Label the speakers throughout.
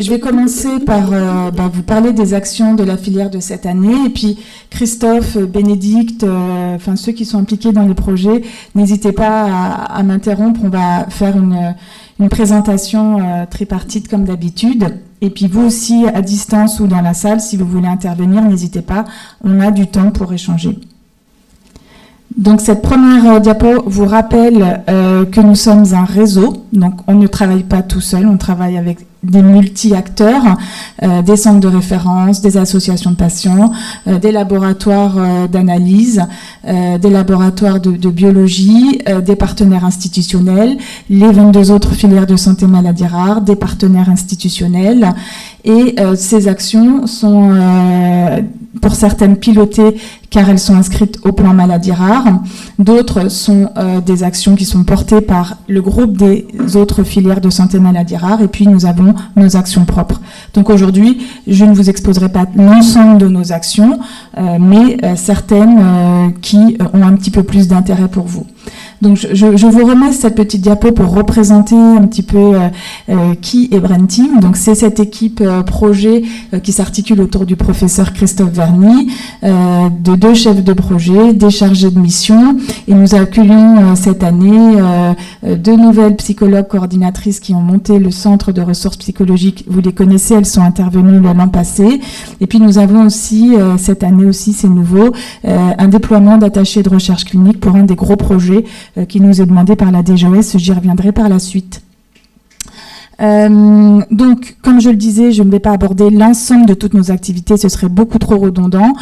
Speaker 1: je vais commencer par vous parler des actions de la filière de cette année. Et puis Christophe, Bénédicte, ceux qui sont impliqués dans les projets, n'hésitez pas à m'interrompre. On va faire une présentation tripartite comme d'habitude. Et puis vous aussi, à distance ou dans la salle, si vous voulez intervenir, n'hésitez pas. On a du temps pour échanger. Donc cette première diapo vous rappelle que nous sommes un réseau. Donc on ne travaille pas tout seul, on travaille avec des multi-acteurs, des centres de référence, des associations de patients, des laboratoires d'analyse, des laboratoires de biologie, des partenaires institutionnels, les 22 autres filières de santé maladies rares, des partenaires institutionnels. Et ces actions sont pour certaines pilotées car elles sont inscrites au plan maladies rares. D'autres sont des actions qui sont portées par le groupe des autres filières de santé maladies rares. Et puis nous avons nos actions propres. Donc aujourd'hui, je ne vous exposerai pas l'ensemble de nos actions, mais certaines qui ont un petit peu plus d'intérêt pour vous. Donc je vous remets cette petite diapo pour représenter un petit peu qui est Brain Team. Donc c'est cette équipe projet qui s'articule autour du professeur Christophe Verny, de 2 chefs de projet, des chargés de mission, et nous accueillons cette année 2 nouvelles psychologues coordinatrices qui ont monté le centre de ressources psychologiques. Vous les connaissez, elles sont intervenues l'an passé. Et puis nous avons aussi cette année aussi, c'est nouveau, un déploiement d'attachés de recherche clinique pour un des gros projets qui nous est demandé par la DGOS. J'y reviendrai par la suite. Donc, comme je le disais, je ne vais pas aborder l'ensemble de toutes nos activités, ce serait beaucoup trop redondant.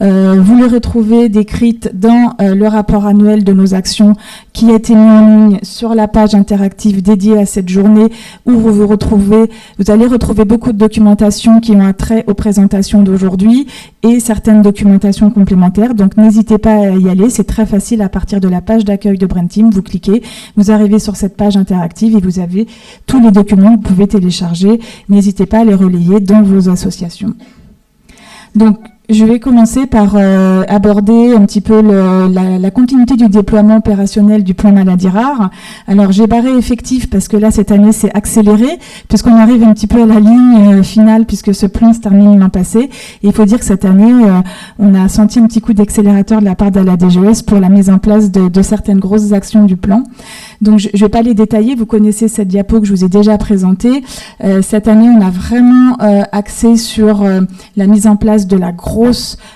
Speaker 1: Vous les retrouvez décrites dans le rapport annuel de nos actions qui a été mis en ligne sur la page interactive dédiée à cette journée où vous allez retrouver beaucoup de documentation qui ont un trait aux présentations d'aujourd'hui et certaines documentations complémentaires. Donc, n'hésitez pas à y aller, c'est très facile à partir de la page d'accueil de Brain Team. Vous cliquez, vous arrivez sur cette page interactive et vous avez tous les documents que vous pouvez télécharger. N'hésitez pas à les relayer dans vos associations. Donc, je vais commencer par aborder un petit peu la continuité du déploiement opérationnel du plan maladies rares. Alors, j'ai barré effectif parce que là, cette année, c'est accéléré, puisqu'on arrive un petit peu à la ligne finale, puisque ce plan se termine l'an passé. Et il faut dire que cette année, on a senti un petit coup d'accélérateur de la part de la DGOS pour la mise en place de certaines grosses actions du plan. Donc, je ne vais pas les détailler. Vous connaissez cette diapo que je vous ai déjà présentée. Cette année, on a vraiment axé sur la mise en place de la grosse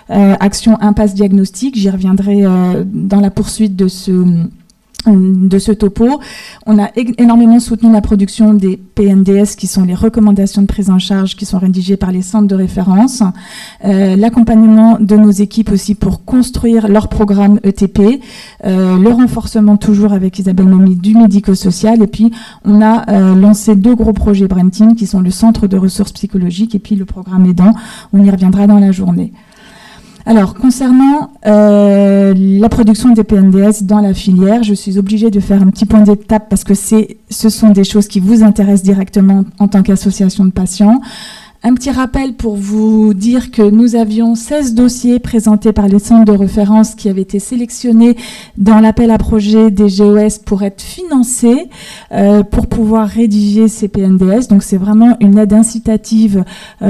Speaker 1: action impasse diagnostic. J'y reviendrai dans la poursuite de ce topo. On a énormément soutenu la production des PNDS, qui sont les recommandations de prise en charge qui sont rédigées par les centres de référence. L'accompagnement de nos équipes aussi pour construire leur programme ETP. Le renforcement toujours avec Isabelle Momy du médico-social. Et puis, on a lancé 2 gros projets Brain Team qui sont le centre de ressources psychologiques et puis le programme aidant. On y reviendra dans la journée. Alors, concernant la production des PNDS dans la filière, je suis obligée de faire un petit point d'étape parce que ce sont des choses qui vous intéressent directement en tant qu'association de patients. Un petit rappel pour vous dire que nous avions 16 dossiers présentés par les centres de référence qui avaient été sélectionnés dans l'appel à projet des GOS pour être financés pour pouvoir rédiger ces PNDS. Donc c'est vraiment une aide incitative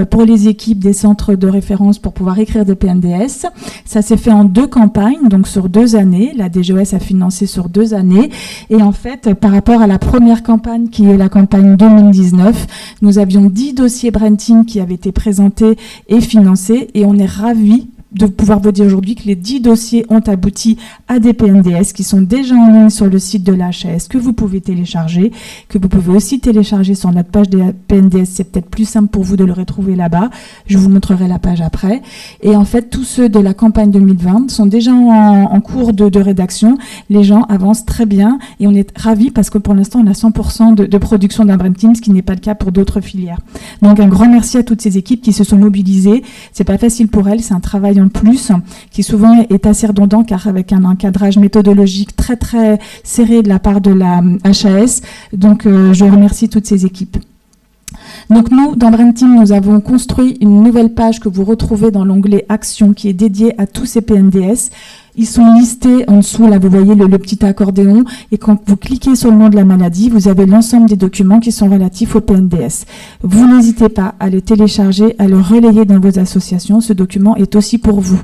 Speaker 1: pour les équipes des centres de référence pour pouvoir écrire des PNDS. Ça s'est fait en 2 campagnes, donc sur 2 années. La DGOS a financé sur 2 années. Et en fait, par rapport à la première campagne qui est la campagne 2019, nous avions 10 dossiers Brain Team qui avaient été présentés et financés et on est ravis de pouvoir vous dire aujourd'hui que les 10 dossiers ont abouti à des PNDS qui sont déjà en ligne sur le site de l'HAS, que vous pouvez télécharger, que vous pouvez aussi télécharger sur notre page des PNDS. C'est peut-être plus simple pour vous de le retrouver là-bas. Je vous montrerai la page après. Et en fait, tous ceux de la campagne 2020 sont déjà en cours de rédaction. Les gens avancent très bien et on est ravis parce que pour l'instant, on a 100% de production d'un Brain Team, ce qui n'est pas le cas pour d'autres filières. Donc, un grand merci à toutes ces équipes qui se sont mobilisées. C'est pas facile pour elles, c'est un travail en plus qui souvent est assez redondant car avec un encadrage méthodologique très très serré de la part de la HAS. Donc, je remercie toutes ces équipes. Donc nous, dans Brain Team, nous avons construit une nouvelle page que vous retrouvez dans l'onglet Action qui est dédiée à tous ces PNDS. Ils sont listés en dessous, là vous voyez le petit accordéon, et quand vous cliquez sur le nom de la maladie, vous avez l'ensemble des documents qui sont relatifs au PNDS. Vous n'hésitez pas à les télécharger, à le relayer dans vos associations, ce document est aussi pour vous.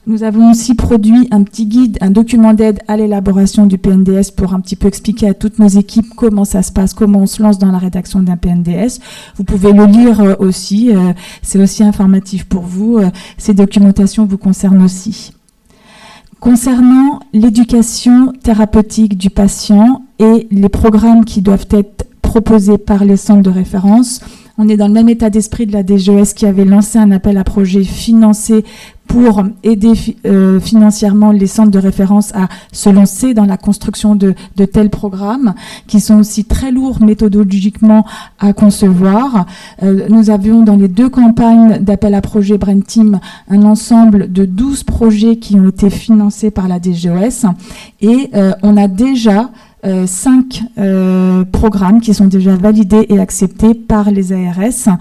Speaker 1: Nous avons aussi produit un petit guide, un document d'aide à l'élaboration du PNDS pour un petit peu expliquer à toutes nos équipes comment ça se passe, comment on se lance dans la rédaction d'un PNDS. Vous pouvez le lire aussi, c'est aussi informatif pour vous. Ces documentations vous concernent aussi. Concernant l'éducation thérapeutique du patient et les programmes qui doivent être proposés par les centres de référence, on est dans le même état d'esprit de la DGES qui avait lancé un appel à projet financé pour aider financièrement les centres de référence à se lancer dans la construction de tels programmes qui sont aussi très lourds méthodologiquement à concevoir. Nous avions dans les 2 campagnes d'appel à projet Brain Team un ensemble de 12 projets qui ont été financés par la DGES et on a déjà 5 programmes qui sont déjà validés et acceptés par les ARS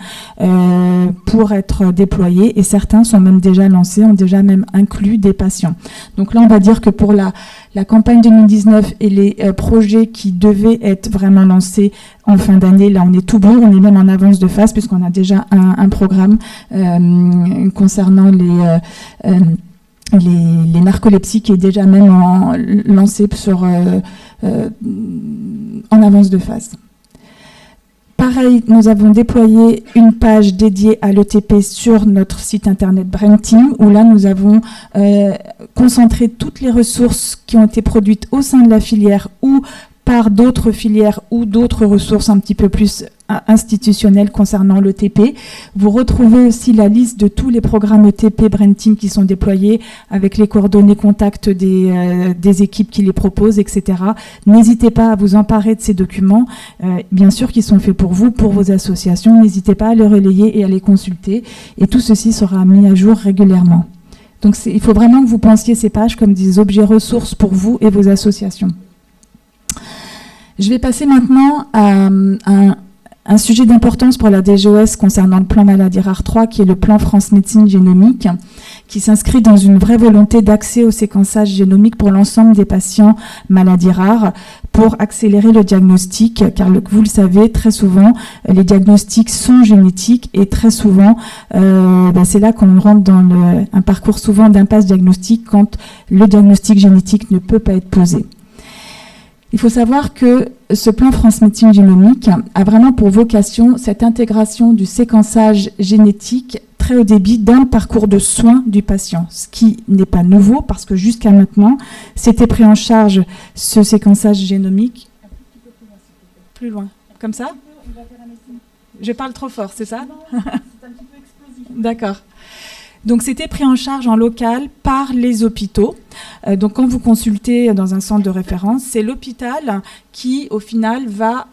Speaker 1: pour être déployés et certains sont même déjà lancés, ont déjà même inclus des patients. Donc là, on va dire que pour la campagne 2019 et les projets qui devaient être vraiment lancés en fin d'année, là, on est tout bon, on est même en avance de phase puisqu'on a déjà un programme concernant les narcolepsies qui est déjà même lancé en avance de phase. Pareil, nous avons déployé une page dédiée à l'ETP sur notre site internet Brain Team, où là nous avons concentré toutes les ressources qui ont été produites au sein de la filière ou par d'autres filières ou d'autres ressources un petit peu plus institutionnelles concernant l'ETP. Vous retrouvez aussi la liste de tous les programmes ETP Brain Team qui sont déployés avec les coordonnées contacts des équipes qui les proposent, etc. N'hésitez pas à vous emparer de ces documents, bien sûr qui sont faits pour vous, pour vos associations. N'hésitez pas à les relayer et à les consulter. Et tout ceci sera mis à jour régulièrement. Donc il faut vraiment que vous pensiez ces pages comme des objets ressources pour vous et vos associations. Je vais passer maintenant à un sujet d'importance pour la DGES concernant le plan maladie rare 3, qui est le plan France Médecine Génomique, qui s'inscrit dans une vraie volonté d'accès au séquençage génomique pour l'ensemble des patients maladies rares, pour accélérer le diagnostic, car vous le savez, très souvent, les diagnostics sont génétiques et très souvent, c'est là qu'on rentre dans un parcours souvent d'impasse diagnostique quand le diagnostic génétique ne peut pas être posé. Il faut savoir que ce plan France Médecine Génomique a vraiment pour vocation cette intégration du séquençage génétique très haut débit dans le parcours de soins du patient, ce qui n'est pas nouveau parce que jusqu'à maintenant, c'était pris en charge ce séquençage génomique. Plus loin, comme ça ? Je parle trop fort, c'est ça ? Non, c'est un petit peu explosif. D'accord. Donc, c'était pris en charge en local par les hôpitaux. Donc, quand vous consultez dans un centre de référence, c'est l'hôpital qui, au final, va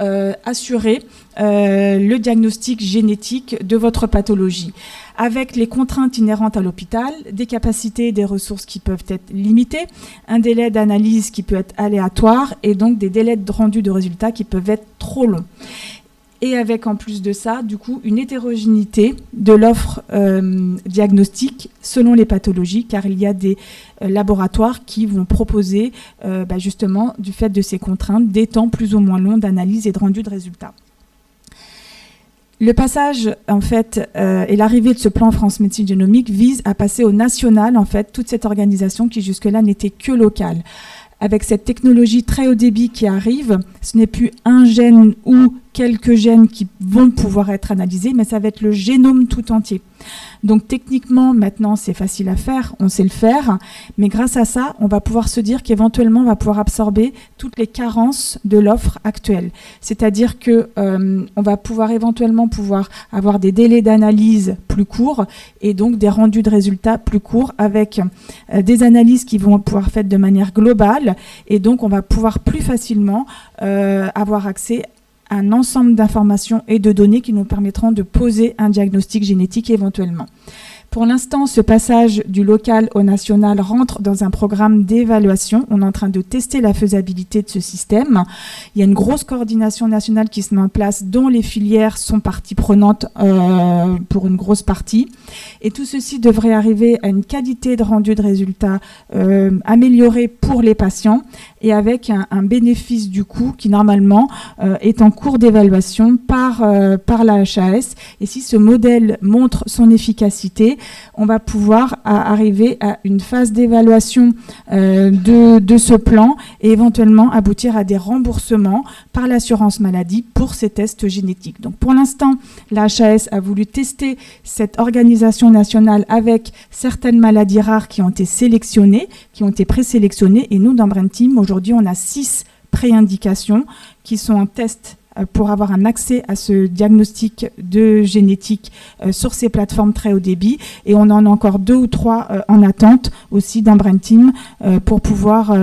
Speaker 1: assurer le diagnostic génétique de votre pathologie. Avec les contraintes inhérentes à l'hôpital, des capacités et des ressources qui peuvent être limitées, un délai d'analyse qui peut être aléatoire et donc des délais de rendu de résultats qui peuvent être trop longs. Et avec en plus de ça, du coup, une hétérogénéité de l'offre diagnostique selon les pathologies, car il y a des laboratoires qui vont proposer, justement, du fait de ces contraintes, des temps plus ou moins longs d'analyse et de rendu de résultats. Le passage, en fait, et l'arrivée de ce plan France Médecine Génomique vise à passer au national, en fait, toute cette organisation qui jusque-là n'était que locale. Avec cette technologie très haut débit qui arrive, ce n'est plus un gène ou quelques gènes qui vont pouvoir être analysés, mais ça va être le génome tout entier. Donc techniquement, maintenant, c'est facile à faire, on sait le faire, mais grâce à ça, on va pouvoir se dire qu'éventuellement, on va pouvoir absorber toutes les carences de l'offre actuelle. C'est-à-dire que on va pouvoir éventuellement avoir des délais d'analyse plus courts et donc des rendus de résultats plus courts avec des analyses qui vont pouvoir être faites de manière globale et donc on va pouvoir plus facilement avoir accès un ensemble d'informations et de données qui nous permettront de poser un diagnostic génétique éventuellement. Pour l'instant, ce passage du local au national rentre dans un programme d'évaluation. On est en train de tester la faisabilité de ce système. Il y a une grosse coordination nationale qui se met en place, dont les filières sont partie prenante pour une grosse partie. Et tout ceci devrait arriver à une qualité de rendu de résultats améliorée pour les patients et avec un bénéfice du coût qui normalement est en cours d'évaluation par la HAS. Et si ce modèle montre son efficacité, on va pouvoir arriver à une phase d'évaluation de ce plan et éventuellement aboutir à des remboursements par l'assurance maladie pour ces tests génétiques. Donc pour l'instant, la HAS a voulu tester cette organisation nationale avec certaines maladies rares qui ont été sélectionnées, qui ont été présélectionnées. Et nous, dans Brain Team, aujourd'hui, on a 6 préindications qui sont en test pour avoir un accès à ce diagnostic de génétique sur ces plateformes très haut débit. Et on en a encore 2 ou 3 en attente aussi dans Brain Team pour pouvoir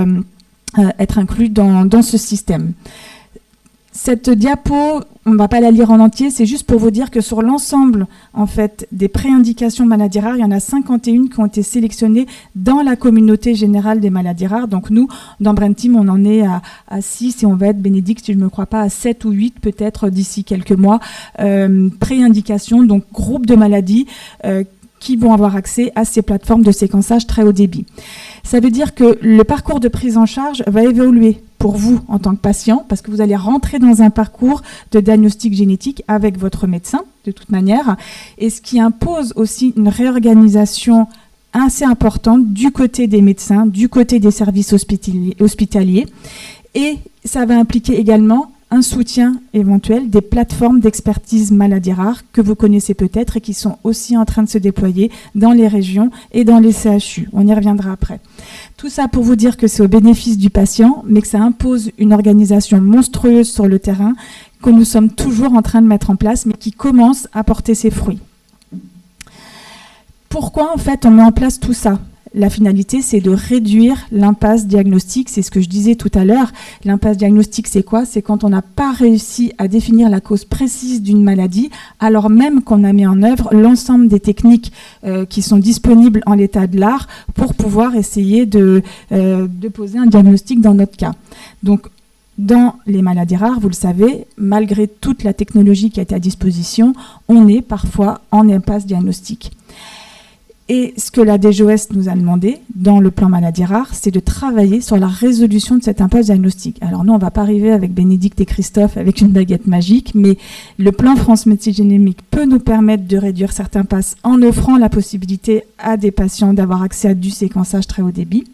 Speaker 1: être inclus dans ce système. Cette diapo, on ne va pas la lire en entier, c'est juste pour vous dire que sur l'ensemble en fait, des préindications maladies rares, il y en a 51 qui ont été sélectionnées dans la communauté générale des maladies rares. Donc nous, dans Brain Team, on en est à 6 et on va être, Bénédicte, si je ne me crois pas, à 7 ou 8 peut-être d'ici quelques mois. Préindications, donc groupe de maladies qui vont avoir accès à ces plateformes de séquençage très haut débit. Ça veut dire que le parcours de prise en charge va évoluer pour vous en tant que patient, parce que vous allez rentrer dans un parcours de diagnostic génétique avec votre médecin, de toute manière, et ce qui impose aussi une réorganisation assez importante du côté des médecins, du côté des services hospitaliers, et ça va impliquer également un soutien éventuel des plateformes d'expertise maladies rares que vous connaissez peut-être et qui sont aussi en train de se déployer dans les régions et dans les CHU. On y reviendra après. Tout ça pour vous dire que c'est au bénéfice du patient, mais que ça impose une organisation monstrueuse sur le terrain que nous sommes toujours en train de mettre en place, mais qui commence à porter ses fruits. Pourquoi, en fait, on met en place tout ça ? La finalité, c'est de réduire l'impasse diagnostique. C'est ce que je disais tout à l'heure. L'impasse diagnostique, c'est quoi ? C'est quand on n'a pas réussi à définir la cause précise d'une maladie, alors même qu'on a mis en œuvre l'ensemble des techniques qui sont disponibles en l'état de l'art pour pouvoir essayer de poser un diagnostic dans notre cas. Donc, dans les maladies rares, vous le savez, malgré toute la technologie qui a été à disposition, on est parfois en impasse diagnostique. Et ce que la DGOS nous a demandé dans le plan maladies rares, c'est de travailler sur la résolution de cette impasse diagnostique. Alors nous, on ne va pas arriver avec Bénédicte et Christophe avec une baguette magique, mais le plan France Médecine Génomique peut nous permettre de réduire certains impasses en offrant la possibilité à des patients d'avoir accès à du séquençage très haut débit.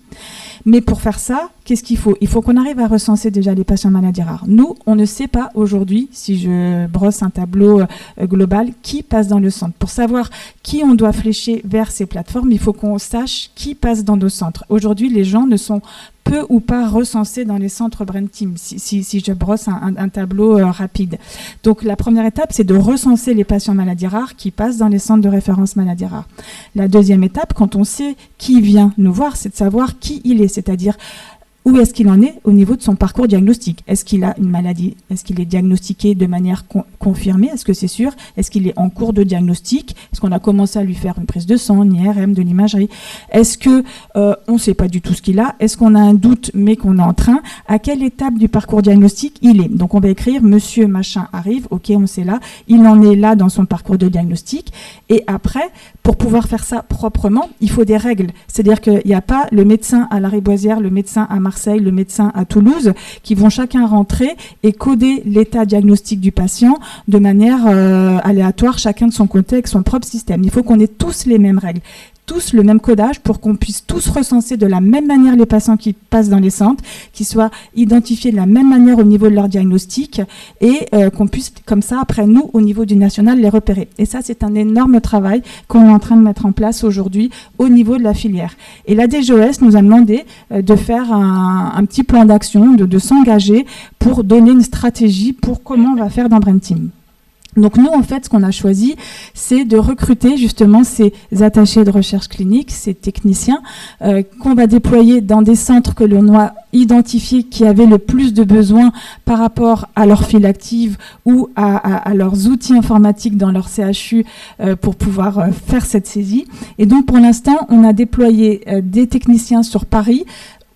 Speaker 1: Mais pour faire ça, qu'est-ce qu'il faut ? Il faut qu'on arrive à recenser déjà les patients maladies rares. Nous, on ne sait pas aujourd'hui, si je brosse un tableau global, qui passe dans le centre. Pour savoir qui on doit flécher vers ces plateformes, il faut qu'on sache qui passe dans nos centres. Aujourd'hui, les gens ne sont peu ou pas recensés dans les centres Brain Team, si je brosse un tableau rapide. Donc la première étape, c'est de recenser les patients maladies rares qui passent dans les centres de référence maladies rares. La deuxième étape, quand on sait qui vient nous voir, c'est de savoir qui il est, c'est-à-dire où est-ce qu'il en est au niveau de son parcours diagnostique. Est-ce qu'il a une maladie ? Est-ce qu'il est diagnostiqué de manière confirmée ? Est-ce que c'est sûr ? Est-ce qu'il est en cours de diagnostic ? Est-ce qu'on a commencé à lui faire une prise de sang, une IRM, de l'imagerie ? Est-ce que on ne sait pas du tout ce qu'il a ? Est-ce qu'on a un doute mais qu'on est en train ? À quelle étape du parcours diagnostique il est ? Donc on va écrire « Monsieur machin arrive », ok, on sait là, il en est là dans son parcours de diagnostic. Et après, pour pouvoir faire ça proprement, il faut des règles. C'est-à-dire qu'il n'y a pas le médecin à Lariboisière, le médecin à Marseille, le médecin à Toulouse, qui vont chacun rentrer et coder l'état diagnostique du patient de manière aléatoire, chacun de son côté avec son propre système. Il faut qu'on ait tous les mêmes règles, tous le même codage pour qu'on puisse tous recenser de la même manière les patients qui passent dans les centres, qu'ils soient identifiés de la même manière au niveau de leur diagnostic et qu'on puisse comme ça, après nous, au niveau du national, les repérer. Et ça, c'est un énorme travail qu'on est en train de mettre en place aujourd'hui au niveau de la filière. Et la DGOS nous a demandé de faire un petit plan d'action, de s'engager pour donner une stratégie pour comment on va faire dans Brain Team. Donc nous, en fait, ce qu'on a choisi, c'est de recruter justement ces attachés de recherche clinique, ces techniciens, qu'on va déployer dans des centres que l'on a identifiés qui avaient le plus de besoins par rapport à leur file active ou à leurs outils informatiques dans leur CHU pour pouvoir faire cette saisie. Et donc pour l'instant, on a déployé des techniciens sur Paris.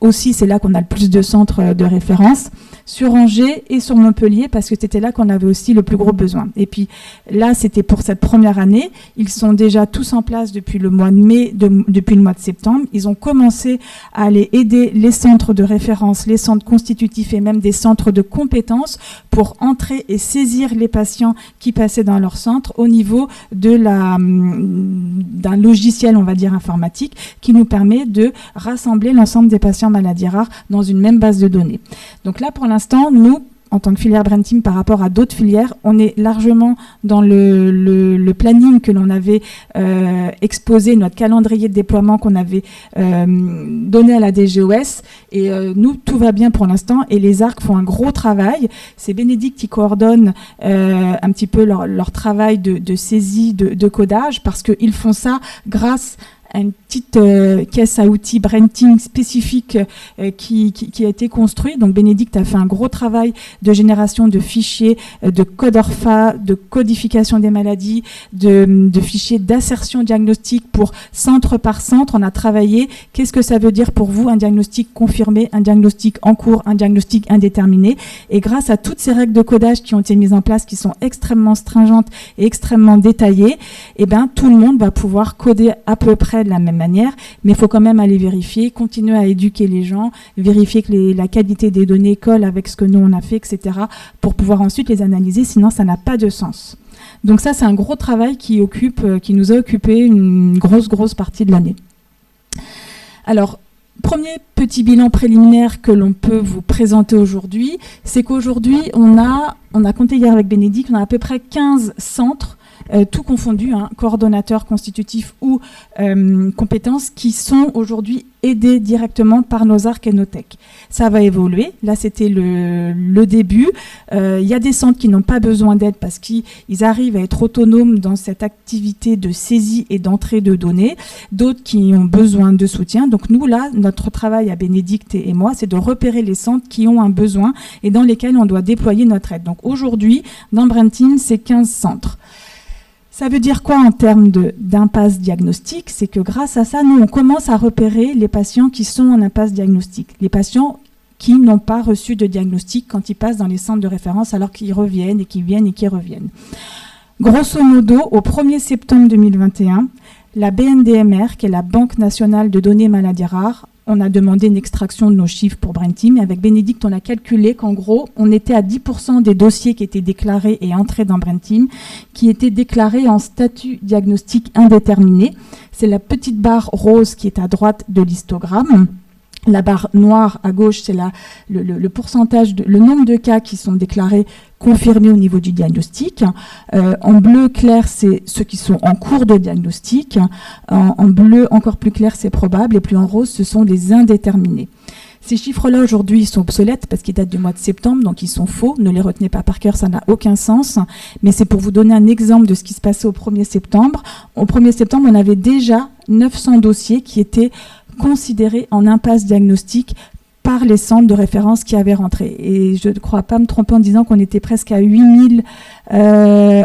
Speaker 1: Aussi, c'est là qu'on a le plus de centres de référence, sur Angers et sur Montpellier, parce que c'était là qu'on avait aussi le plus gros besoin. Et puis là, c'était pour cette première année. Ils sont déjà tous en place depuis le mois de mai, depuis le mois de septembre. Ils ont commencé à aller aider les centres de référence, les centres constitutifs et même des centres de compétences pour entrer et saisir les patients qui passaient dans leur centre au niveau de d'un logiciel, on va dire, informatique, qui nous permet de rassembler l'ensemble des patients maladies rares dans une même base de données. Donc là, pour l'instant, nous, en tant que filière Brain Team, par rapport à d'autres filières, on est largement dans le planning que l'on avait exposé, notre calendrier de déploiement qu'on avait donné à la DGOS. Et nous, tout va bien pour l'instant. Et les ARC font un gros travail. C'est Bénédicte qui coordonne un petit peu leur travail de saisie, de codage, parce qu'ils font ça grâce à une petite caisse à outils Brain Team spécifique qui a été construite. Donc Bénédicte a fait un gros travail de génération de fichiers, de code ORFA, de codification des maladies, de fichiers d'assertion diagnostique pour centre par centre. On a travaillé, qu'est-ce que ça veut dire pour vous, un diagnostic confirmé, un diagnostic en cours, un diagnostic indéterminé. Et grâce à toutes ces règles de codage qui ont été mises en place, qui sont extrêmement stringentes et extrêmement détaillées, eh ben, tout le monde va pouvoir coder à peu près de la même manière, mais il faut quand même aller vérifier, continuer à éduquer les gens, vérifier que la qualité des données colle avec ce que nous on a fait, etc., pour pouvoir ensuite les analyser, sinon ça n'a pas de sens. Donc ça, c'est un gros travail qui nous a occupé une grosse partie de l'année. Alors, premier petit bilan préliminaire que l'on peut vous présenter aujourd'hui, c'est qu'aujourd'hui, on a compté hier avec Bénédicte, on a à peu près 15 centres, tout confondu, hein, coordonnateurs constitutifs ou compétences, qui sont aujourd'hui aidés directement par nos ARC et nos tech. Ça va évoluer. Là, c'était le début. Il y a des centres qui n'ont pas besoin d'aide parce qu'ils arrivent à être autonomes dans cette activité de saisie et d'entrée de données. D'autres qui ont besoin de soutien. Donc nous, là, notre travail à Bénédicte et moi, c'est de repérer les centres qui ont un besoin et dans lesquels on doit déployer notre aide. Donc aujourd'hui, dans Brain Team, c'est 15 centres. Ça veut dire quoi en termes d'impasse diagnostique? C'est que grâce à ça, nous, on commence à repérer les patients qui sont en impasse diagnostique. Les patients qui n'ont pas reçu de diagnostic quand ils passent dans les centres de référence alors qu'ils reviennent et qu'ils viennent et qu'ils reviennent. Grosso modo, au 1er septembre 2021, la BNDMR, qui est la Banque nationale de données maladies rares, on a demandé une extraction de nos chiffres pour Brain Team. Et avec Bénédicte, on a calculé qu'en gros, on était à 10% des dossiers qui étaient déclarés et entrés dans Brain Team, qui étaient déclarés en statut diagnostic indéterminé. C'est la petite barre rose qui est à droite de l'histogramme. La barre noire à gauche, c'est le pourcentage, le nombre de cas qui sont déclarés confirmés au niveau du diagnostic. En bleu clair, c'est ceux qui sont en cours de diagnostic. En bleu encore plus clair, c'est probable. Et plus en rose, ce sont les indéterminés. Ces chiffres-là, aujourd'hui, ils sont obsolètes parce qu'ils datent du mois de septembre, donc ils sont faux. Ne les retenez pas par cœur, ça n'a aucun sens. Mais c'est pour vous donner un exemple de ce qui se passait au 1er septembre. Au 1er septembre, on avait déjà 900 dossiers qui étaient considérés en impasse diagnostique par les centres de référence qui avaient rentré. Et je ne crois pas me tromper en disant qu'on était presque à 8000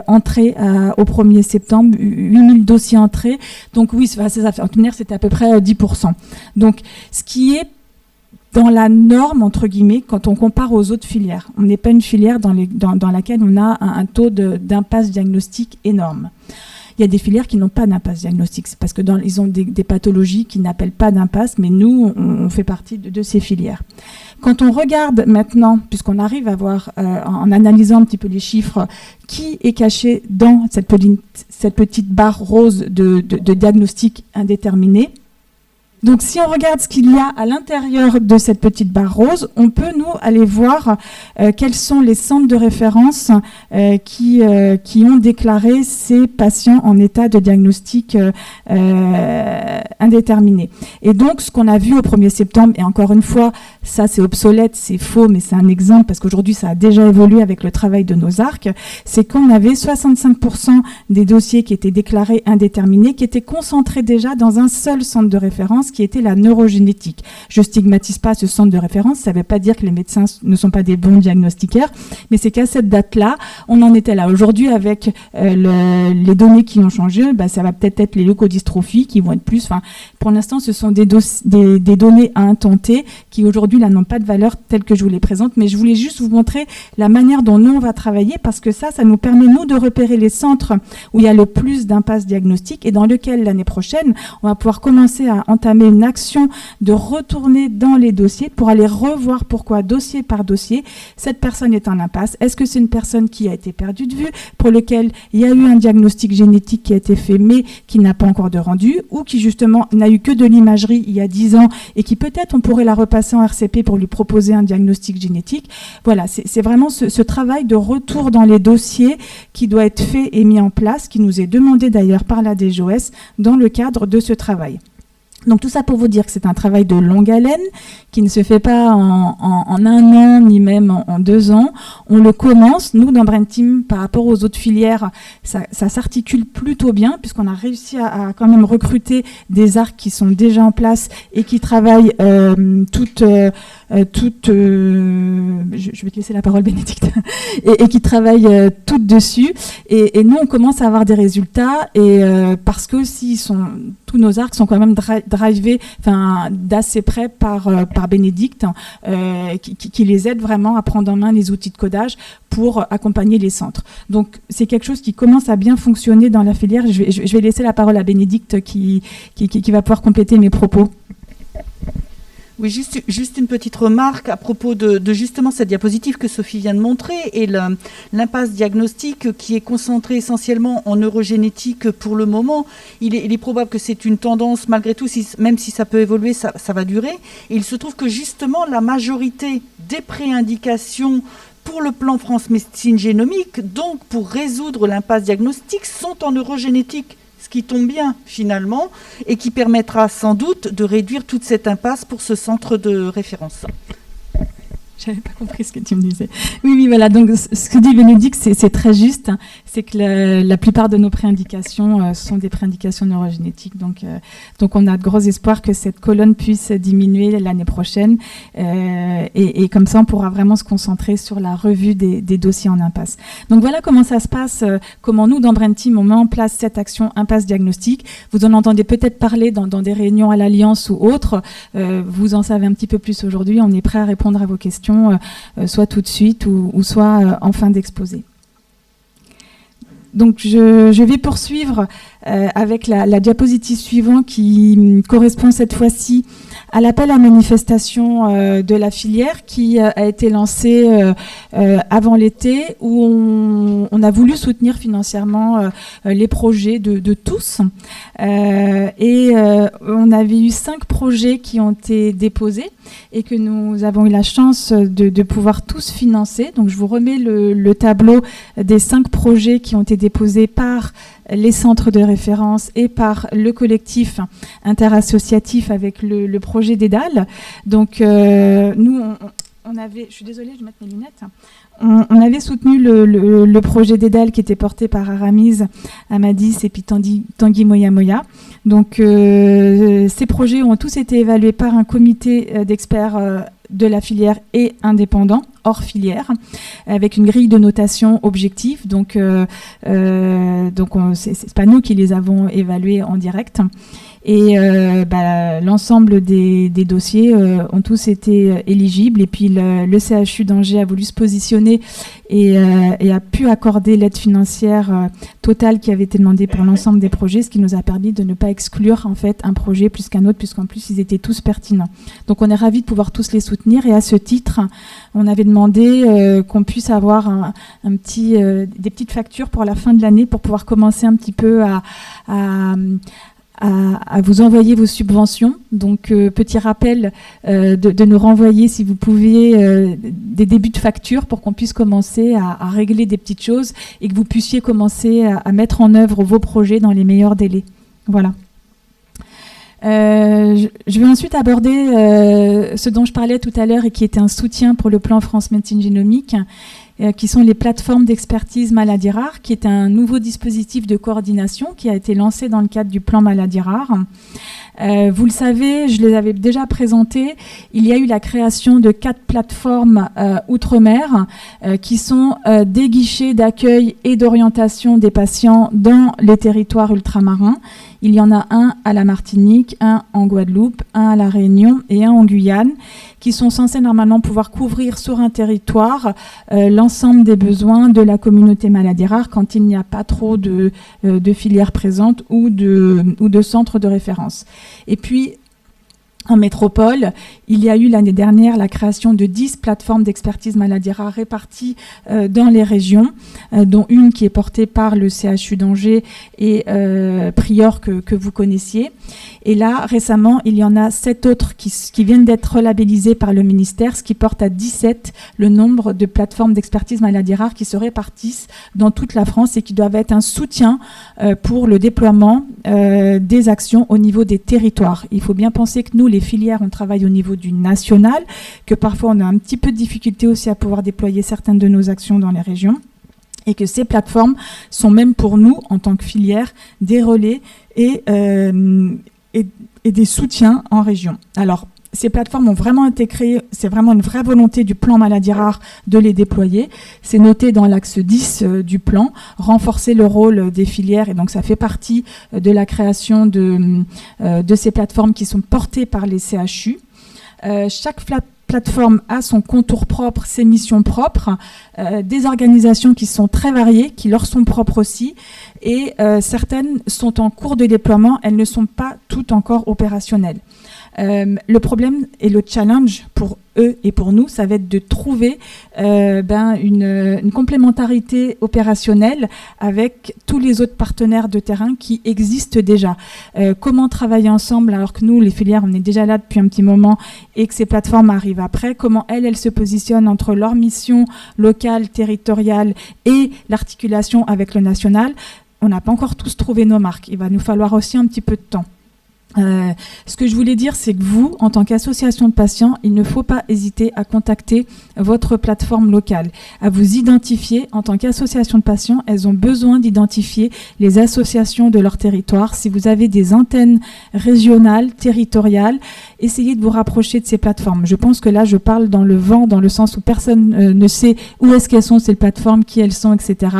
Speaker 1: entrées au 1er septembre, 8000 dossiers entrés. Donc oui, c'est ça. En tout cas, c'était à peu près 10%. Donc, ce qui est dans la norme, entre guillemets, quand on compare aux autres filières. On n'est pas une filière dans laquelle on a un taux d'impasse diagnostique énorme. Il y a des filières qui n'ont pas d'impasse diagnostique, c'est parce que ils ont des pathologies qui n'appellent pas d'impasse, mais nous, on fait partie de ces filières. Quand on regarde maintenant, puisqu'on arrive à voir, en analysant un petit peu les chiffres, qui est caché dans cette petite barre rose de diagnostic indéterminé. Donc, si on regarde ce qu'il y a à l'intérieur de cette petite barre rose, on peut, nous, aller voir quels sont les centres de référence qui ont déclaré ces patients en état de diagnostic indéterminé. Et donc, ce qu'on a vu au 1er septembre, et encore une fois, ça c'est obsolète, c'est faux, mais c'est un exemple parce qu'aujourd'hui ça a déjà évolué avec le travail de nos ARC, c'est qu'on avait 65% des dossiers qui étaient déclarés indéterminés, qui étaient concentrés déjà dans un seul centre de référence qui était la neurogénétique. Je stigmatise pas ce centre de référence, ça ne veut pas dire que les médecins ne sont pas des bons diagnostiqueurs, mais c'est qu'à cette date-là, on en était là. Aujourd'hui, avec les données qui ont changé, ça va peut-être être les leucodystrophies qui vont être plus. Enfin, pour l'instant, ce sont des données à intenter qui aujourd'hui là n'ont pas de valeur telle que je vous les présente, mais je voulais juste vous montrer la manière dont nous on va travailler parce que ça nous permet nous de repérer les centres où il y a le plus d'impasses diagnostiques et dans lequel l'année prochaine on va pouvoir commencer à entamer une action de retourner dans les dossiers pour aller revoir pourquoi dossier par dossier cette personne est en impasse. Est-ce que c'est une personne qui a été perdue de vue, pour lequel il y a eu un diagnostic génétique qui a été fait mais qui n'a pas encore de rendu ou qui justement n'a eu que de l'imagerie il y a 10 ans et qui peut-être on pourrait la repasser en RCP pour lui proposer un diagnostic génétique. Voilà, c'est vraiment ce travail de retour dans les dossiers qui doit être fait et mis en place, qui nous est demandé d'ailleurs par la DGOS dans le cadre de ce travail. Donc tout ça pour vous dire que c'est un travail de longue haleine qui ne se fait pas en 1 an ni même en 2 ans. On le commence, nous dans Brain Team, par rapport aux autres filières, ça s'articule plutôt bien puisqu'on a réussi à quand même recruter des ARC qui sont déjà en place et qui travaillent je vais te laisser la parole Bénédicte, et qui travaillent toutes dessus. Et nous, on commence à avoir des résultats et parce que aussi tous nos ARC sont quand même drivés d'assez près par Bénédicte, qui les aide vraiment à prendre en main les outils de codage pour accompagner les centres. Donc, c'est quelque chose qui commence à bien fonctionner dans la filière. Je vais laisser la parole à Bénédicte qui va pouvoir compléter mes propos.
Speaker 2: Oui, juste une petite remarque à propos de justement cette diapositive que Sophie vient de montrer et l'impasse diagnostique qui est concentrée essentiellement en neurogénétique pour le moment. Il est probable que c'est une tendance malgré tout, même si ça peut évoluer, ça va durer. Et il se trouve que justement la majorité des préindications pour le plan France Médecine Génomique, donc pour résoudre l'impasse diagnostique, sont en neurogénétique. Ce qui tombe bien finalement et qui permettra sans doute de réduire toute cette impasse pour ce centre de référence.
Speaker 1: J'avais pas compris ce que tu me disais. Oui, voilà. Donc, ce que dit Bénédicte, c'est très juste. C'est que la plupart de nos préindications sont des préindications neurogénétiques. Donc, on a de gros espoirs que cette colonne puisse diminuer l'année prochaine. Et comme ça, on pourra vraiment se concentrer sur la revue des dossiers en impasse. Donc, voilà comment ça se passe, comment nous, dans Brain Team, on met en place cette action impasse diagnostique. Vous en entendez peut-être parler dans des réunions à l'Alliance ou autres. Vous en savez un petit peu plus aujourd'hui. On est prêt à répondre à vos questions. Soit tout de suite ou soit en fin d'exposé. Donc je vais poursuivre avec la diapositive suivante qui correspond cette fois-ci à l'appel à manifestation de la filière qui a été lancé avant l'été où on a voulu soutenir financièrement les projets de tous. Et on avait eu 5 projets qui ont été déposés et que nous avons eu la chance de pouvoir tous financer. Donc je vous remets le tableau des 5 projets qui ont été déposés par les centres de référence et par le collectif interassociatif avec le projet d'EDAL. Donc nous, on avait... Je suis désolée, je vais mettre mes lunettes. On avait soutenu le projet d'EDAL qui était porté par Aramis, Amadis et puis Tanguy Moya Moya. Donc ces projets ont tous été évalués par un comité d'experts de la filière et indépendant, hors filière, avec une grille de notation objective. Donc c'est pas nous qui les avons évalués en direct. Et l'ensemble des dossiers ont tous été éligibles. Et puis le CHU d'Angers a voulu se positionner et a pu accorder l'aide financière totale qui avait été demandée pour l'ensemble des projets, ce qui nous a permis de ne pas exclure en fait un projet plus qu'un autre, puisqu'en plus ils étaient tous pertinents. Donc on est ravis de pouvoir tous les soutenir. Et à ce titre, on avait demandé qu'on puisse avoir des petites factures pour la fin de l'année pour pouvoir commencer un petit peu à vous envoyer vos subventions. Donc, petit rappel de nous renvoyer, si vous pouvez, des débuts de facture pour qu'on puisse commencer à régler des petites choses et que vous puissiez commencer à mettre en œuvre vos projets dans les meilleurs délais. Voilà. Je vais ensuite aborder ce dont je parlais tout à l'heure et qui était un soutien pour le plan France Médecine Génomique, qui sont les plateformes d'expertise maladies rares, qui est un nouveau dispositif de coordination qui a été lancé dans le cadre du plan maladies rares. Vous le savez, je les avais déjà présentés, il y a eu la création de 4 plateformes outre-mer qui sont des guichets d'accueil et d'orientation des patients dans les territoires ultramarins. Il y en a un à la Martinique, un en Guadeloupe, un à la Réunion et un en Guyane, qui sont censés normalement pouvoir couvrir sur un territoire l'ensemble des besoins de la communauté maladies rares quand il n'y a pas trop de filières présentes ou de centres de référence. Et puis, en métropole, il y a eu l'année dernière la création de 10 plateformes d'expertise maladies rares réparties dans les régions, dont une qui est portée par le CHU d'Angers et Prior que vous connaissiez. Et là, récemment, il y en a 7 autres qui viennent d'être relabellisées par le ministère, ce qui porte à 17 le nombre de plateformes d'expertise maladies rares qui se répartissent dans toute la France et qui doivent être un soutien pour le déploiement des actions au niveau des territoires. Il faut bien penser que nous, les filières, on travaille au niveau du national, que parfois on a un petit peu de difficulté aussi à pouvoir déployer certaines de nos actions dans les régions, et que ces plateformes sont même pour nous, en tant que filière, des relais et des soutiens en région. Alors, ces plateformes ont vraiment été créées, c'est vraiment une vraie volonté du plan maladies rares de les déployer. C'est noté dans l'axe 10 du plan, renforcer le rôle des filières, et donc ça fait partie de la création de ces plateformes qui sont portées par les CHU. Chaque plateforme a son contour propre, ses missions propres, des organisations qui sont très variées, qui leur sont propres aussi, et certaines sont en cours de déploiement, elles ne sont pas toutes encore opérationnelles. Le problème et le challenge pour eux et pour nous, ça va être de trouver une complémentarité opérationnelle avec tous les autres partenaires de terrain qui existent déjà. Comment travailler ensemble alors que nous, les filières, on est déjà là depuis un petit moment et que ces plateformes arrivent après. Comment elles se positionnent entre leur mission locale, territoriale et l'articulation avec le national. On n'a pas encore tous trouvé nos marques. Il va nous falloir aussi un petit peu de temps. Ce que je voulais dire, c'est que vous, en tant qu'association de patients, il ne faut pas hésiter à contacter votre plateforme locale, à vous identifier. En tant qu'association de patients, elles ont besoin d'identifier les associations de leur territoire. Si vous avez des antennes régionales, territoriales, essayez de vous rapprocher de ces plateformes. Je pense que là, je parle dans le vent, dans le sens où personne ne sait où est-ce qu'elles sont, ces plateformes, qui elles sont, etc.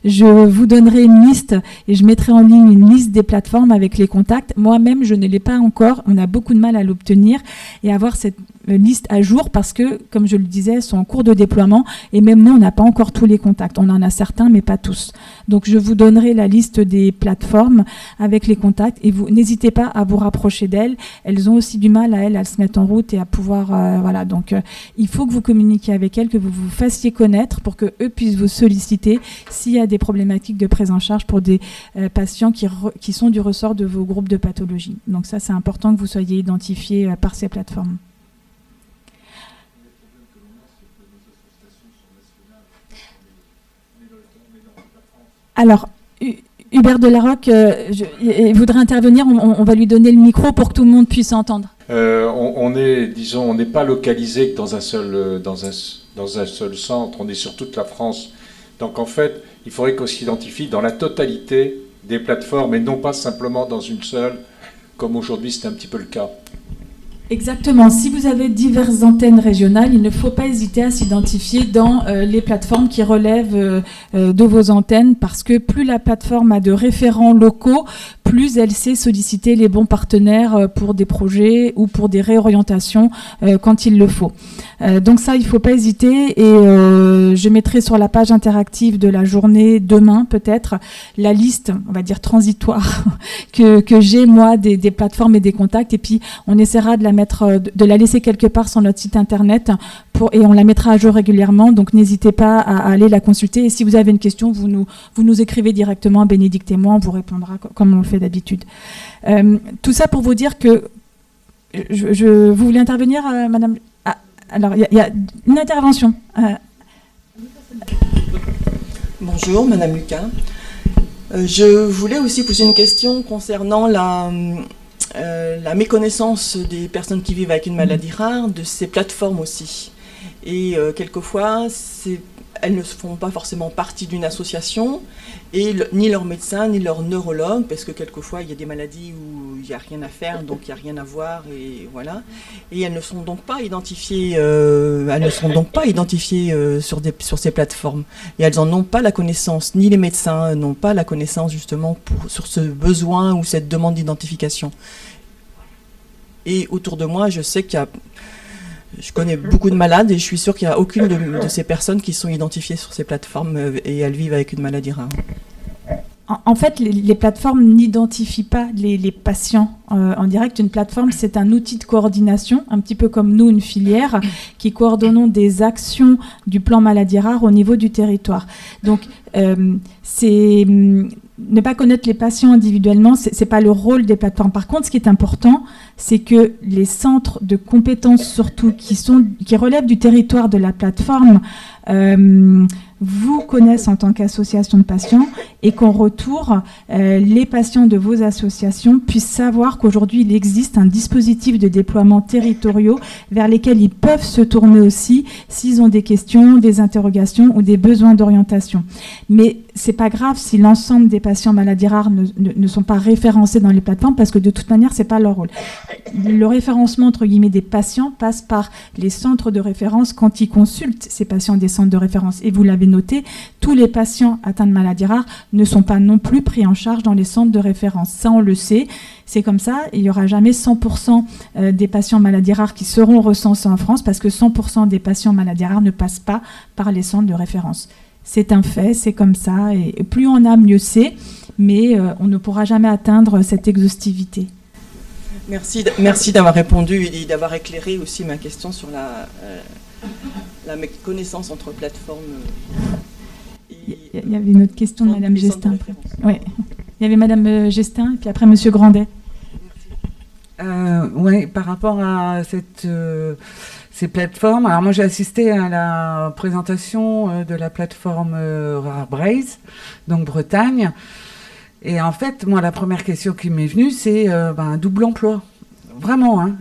Speaker 1: Je vous donnerai une liste et je mettrai en ligne une liste des plateformes avec les contacts. Moi-même, je ne l'ai pas encore, on a beaucoup de mal à l'obtenir et avoir cette liste à jour parce que, comme je le disais, elles sont en cours de déploiement et même nous, on n'a pas encore tous les contacts. On en a certains, mais pas tous. Donc, je vous donnerai la liste des plateformes avec les contacts et vous n'hésitez pas à vous rapprocher d'elles. Elles ont aussi du mal à se mettre en route et à pouvoir... voilà. Donc, il faut que vous communiquiez avec elles, que vous vous fassiez connaître pour qu'eux puissent vous solliciter s'il y a des problématiques de prise en charge pour des patients qui sont du ressort de vos groupes de pathologie. Donc ça, c'est important que vous soyez identifiés par ces plateformes. Alors, Hubert Delarocque voudrait intervenir. On va lui donner le micro pour que tout le monde puisse entendre.
Speaker 3: On n'est pas localisé que dans un seul centre. On est sur toute la France. Donc en fait, il faudrait qu'on s'identifie dans la totalité des plateformes et non pas simplement dans une seule, comme aujourd'hui c'est un petit peu le cas.
Speaker 1: Exactement. Si vous avez diverses antennes régionales, il ne faut pas hésiter à s'identifier dans les plateformes qui relèvent de vos antennes, parce que plus la plateforme a de référents locaux, plus elle sait solliciter les bons partenaires pour des projets ou pour des réorientations quand il le faut. Donc ça, il ne faut pas hésiter, et je mettrai sur la page interactive de la journée, demain peut-être, la liste, on va dire transitoire, que j'ai moi des plateformes et des contacts, et puis on essaiera de la laisser quelque part sur notre site internet et on la mettra à jour régulièrement, donc n'hésitez pas à aller la consulter, et si vous avez une question, vous nous écrivez directement à Bénédicte et moi, on vous répondra comme on le fait d'habitude. Tout ça pour vous dire que vous voulez intervenir, madame? Alors, il y a une intervention.
Speaker 4: Bonjour, madame Lucas. Je voulais aussi poser une question concernant la méconnaissance des personnes qui vivent avec une maladie rare de ces plateformes aussi. Et quelquefois, elles ne font pas forcément partie d'une association, et ni leur médecin, ni leur neurologue, parce que quelquefois, il y a des maladies où il n'y a rien à faire, donc il n'y a rien à voir, et voilà. Et elles ne sont donc pas identifiées, sur ces plateformes. Et elles n'en ont pas la connaissance, ni les médecins n'ont pas la connaissance, justement, sur ce besoin ou cette demande d'identification. Et autour de moi, je sais je connais beaucoup de malades et je suis sûre qu'il n'y a aucune de ces personnes qui sont identifiées sur ces plateformes et elles vivent avec une maladie rare.
Speaker 1: En fait, les plateformes n'identifient pas les patients en direct. Une plateforme, c'est un outil de coordination, un petit peu comme nous, une filière, qui coordonnons des actions du plan maladie rare au niveau du territoire. Donc, ne pas connaître les patients individuellement, c'est pas le rôle des plateformes. Par contre, ce qui est important, c'est que les centres de compétences, surtout qui relèvent du territoire de la plateforme, vous connaissent en tant qu'association de patients et qu'en retour, les patients de vos associations puissent savoir qu'aujourd'hui, il existe un dispositif de déploiement territoriaux vers lesquels ils peuvent se tourner aussi s'ils ont des questions, des interrogations ou des besoins d'orientation. Mais c'est pas grave si l'ensemble des patients maladies rares ne sont pas référencés dans les plateformes parce que de toute manière, c'est pas leur rôle. Le référencement, entre guillemets, des patients passe par les centres de référence quand ils consultent ces patients des centres de référence. Et vous l'avez noté, tous les patients atteints de maladies rares ne sont pas non plus pris en charge dans les centres de référence. Ça, on le sait. C'est comme ça. Il n'y aura jamais 100% des patients maladies rares qui seront recensés en France parce que 100% des patients maladies rares ne passent pas par les centres de référence. C'est un fait, c'est comme ça. Et plus on a, mieux c'est. Mais on ne pourra jamais atteindre cette exhaustivité.
Speaker 4: Merci d'avoir répondu et d'avoir éclairé aussi ma question sur la méconnaissance entre plateformes.
Speaker 1: Il y avait une autre question de Madame Gestin. Oui. Il y avait Madame Gestin et puis après Monsieur Grandet.
Speaker 5: Oui, par rapport à ces plateformes. Alors moi j'ai assisté à la présentation de la plateforme Rarebraze, donc Bretagne. Et en fait, moi la première question qui m'est venue, c'est un double emploi. Vraiment, hein.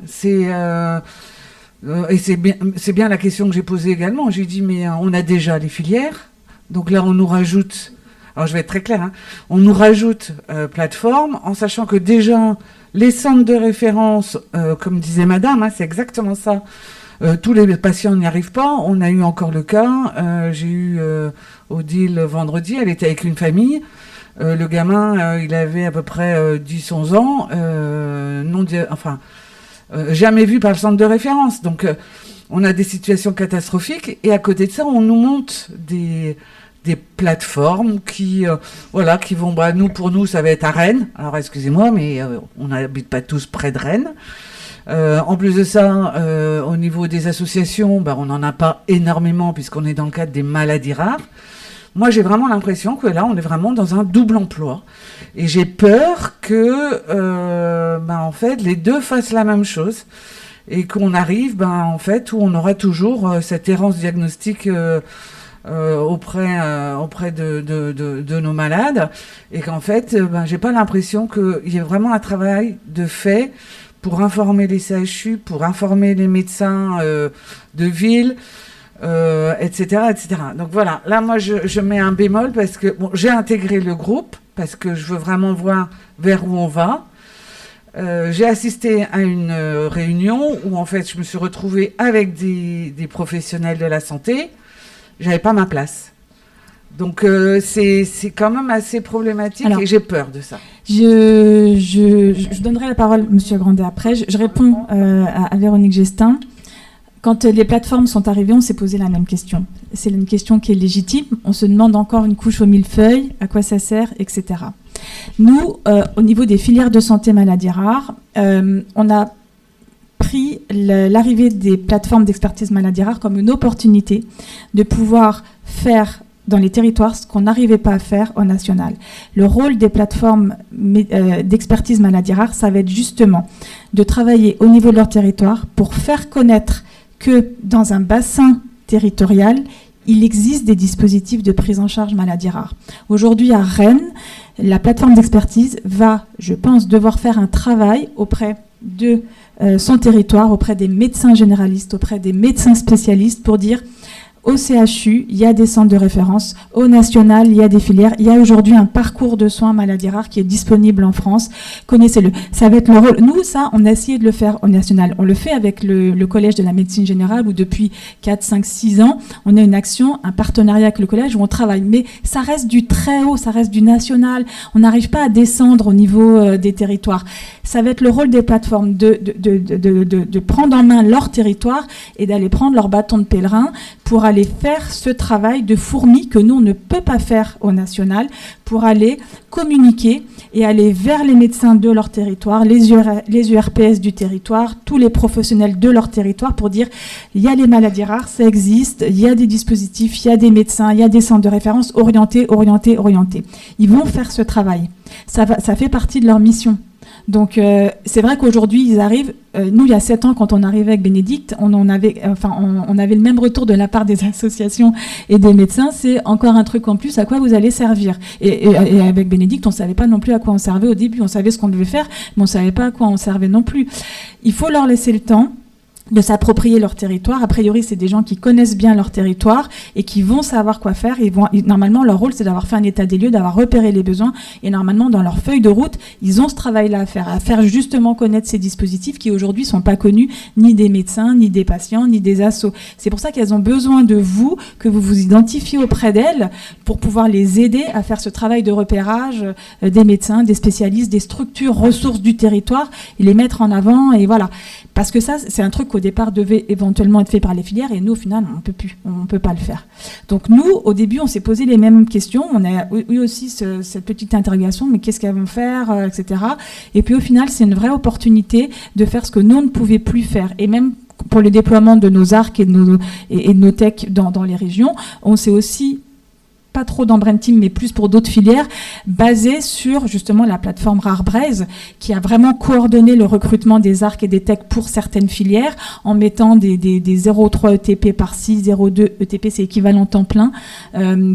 Speaker 5: Et c'est bien la question que j'ai posée également. J'ai dit, mais on a déjà les filières. Donc là, on nous rajoute... Alors, je vais être très claire. Hein, on nous rajoute plateforme, en sachant que déjà, les centres de référence, comme disait madame, hein, c'est exactement ça. Tous les patients n'y arrivent pas. On a eu encore le cas. J'ai eu Odile vendredi. Elle était avec une famille. Le gamin, il avait à peu près 10-11 ans. Jamais vu par le centre de référence. Donc, on a des situations catastrophiques. Et à côté de ça, on nous monte des plateformes qui vont... pour nous, ça va être à Rennes. Alors, excusez-moi, mais on n'habite pas tous près de Rennes. En plus de ça, au niveau des associations, on n'en a pas énormément puisqu'on est dans le cadre des maladies rares. Moi, j'ai vraiment l'impression que là, on est vraiment dans un double emploi. Et j'ai peur que, en fait, les deux fassent la même chose. Et qu'on arrive, en fait, où on aura toujours cette errance diagnostique auprès de nos malades. Et qu'en fait, j'ai pas l'impression qu'il y ait vraiment un travail de fait pour informer les CHU, pour informer les médecins de ville, etc., etc. Donc voilà, là moi je mets un bémol parce que j'ai intégré le groupe parce que je veux vraiment voir vers où on va. J'ai assisté à une réunion où en fait je me suis retrouvée avec des professionnels de la santé. J'avais pas ma place. Donc c'est quand même assez problématique. Alors, et j'ai peur de ça.
Speaker 1: Je donnerai la parole, Monsieur Grandet, après. Je réponds à Véronique Gestin. Quand les plateformes sont arrivées, on s'est posé la même question. C'est une question qui est légitime. On se demande encore une couche au millefeuille, à quoi ça sert, etc. Nous, au niveau des filières de santé maladies rares, on a pris l'arrivée des plateformes d'expertise maladies rares comme une opportunité de pouvoir faire dans les territoires ce qu'on n'arrivait pas à faire au national. Le rôle des plateformes d'expertise maladies rares, ça va être justement de travailler au niveau de leur territoire pour faire connaître que dans un bassin territorial, il existe des dispositifs de prise en charge maladies rares. Aujourd'hui, à Rennes, la plateforme d'expertise va, je pense, devoir faire un travail auprès de son territoire, auprès des médecins généralistes, auprès des médecins spécialistes pour dire au CHU, il y a des centres de référence. Au national, il y a des filières. Il y a aujourd'hui un parcours de soins maladies rares qui est disponible en France. Connaissez-le. Ça va être le rôle. Nous, ça, on a essayé de le faire au national. On le fait avec le Collège de la médecine générale où depuis 4, 5, 6 ans, on a une action, un partenariat avec le collège où on travaille. Mais ça reste du très haut, ça reste du national. On n'arrive pas à descendre au niveau des territoires. Ça va être le rôle des plateformes de prendre en main leur territoire et d'aller prendre leur bâton de pèlerin pour aller faire ce travail de fourmi que nous, on ne peut pas faire au national, pour aller communiquer et aller vers les médecins de leur territoire, les URPS du territoire, tous les professionnels de leur territoire pour dire il y a les maladies rares, ça existe, il y a des dispositifs, il y a des médecins, il y a des centres de référence orientés. Ils vont faire ce travail. Ça fait partie de leur mission. Donc c'est vrai qu'aujourd'hui ils arrivent, nous il y a 7 ans quand on arrivait avec Bénédicte, on avait le même retour de la part des associations et des médecins, c'est encore un truc en plus, à quoi vous allez servir. Et avec Bénédicte on ne savait pas non plus à quoi on servait au début, on savait ce qu'on devait faire, mais on ne savait pas à quoi on servait non plus. Il faut leur laisser le temps de s'approprier leur territoire. A priori, c'est des gens qui connaissent bien leur territoire et qui vont savoir quoi faire. Normalement, leur rôle, c'est d'avoir fait un état des lieux, d'avoir repéré les besoins. Et normalement, dans leur feuille de route, ils ont ce travail-là à faire justement connaître ces dispositifs qui aujourd'hui sont pas connus ni des médecins, ni des patients, ni des assos. C'est pour ça qu'elles ont besoin de vous, que vous vous identifiez auprès d'elles pour pouvoir les aider à faire ce travail de repérage des médecins, des spécialistes, des structures, ressources du territoire et les mettre en avant. Et voilà. Parce que ça, c'est un truc qu'au départ devait éventuellement être fait par les filières et nous, au final, on peut pas le faire. Donc nous, au début, on s'est posé les mêmes questions. On a eu aussi cette petite interrogation, mais qu'est-ce qu'elles vont faire, etc. Et puis au final, c'est une vraie opportunité de faire ce que nous, on ne pouvait plus faire. Et même pour le déploiement de nos ARC et de nos techs dans les régions, on s'est aussi pas trop dans Brain Team, mais plus pour d'autres filières, basées sur justement la plateforme Rarebraze, qui a vraiment coordonné le recrutement des ARC et des techs pour certaines filières, en mettant des 0,3 ETP par-ci, 0,2 ETP, c'est équivalent temps plein,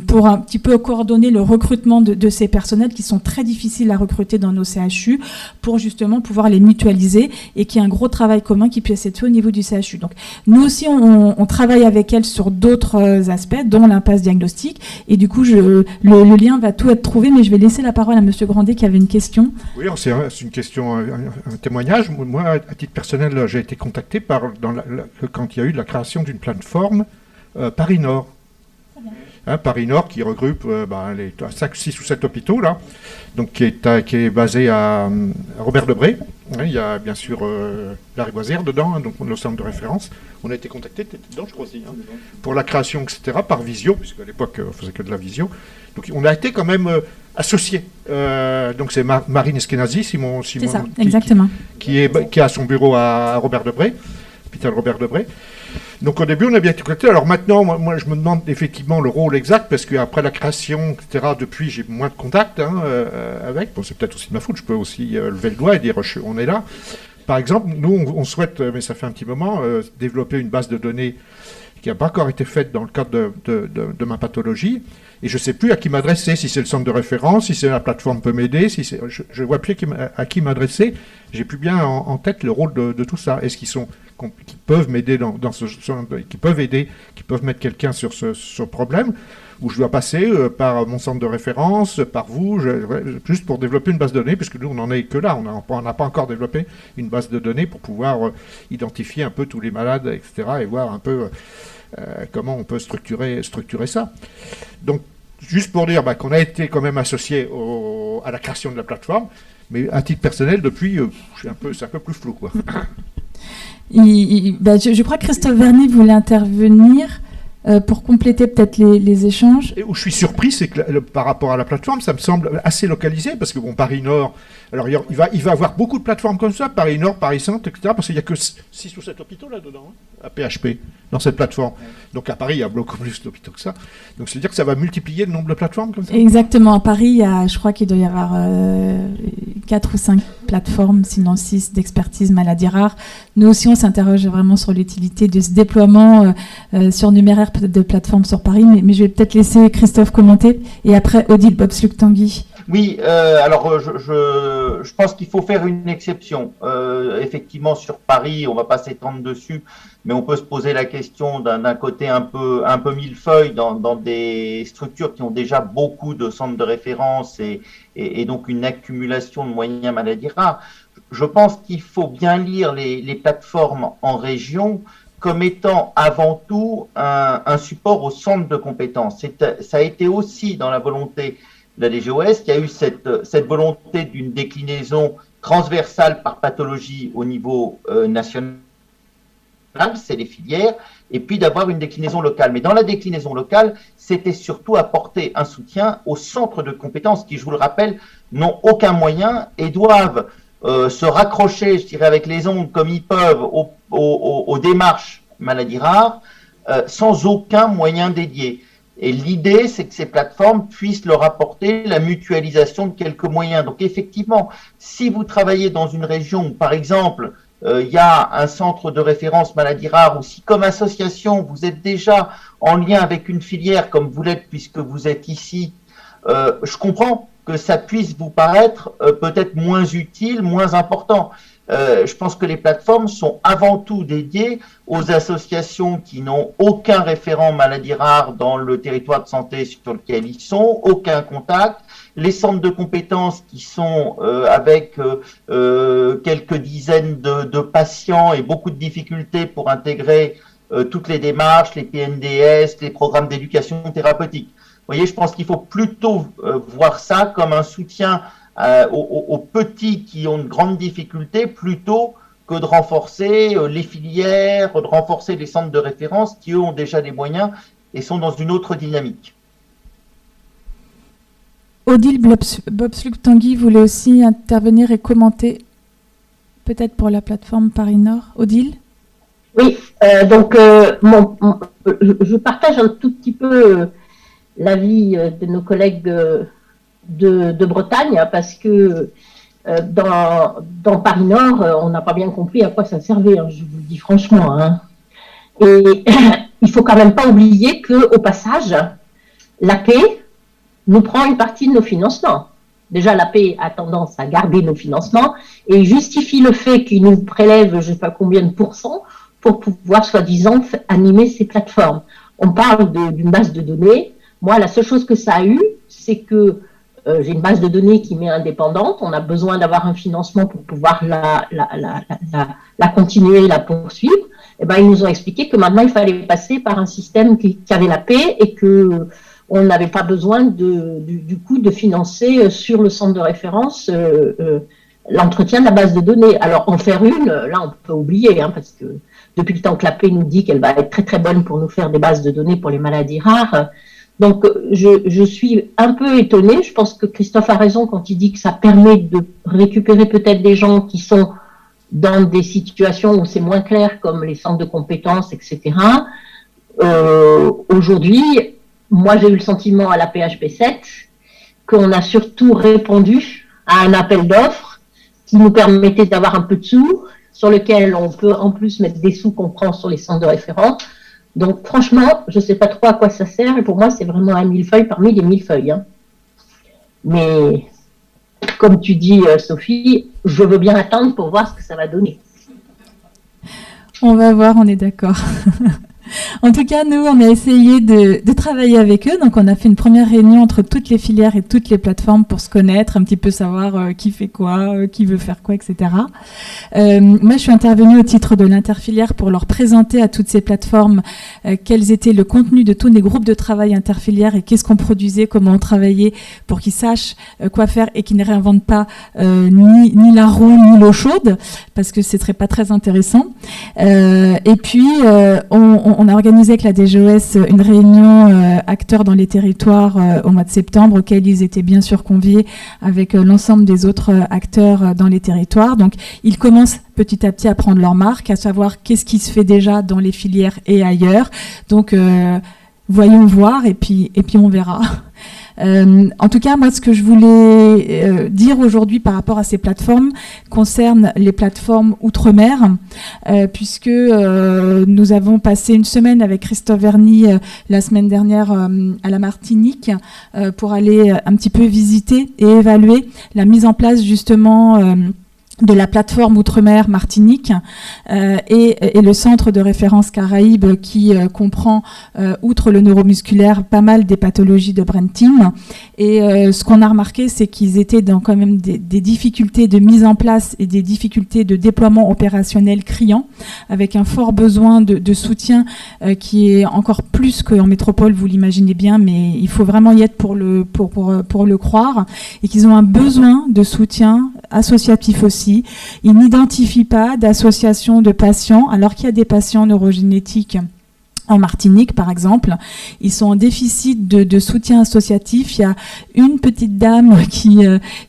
Speaker 1: pour un petit peu coordonner le recrutement de ces personnels qui sont très difficiles à recruter dans nos CHU, pour justement pouvoir les mutualiser et qu'il y ait un gros travail commun qui puisse être fait au niveau du CHU. Donc nous aussi, on travaille avec elles sur d'autres aspects, dont l'impasse diagnostique, et du coup, le lien va tout être trouvé, mais je vais laisser la parole à Monsieur Grandet qui avait une question.
Speaker 6: Oui, c'est une question, un témoignage. Moi, à titre personnel, j'ai été contacté quand il y a eu la création d'une plateforme Paris Nord. Paris Nord qui regroupe les 5, 6 ou 7 hôpitaux, là, donc qui est basé à Robert-Debré. Il y a bien sûr Lariboisière dedans, donc le centre de référence. On a été contacté, tu étais dedans, je crois aussi, pour la création, etc., par visio, puisqu'à l'époque, on faisait que de la visio. Donc on a été quand même associés. Donc c'est Marine Eskenazi, Simon
Speaker 1: c'est ça, exactement.
Speaker 6: Qui a son bureau à Robert-Debré, hôpital Robert-Debré. Donc au début, on a bien été contacté. Alors maintenant, moi, je me demande effectivement le rôle exact, parce qu'après la création, etc., depuis, j'ai moins de contacts avec. Bon, c'est peut-être aussi de ma faute, je peux aussi lever le doigt et dire on est là. Par exemple, nous, on souhaite, mais ça fait un petit moment, développer une base de données qui n'a pas encore été faite dans le cadre de ma pathologie. Et je ne sais plus à qui m'adresser, si c'est le centre de référence, si c'est la plateforme peut m'aider, je vois plus à qui m'adresser. J'ai plus bien en tête le rôle de tout ça. Est-ce qui peuvent m'aider qui peuvent aider, qui peuvent mettre quelqu'un sur ce problème, où je dois passer par mon centre de référence, par vous, juste pour développer une base de données, puisque nous, on n'en est que là. On n'a pas encore développé une base de données pour pouvoir identifier un peu tous les malades, etc., et voir un peu comment on peut structurer ça. Donc, juste pour dire qu'on a été quand même associé à la création de la plateforme, mais à titre personnel, depuis, c'est un peu plus flou, quoi.
Speaker 1: Je crois que Christophe Vernet voulait intervenir pour compléter peut-être les échanges.
Speaker 6: Et où je suis surpris, c'est que par rapport à la plateforme, ça me semble assez localisé, parce que Paris Nord, alors il va avoir beaucoup de plateformes comme ça, Paris Nord, Paris Centre, etc., parce qu'il n'y a que 6 ou 7 hôpitaux là-dedans, à PHP, dans cette plateforme. Donc à Paris, il y a beaucoup plus d'hôpitaux que ça. Donc c'est-à-dire que ça va multiplier le nombre de plateformes comme ça.
Speaker 1: Exactement. À Paris, je crois qu'il doit y avoir 4 ou 5 plateformes, sinon 6, d'expertise maladies rares. Nous aussi, on s'interroge vraiment sur l'utilité de ce déploiement surnuméraire de plateformes sur Paris, mais je vais peut-être laisser Christophe commenter, et après Odile Bobsluk-Tanguy.
Speaker 7: Oui, alors je pense qu'il faut faire une exception. Effectivement, sur Paris, on va pas s'étendre dessus, mais on peut se poser la question d'un côté un peu millefeuille dans des structures qui ont déjà beaucoup de centres de référence et donc une accumulation de moyens maladies rares. Je pense qu'il faut bien lire les plateformes en région comme étant avant tout un support au centre de compétences. Ça a été aussi dans la volonté de la DGOS qui a eu cette volonté d'une déclinaison transversale par pathologie au niveau national, c'est les filières, et puis d'avoir une déclinaison locale. Mais dans la déclinaison locale, c'était surtout apporter un soutien aux centres de compétences qui, je vous le rappelle, n'ont aucun moyen et doivent se raccrocher, je dirais, avec les ondes comme ils peuvent aux démarches maladies rares sans aucun moyen dédié. Et l'idée, c'est que ces plateformes puissent leur apporter la mutualisation de quelques moyens. Donc effectivement, si vous travaillez dans une région où, par exemple, il y a un centre de référence maladies rares, ou si comme association, vous êtes déjà en lien avec une filière comme vous l'êtes puisque vous êtes ici, je comprends que ça puisse vous paraître peut-être moins utile, moins important. Je pense que les plateformes sont avant tout dédiées aux associations qui n'ont aucun référent maladies rares dans le territoire de santé sur lequel ils sont, aucun contact, les centres de compétences qui sont avec quelques dizaines de patients et beaucoup de difficultés pour intégrer toutes les démarches, les PNDS, les programmes d'éducation thérapeutique. Vous voyez, je pense qu'il faut plutôt voir ça comme un soutien aux petits qui ont de grandes difficultés plutôt que de renforcer les filières, de renforcer les centres de référence qui, eux, ont déjà des moyens et sont dans une autre dynamique.
Speaker 1: Odile Bobslug-Tanguy voulait aussi intervenir et commenter, peut-être pour la plateforme Paris Nord. Odile ?
Speaker 8: Oui, donc je partage un tout petit peu l'avis de nos collègues de Bretagne, parce que dans Paris Nord, on n'a pas bien compris à quoi ça servait, hein, je vous le dis franchement. Hein. Et il faut quand même pas oublier qu'au passage, l'AP nous prend une partie de nos financements. Déjà, l'AP a tendance à garder nos financements et justifie le fait qu'il nous prélève je ne sais pas combien de pourcents pour pouvoir soi-disant animer ces plateformes. On parle d'une base de données. Moi, la seule chose que ça a eu, c'est que j'ai une base de données qui m'est indépendante. On a besoin d'avoir un financement pour pouvoir la continuer, la poursuivre. Et ben, ils nous ont expliqué que maintenant, il fallait passer par un système qui avait la paix et que on n'avait pas besoin du coup de financer sur le centre de référence l'entretien de la base de données. Alors, en faire une, là, on peut oublier, hein, parce que depuis le temps que la paix nous dit qu'elle va être très très bonne pour nous faire des bases de données pour les maladies rares. Donc, je suis un peu étonnée. Je pense que Christophe a raison quand il dit que ça permet de récupérer peut-être des gens qui sont dans des situations où c'est moins clair, comme les centres de compétences, etc. Aujourd'hui, moi, j'ai eu le sentiment à la PHP7 qu'on a surtout répondu à un appel d'offres qui nous permettait d'avoir un peu de sous, sur lequel on peut en plus mettre des sous qu'on prend sur les centres de référence. Donc, franchement, je ne sais pas trop à quoi ça sert, et pour moi, c'est vraiment un millefeuille parmi les millefeuilles. Hein. Mais, comme tu dis, Sophie, je veux bien attendre pour voir ce que ça va donner.
Speaker 1: On va voir, on est d'accord. En tout cas, nous, on a essayé de travailler avec eux. Donc, on a fait une première réunion entre toutes les filières et toutes les plateformes pour se connaître, un petit peu savoir qui fait quoi, qui veut faire quoi, etc. Moi, je suis intervenue au titre de l'interfilière pour leur présenter à toutes ces plateformes quels étaient le contenu de tous les groupes de travail interfilières et qu'est-ce qu'on produisait, comment on travaillait pour qu'ils sachent quoi faire et qu'ils ne réinventent pas ni la roue ni l'eau chaude, parce que ce serait pas très intéressant. Et puis, on a organisé avec la DGOS une réunion acteurs dans les territoires au mois de septembre, auquel ils étaient bien sûr conviés avec l'ensemble des autres acteurs dans les territoires. Donc, ils commencent petit à petit à prendre leur marque, à savoir qu'est-ce qui se fait déjà dans les filières et ailleurs. Donc, voyons voir et puis on verra. En tout cas, moi, ce que je voulais dire aujourd'hui par rapport à ces plateformes concerne les plateformes outre-mer, puisque nous avons passé une semaine avec Christophe Verny la semaine dernière à la Martinique pour aller un petit peu visiter et évaluer la mise en place justement de la plateforme Outre-mer Martinique et le centre de référence Caraïbes qui comprend, outre le neuromusculaire, pas mal des pathologies de brain team. Et ce qu'on a remarqué, c'est qu'ils étaient dans quand même des difficultés de mise en place et des difficultés de déploiement opérationnel criants, avec un fort besoin de soutien qui est encore plus qu'en métropole, vous l'imaginez bien, mais il faut vraiment y être pour le croire, et qu'ils ont un besoin de soutien associatif aussi. Ils n'identifient pas d'association de patients, alors qu'il y a des patients neurogénétiques en Martinique, par exemple. Ils sont en déficit de soutien associatif. Il y a une petite dame qui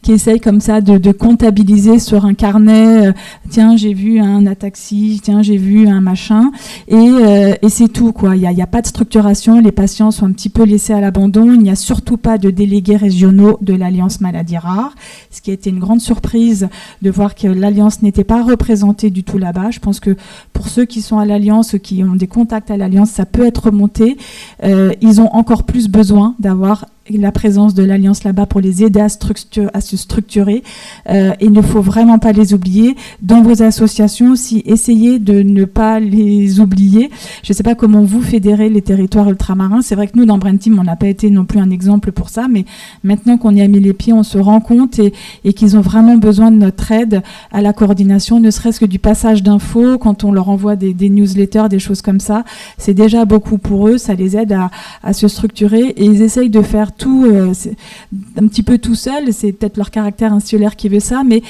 Speaker 1: essaye comme ça de comptabiliser sur un carnet. Tiens, j'ai vu un ataxie. Tiens, j'ai vu un machin. Et c'est tout, quoi. Il y a pas de structuration. Les patients sont un petit peu laissés à l'abandon. Il n'y a surtout pas de délégués régionaux de l'Alliance Maladies Rares. Ce qui a été une grande surprise de voir que l'Alliance n'était pas représentée du tout là-bas. Je pense que pour ceux qui sont à l'Alliance, qui ont des contacts à l'Alliance, ça peut être remonté. Ils ont encore plus besoin d'avoir la présence de l'Alliance là-bas pour les aider à se structurer. Il ne faut vraiment pas les oublier. Dans vos associations aussi, essayez de ne pas les oublier. Je ne sais pas comment vous fédérez les territoires ultramarins. C'est vrai que nous, dans Brain Team, on n'a pas été non plus un exemple pour ça, mais maintenant qu'on y a mis les pieds, on se rend compte et qu'ils ont vraiment besoin de notre aide à la coordination, ne serait-ce que du passage d'infos, quand on leur envoie des newsletters, des choses comme ça. C'est déjà beaucoup pour eux, ça les aide à se structurer, et ils essayent de faire tout un petit peu tout seuls. C'est peut-être leur caractère insulaire qui veut ça, mais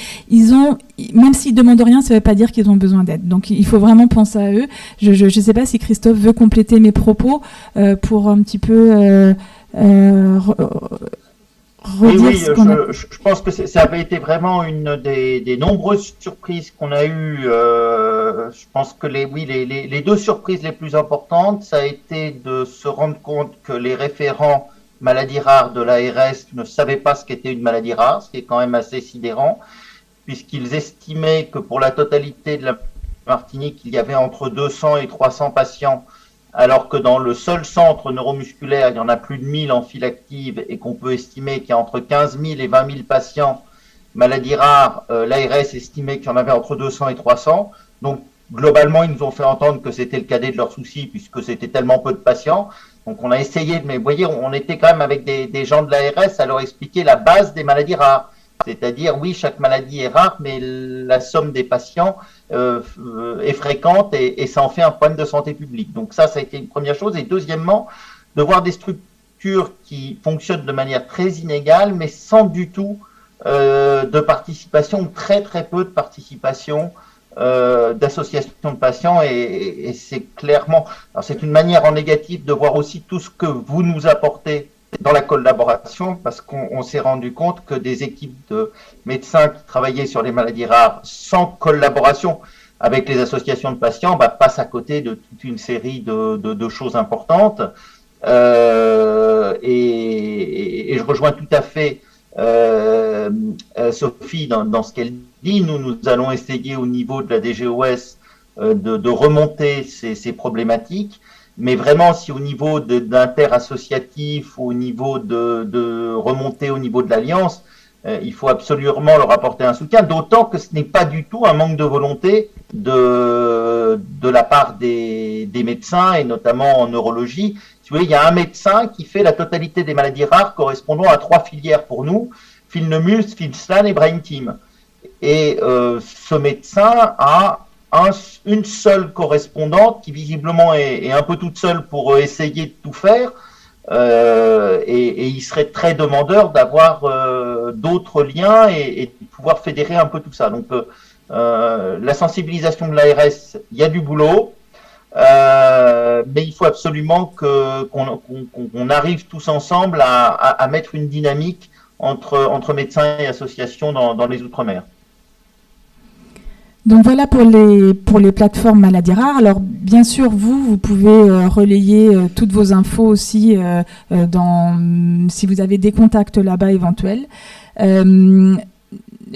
Speaker 1: même s'ils demandent rien, ça ne veut pas dire qu'ils ont besoin d'aide. Donc il faut vraiment penser à eux. Je ne sais pas si Christophe veut compléter mes propos pour un petit peu redire
Speaker 7: oui,
Speaker 1: ce qu'on a.
Speaker 7: Je pense que ça avait été vraiment une des nombreuses surprises qu'on a eues. Je pense que les deux surprises les plus importantes, ça a été de se rendre compte que les référents maladies rares de l'ARS ne savaient pas ce qu'était une maladie rare, ce qui est quand même assez sidérant, puisqu'ils estimaient que pour la totalité de la Martinique, il y avait entre 200 et 300 patients, alors que dans le seul centre neuromusculaire, il y en a plus de 1000 en file active, et qu'on peut estimer qu'il y a entre 15 000 et 20 000 patients maladies rares. L'ARS estimait qu'il y en avait entre 200 et 300. Donc, globalement, ils nous ont fait entendre que c'était le cadet de leurs soucis, puisque c'était tellement peu de patients. Donc, on a essayé, mais vous voyez, on était quand même avec des gens de l'ARS à leur expliquer la base des maladies rares. C'est-à-dire, oui, chaque maladie est rare, mais la somme des patients est fréquente et ça en fait un problème de santé publique. Donc ça a été une première chose. Et deuxièmement, de voir des structures qui fonctionnent de manière très inégale, mais sans du tout de participation, ou très très peu de participation d'associations de patients. Et c'est clairement, alors c'est une manière en négatif de voir aussi tout ce que vous nous apportez dans la collaboration, parce qu'on s'est rendu compte que des équipes de médecins qui travaillaient sur les maladies rares sans collaboration avec les associations de patients passent à côté de toute une série de choses importantes. Et je rejoins tout à fait Sophie dans ce qu'elle dit. Nous allons essayer au niveau de la DGOS de remonter ces problématiques. Mais vraiment, si au niveau d'inter-associatif ou au niveau de remonter au niveau de l'Alliance, il faut absolument leur apporter un soutien, d'autant que ce n'est pas du tout un manque de volonté de la part des médecins, et notamment en neurologie. Si vous voyez, il y a un médecin qui fait la totalité des maladies rares correspondant à 3 filières pour nous, Philnemus, Philslan et Brain Team. Et ce médecin a une seule correspondante qui visiblement est un peu toute seule pour essayer de tout faire, et il serait très demandeur d'avoir d'autres liens et de pouvoir fédérer un peu tout ça. Donc la sensibilisation de l'ARS, il y a du boulot, mais il faut absolument qu'on arrive tous ensemble à mettre une dynamique entre médecins et associations dans les Outre-mer.
Speaker 1: Donc voilà pour les plateformes maladies rares. Alors bien sûr, vous pouvez relayer toutes vos infos aussi si vous avez des contacts là-bas éventuels.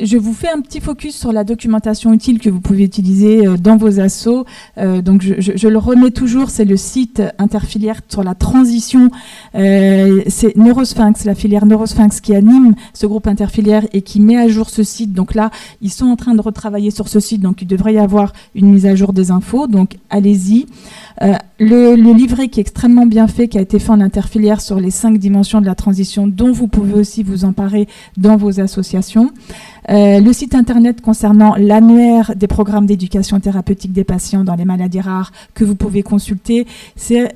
Speaker 1: Je vous fais un petit focus sur la documentation utile que vous pouvez utiliser dans vos assos. Donc je le remets toujours, c'est le site interfilière sur la transition. C'est Neurosphinx, la filière Neurosphinx qui anime ce groupe interfilière et qui met à jour ce site. Donc là, ils sont en train de retravailler sur ce site, donc il devrait y avoir une mise à jour des infos. Donc allez-y. Le livret qui est extrêmement bien fait, qui a été fait en interfilière sur les 5 dimensions de la transition, dont vous pouvez aussi vous emparer dans vos associations. Le site internet concernant l'annuaire des programmes d'éducation thérapeutique des patients dans les maladies rares que vous pouvez consulter, c'est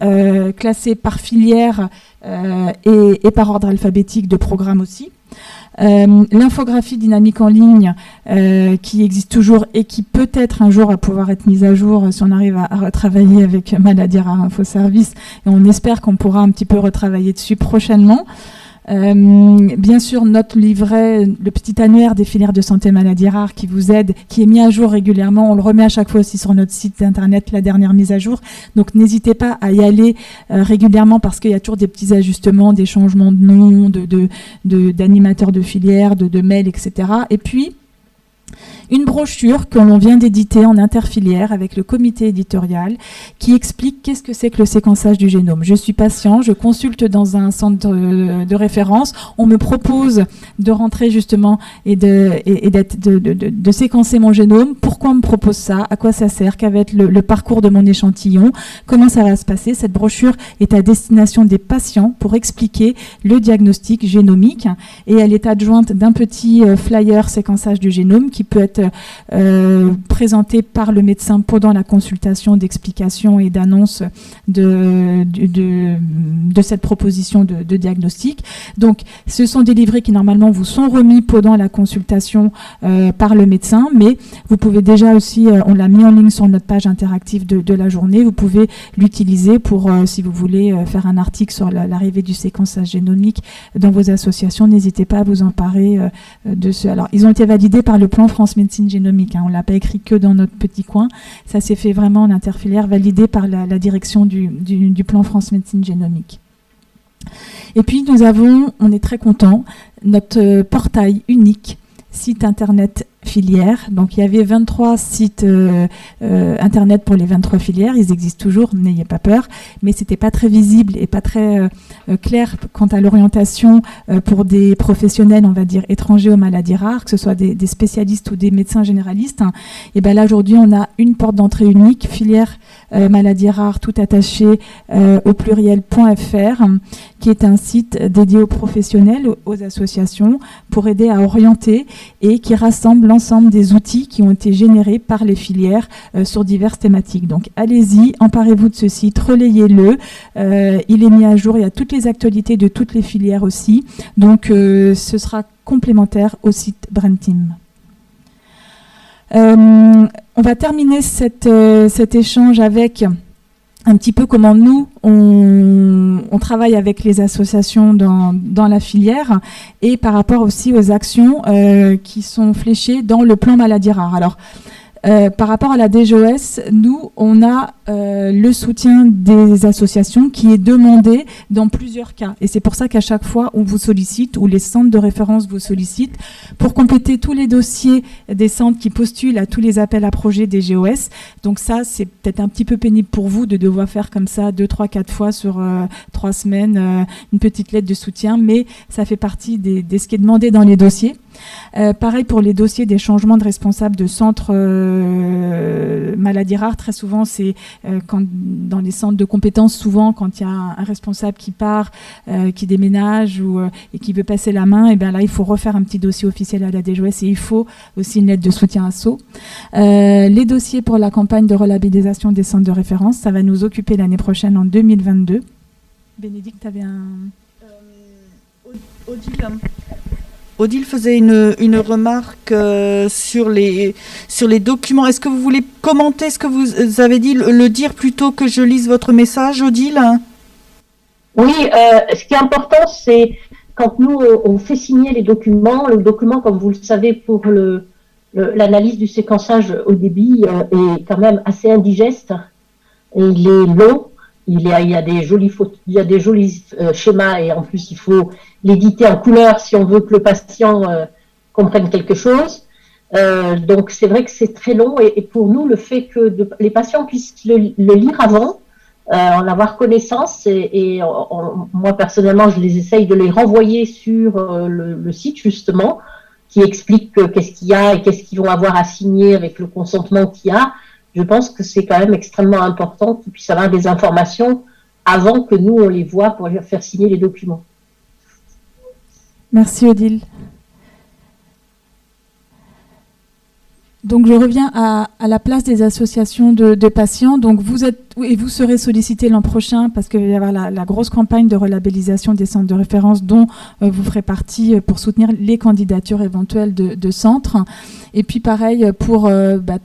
Speaker 1: classé par filière et par ordre alphabétique de programme aussi. L'infographie dynamique en ligne qui existe toujours et qui peut-être un jour va pouvoir être mise à jour si on arrive à retravailler avec Maladies Rares Info Service, et on espère qu'on pourra un petit peu retravailler dessus prochainement. Bien sûr, notre livret, le petit annuaire des filières de santé maladies rares qui vous aide, qui est mis à jour régulièrement. On le remet à chaque fois aussi sur notre site internet, la dernière mise à jour. Donc n'hésitez pas à y aller régulièrement parce qu'il y a toujours des petits ajustements, des changements de nom, d'animateurs de filières, de mails, etc. Et puis, une brochure que l'on vient d'éditer en interfilière avec le comité éditorial qui explique qu'est-ce que c'est que le séquençage du génome. Je suis patient, je consulte dans un centre de référence, on me propose de rentrer justement et de séquencer mon génome. Pourquoi on me propose ça? À quoi ça sert? Quel va être le parcours de mon échantillon? Comment ça va se passer? Cette brochure est à destination des patients pour expliquer le diagnostic génomique et elle est adjointe d'un petit flyer séquençage du génome qui peut être présenté par le médecin pendant la consultation d'explication et d'annonce de cette proposition de diagnostic. Donc, ce sont des livrets qui normalement vous sont remis pendant la consultation par le médecin, mais vous pouvez déjà aussi, on l'a mis en ligne sur notre page interactive de la journée, vous pouvez l'utiliser pour, si vous voulez faire un article sur l'arrivée du séquençage génomique dans vos associations, n'hésitez pas à vous emparer de ce. Alors, ils ont été validés par le plan France Médecine génomique. On ne l'a pas écrit que dans notre petit coin. Ça s'est fait vraiment en interfilière, validé par la direction du plan France Médecine génomique. Et puis, on est très contents, notre portail unique, site internet filières. Donc il y avait 23 sites internet pour les 23 filières, ils existent toujours, n'ayez pas peur, mais c'était pas très visible et pas très clair quant à l'orientation pour des professionnels, on va dire, étrangers aux maladies rares, que ce soit des spécialistes ou des médecins généralistes. Et bien là aujourd'hui on a une porte d'entrée unique, filière maladies rares tout attaché au pluriel.fr, qui est un site dédié aux professionnels, aux associations, pour aider à orienter et qui rassemble l'ensemble des outils qui ont été générés par les filières sur diverses thématiques. Donc allez-y, emparez-vous de ce site, relayez-le. Il est mis à jour, il y a toutes les actualités de toutes les filières aussi. Donc ce sera complémentaire au site BrainTeam. On va terminer cet échange avec un petit peu comment nous, on travaille avec les associations dans la filière et par rapport aussi aux actions qui sont fléchées dans le plan maladies rares. Alors, par rapport à la DGOS, nous, on a le soutien des associations qui est demandé dans plusieurs cas. Et c'est pour ça qu'à chaque fois, on vous sollicite, ou les centres de référence vous sollicitent, pour compléter tous les dossiers des centres qui postulent à tous les appels à projets des GOS. Donc ça, c'est peut-être un petit peu pénible pour vous de devoir faire comme ça 2, 3, 4 fois sur 3 semaines une petite lettre de soutien, mais ça fait partie de ce qui est demandé dans les dossiers. Pareil pour les dossiers des changements de responsables de centres maladies rares. Très souvent, c'est dans les centres de compétences, souvent quand il y a un responsable qui part, qui déménage et qui veut passer la main, et bien là, il faut refaire un petit dossier officiel à la DGOS et il faut aussi une lettre de soutien ASSO. Les dossiers pour la campagne de relabellisation des centres de référence, ça va nous occuper l'année prochaine en 2022. Bénédicte, tu avais un...
Speaker 2: Odile faisait une remarque sur les documents. Est-ce que vous voulez commenter ce que vous avez dit, le dire plutôt que je lise votre message, Odile?
Speaker 8: Oui, ce qui est important, c'est quand nous, on fait signer les documents, le document, comme vous le savez, pour l'analyse du séquençage au débit est quand même assez indigeste. Il est long, il y a des jolis schémas et en plus il faut l'éditer en couleur si on veut que le patient comprenne quelque chose. Donc c'est vrai que c'est très long et pour nous le fait que les patients puissent le lire avant, en avoir connaissance moi personnellement je les essaye de les renvoyer sur le site justement qui explique qu'est-ce qu'il y a et qu'est-ce qu'ils vont avoir à signer avec le consentement qu'il y a. Je pense que c'est quand même extrêmement important qu'ils puissent avoir des informations avant que nous on les voit pour leur faire signer les documents.
Speaker 1: Merci Odile. Donc je reviens à la place des associations de patients. Donc vous serez sollicité l'an prochain parce qu'il va y avoir la grosse campagne de relabellisation des centres de référence dont vous ferez partie pour soutenir les candidatures éventuelles de centres. Et puis pareil pour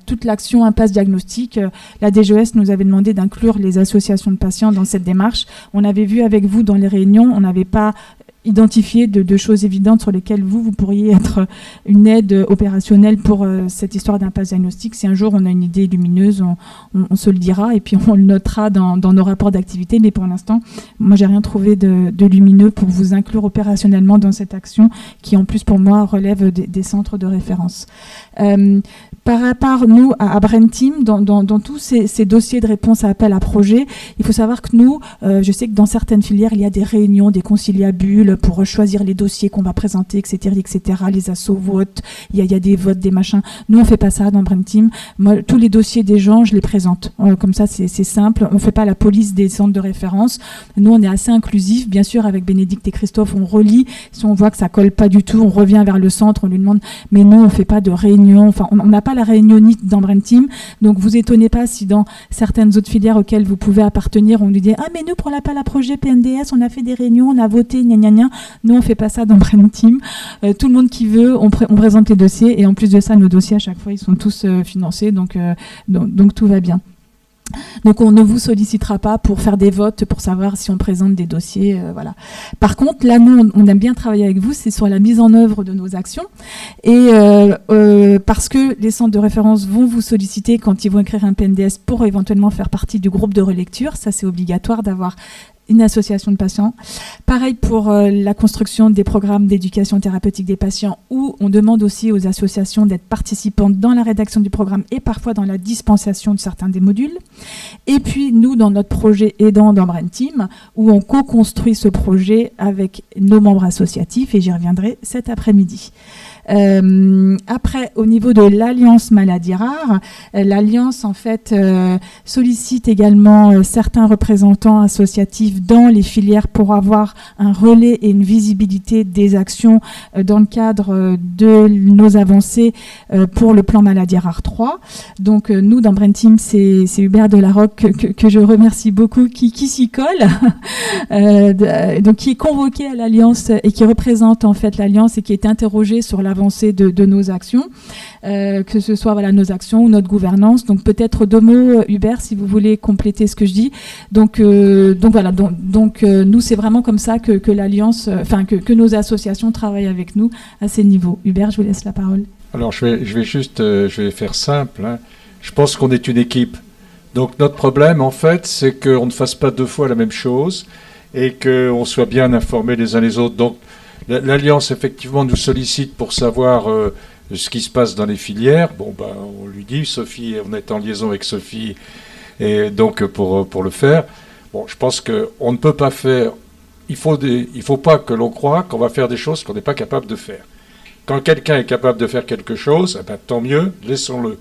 Speaker 1: toute l'action Impasse Diagnostic, la DGES nous avait demandé d'inclure les associations de patients dans cette démarche. On avait vu avec vous dans les réunions, on n'avait pas identifier de choses évidentes sur lesquelles vous pourriez être une aide opérationnelle pour cette histoire d'impasse diagnostique. Si un jour on a une idée lumineuse, on se le dira et puis on le notera dans nos rapports d'activité. Mais pour l'instant, moi, j'ai rien trouvé de lumineux pour vous inclure opérationnellement dans cette action qui, en plus, pour moi, relève des centres de référence. Par rapport, nous, à Brain Team, dans tous ces dossiers de réponse à appel à projet, il faut savoir que nous, je sais que dans certaines filières, il y a des réunions, des conciliabules pour choisir les dossiers qu'on va présenter, etc., les assos votes, il y a des votes, des machins. Nous, on fait pas ça dans Brain Team. Moi, tous les dossiers des gens, je les présente. Comme ça, c'est simple. On fait pas la police des centres de référence. Nous, on est assez inclusif. Bien sûr, avec Bénédicte et Christophe, on relit. Si on voit que ça colle pas du tout, on revient vers le centre, on lui demande. Mais nous, on fait pas de réunion. Enfin, on n'a pas la réunionnite dans Brain Team. Donc, vous étonnez pas si dans certaines autres filières auxquelles vous pouvez appartenir, on lui dit, mais nous, pour l'appel à projet PNDS, on a fait des réunions, on a voté, gna gna gna. Nous, on fait pas ça dans Brain Team. Tout le monde qui veut, on présente les dossiers. Et en plus de ça, nos dossiers, à chaque fois, ils sont tous financés. Donc, tout va bien. Donc on ne vous sollicitera pas pour faire des votes, pour savoir si on présente des dossiers, voilà. Par contre, là, nous, on aime bien travailler avec vous, c'est sur la mise en œuvre de nos actions. Et parce que les centres de référence vont vous solliciter quand ils vont écrire un PNDS pour éventuellement faire partie du groupe de relecture. Ça, c'est obligatoire d'avoir une association de patients. Pareil pour la construction des programmes d'éducation thérapeutique des patients où on demande aussi aux associations d'être participantes dans la rédaction du programme et parfois dans la dispensation de certains des modules. Et puis nous, dans notre projet aidant dans Brain Team, où on co-construit ce projet avec nos membres associatifs et j'y reviendrai cet après-midi. Après, au niveau de l'Alliance Maladies Rares, l'Alliance, en fait, sollicite également certains représentants associatifs dans les filières pour avoir un relais et une visibilité des actions dans le cadre de nos avancées pour le plan Maladies Rares 3. Donc, nous, dans Brain Team, c'est Hubert Delarocque que je remercie beaucoup, qui s'y colle, donc qui est convoqué à l'Alliance et qui représente, en fait, l'Alliance et qui est interrogé sur l'avancée de nos actions, que ce soit nos actions ou notre gouvernance. Donc peut-être 2 mots, Hubert, si vous voulez compléter ce que je dis. Donc voilà. Donc nous, c'est vraiment comme ça que l'Alliance, que nos associations travaillent avec nous à ces niveaux. Hubert, je vous laisse la parole.
Speaker 3: Alors je vais faire simple. Hein. Je pense qu'on est une équipe. Donc notre problème, en fait, c'est qu'on ne fasse pas 2 fois la même chose et qu'on soit bien informés les uns les autres. Donc l'Alliance, effectivement, nous sollicite pour savoir ce qui se passe dans les filières. Bon, on lui dit, Sophie, on est en liaison avec Sophie, et donc pour le faire. Bon, je pense qu'on ne peut pas faire... Il faut pas que l'on croie qu'on va faire des choses qu'on n'est pas capable de faire. Quand quelqu'un est capable de faire quelque chose, tant mieux, laissons-le.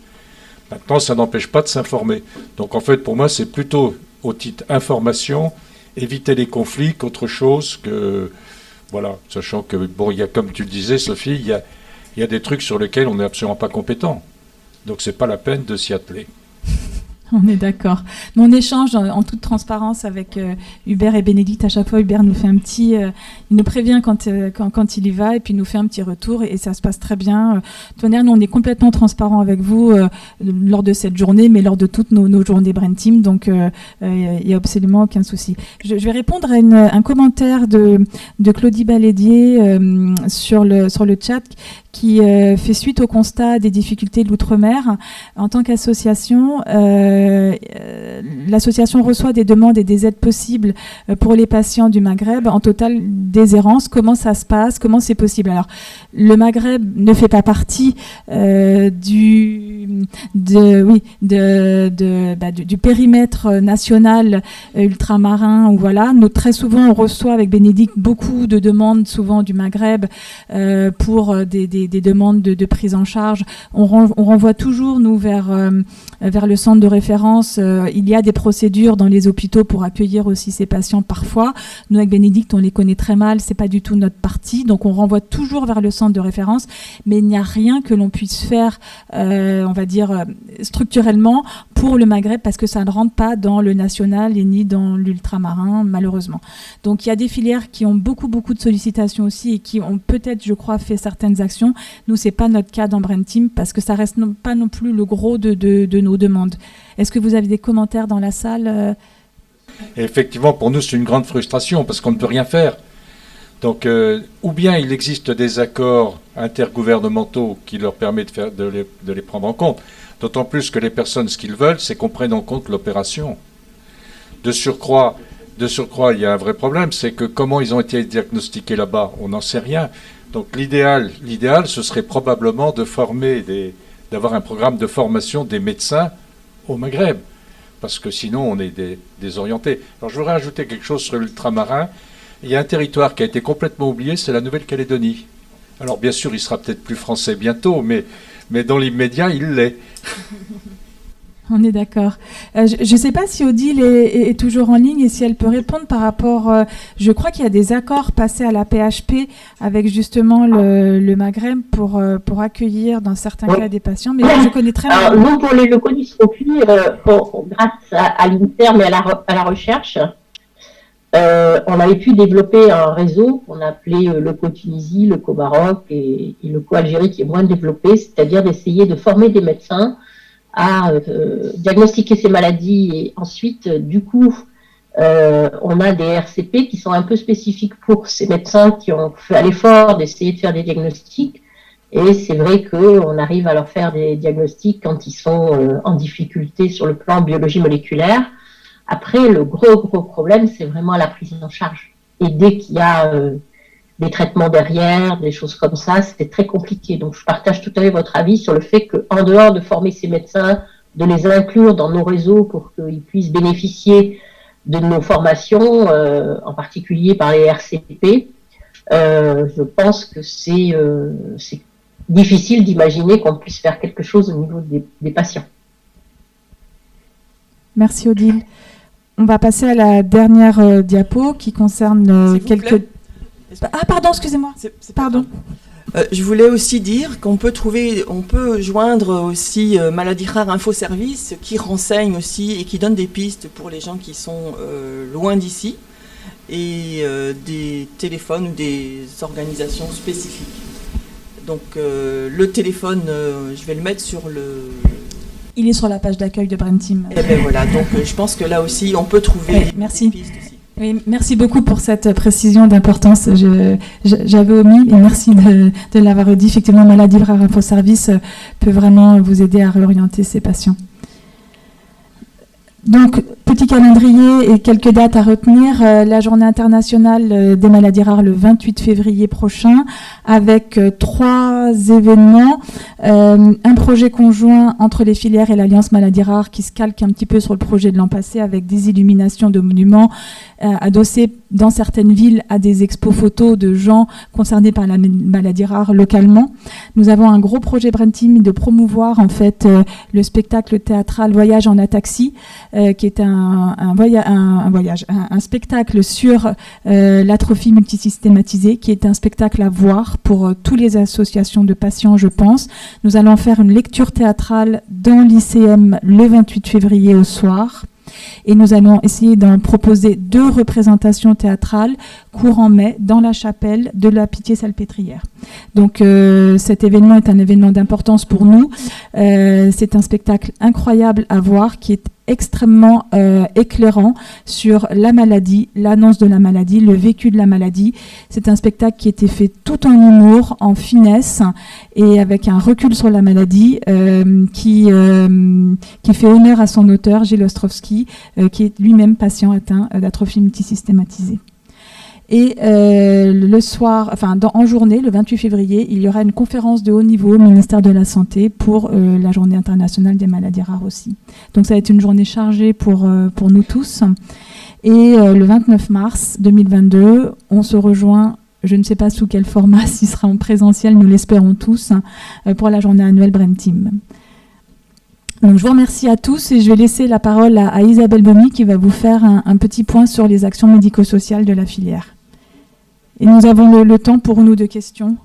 Speaker 3: Maintenant, ça n'empêche pas de s'informer. Donc, en fait, pour moi, c'est plutôt au titre information, éviter les conflits qu'autre chose que... Voilà, sachant que, il y a, comme tu le disais, Sophie, il y a des trucs sur lesquels on n'est absolument pas compétent. Donc, c'est pas la peine de s'y atteler.
Speaker 1: On est d'accord. Mais on échange en toute transparence avec Hubert et Bénédicte. À chaque fois, Hubert nous fait il nous prévient quand il y va et puis il nous fait un petit retour et ça se passe très bien. Tonnerre, nous, on est complètement transparent avec vous lors de cette journée, mais lors de toutes nos journées Brain Team. Donc, il n'y a absolument aucun souci. Je vais répondre à un commentaire de Claudie Balédier sur le chat qui fait suite au constat des difficultés de l'outre-mer. En tant qu'association, l'association reçoit des demandes et des aides possibles pour les patients du Maghreb en totale déshérence. Comment ça se passe? Comment c'est possible? Alors, le Maghreb ne fait pas partie du périmètre national ultramarin. Ou voilà. Nous, très souvent, on reçoit avec Bénédicte beaucoup de demandes, souvent du Maghreb, pour des demandes de prise en charge. On renvoie toujours, nous, vers le centre de référence. Il y a des procédures dans les hôpitaux pour accueillir aussi ces patients parfois. Nous, avec Bénédicte, on les connaît très mal. C'est pas du tout notre partie. Donc, on renvoie toujours vers le centre de référence. Mais il n'y a rien que l'on puisse faire, on va dire, structurellement pour le Maghreb parce que ça ne rentre pas dans le national et ni dans l'ultramarin, malheureusement. Donc, il y a des filières qui ont beaucoup de sollicitations aussi et qui ont peut-être, je crois, fait certaines actions. Nous, c'est pas notre cas dans Brain Team parce que ça reste pas non plus le gros de nos demandes. Est-ce que vous avez des commentaires dans la salle?
Speaker 3: Et effectivement, pour nous, c'est une grande frustration parce qu'on ne peut rien faire. Donc, ou bien il existe des accords intergouvernementaux qui leur permettent de les prendre en compte. D'autant plus que les personnes, ce qu'ils veulent, c'est qu'on prenne en compte l'opération. De surcroît, il y a un vrai problème, c'est que comment ils ont été diagnostiqués là-bas, on n'en sait rien. Donc l'idéal, ce serait probablement d'avoir un programme de formation des médecins au Maghreb, parce que sinon on est désorienté. Alors je voudrais ajouter quelque chose sur l'ultramarin. Il y a un territoire qui a été complètement oublié, c'est la Nouvelle-Calédonie. Alors bien sûr, il sera peut-être plus français bientôt, mais dans l'immédiat, il l'est.
Speaker 1: On est d'accord. Je ne sais pas si Odile est toujours en ligne et si elle peut répondre par rapport... je crois qu'il y a des accords passés à la PHP avec justement le Maghreb pour accueillir dans certains cas des patients, mais je connais très bien.
Speaker 8: Alors, nous, pour les leucodystropies, grâce à l'INSERM et à la recherche, on avait pu développer un réseau qu'on appelait Leuco-Tunisie, Leuco-Maroc et Leuco-Algérie qui est moins développé, c'est-à-dire d'essayer de former des médecins à diagnostiquer ces maladies et ensuite, du coup, on a des RCP qui sont un peu spécifiques pour ces médecins qui ont fait l'effort d'essayer de faire des diagnostics et c'est vrai qu'on arrive à leur faire des diagnostics quand ils sont en difficulté sur le plan biologie moléculaire. Après, le gros problème, c'est vraiment la prise en charge. Et dès qu'il y a des traitements derrière, des choses comme ça, c'est très compliqué. Donc, je partage tout à fait votre avis sur le fait qu'en dehors de former ces médecins, de les inclure dans nos réseaux pour qu'ils puissent bénéficier de nos formations, en particulier par les RCP, je pense que c'est difficile d'imaginer qu'on puisse faire quelque chose au niveau des patients.
Speaker 1: Merci Odile. On va passer à la dernière diapo qui concerne quelques... Ah pardon, excusez-moi. Pardon.
Speaker 4: Je voulais aussi dire qu'on peut joindre aussi Maladies Rares Info Service qui renseigne aussi et qui donne des pistes pour les gens qui sont loin d'ici et des téléphones ou des organisations spécifiques. Donc le téléphone, je vais le mettre sur le...
Speaker 1: Il est sur la page d'accueil de Brain Team.
Speaker 4: Et ben voilà, donc je pense que là aussi, on peut trouver des pistes aussi.
Speaker 1: Oui, merci beaucoup pour cette précision d'importance. J'avais omis, et merci de l'avoir dit. Effectivement, Maladies Rares Info Service peut vraiment vous aider à réorienter ces patients. Donc, petit calendrier et quelques dates à retenir. La journée internationale des maladies rares le 28 février prochain avec 3 événements. Un projet conjoint entre les filières et l'Alliance Maladies Rares qui se calque un petit peu sur le projet de l'an passé avec des illuminations de monuments adossés dans certaines villes à des expos photos de gens concernés par la maladie rare localement. Nous avons un gros projet Brain Team de promouvoir en fait le spectacle théâtral Voyage en ataxie, qui est un spectacle sur l'atrophie multisystématisée, qui est un spectacle à voir pour toutes les associations de patients, je pense. Nous allons faire une lecture théâtrale dans l'ICM le 28 février au soir. Et nous allons essayer d'en proposer 2 représentations théâtrales courant mai dans la chapelle de la Pitié-Salpêtrière. Donc cet événement est un événement d'importance pour nous. C'est un spectacle incroyable à voir qui est extrêmement éclairant sur la maladie, l'annonce de la maladie, le vécu de la maladie. C'est un spectacle qui a été fait tout en humour, en finesse et avec un recul sur la maladie qui fait honneur à son auteur, Gilles Ostrovsky, qui est lui-même patient atteint d'atrophie multisystématisée. Et le soir, en journée, le 28 février, il y aura une conférence de haut niveau au ministère de la Santé pour la Journée internationale des maladies rares aussi. Donc ça va être une journée chargée pour nous tous. Et le 29 mars 2022, on se rejoint, je ne sais pas sous quel format, s'il sera en présentiel, nous l'espérons tous, pour la journée annuelle Brain Team. Donc je vous remercie à tous et je vais laisser la parole à Isabelle Bomy qui va vous faire un petit point sur les actions médico-sociales de la filière. Et nous avons le temps pour nous de questions.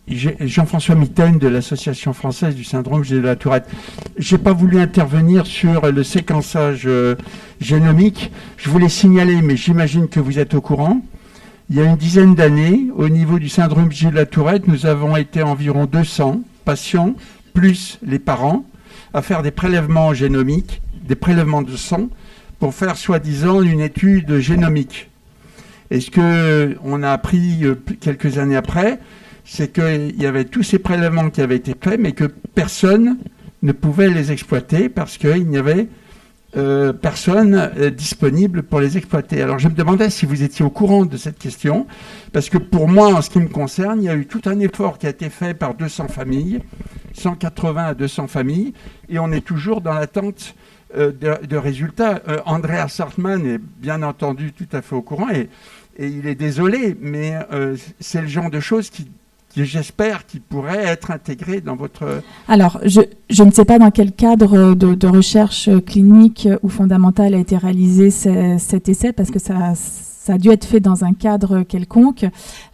Speaker 9: Jean-François Mitaine de l'Association française du syndrome de la Tourette. Je n'ai pas voulu intervenir sur le séquençage génomique. Je voulais signaler, mais j'imagine que vous êtes au courant, il y a une dizaine d'années, au niveau du syndrome de la Tourette, nous avons été environ 200 patients, plus les parents, à faire des prélèvements génomiques, des prélèvements de sang, pour faire soi-disant une étude génomique. Et ce qu'on a appris quelques années après, c'est qu'il y avait tous ces prélèvements qui avaient été faits, mais que personne ne pouvait les exploiter parce qu'il n'y avait personne disponible pour les exploiter. Alors je me demandais si vous étiez au courant de cette question, parce que pour moi, en ce qui me concerne, il y a eu tout un effort qui a été fait par 200 familles, 180 à 200 familles, et on est toujours dans l'attente de résultats. Andreas Hartmann est bien entendu tout à fait au courant, et il est désolé, mais c'est le genre de choses qui j'espère qu'il pourrait être intégré dans votre...
Speaker 1: Alors, je ne sais pas dans quel cadre de recherche clinique ou fondamentale a été réalisé cet essai, parce que ça a dû être fait dans un cadre quelconque.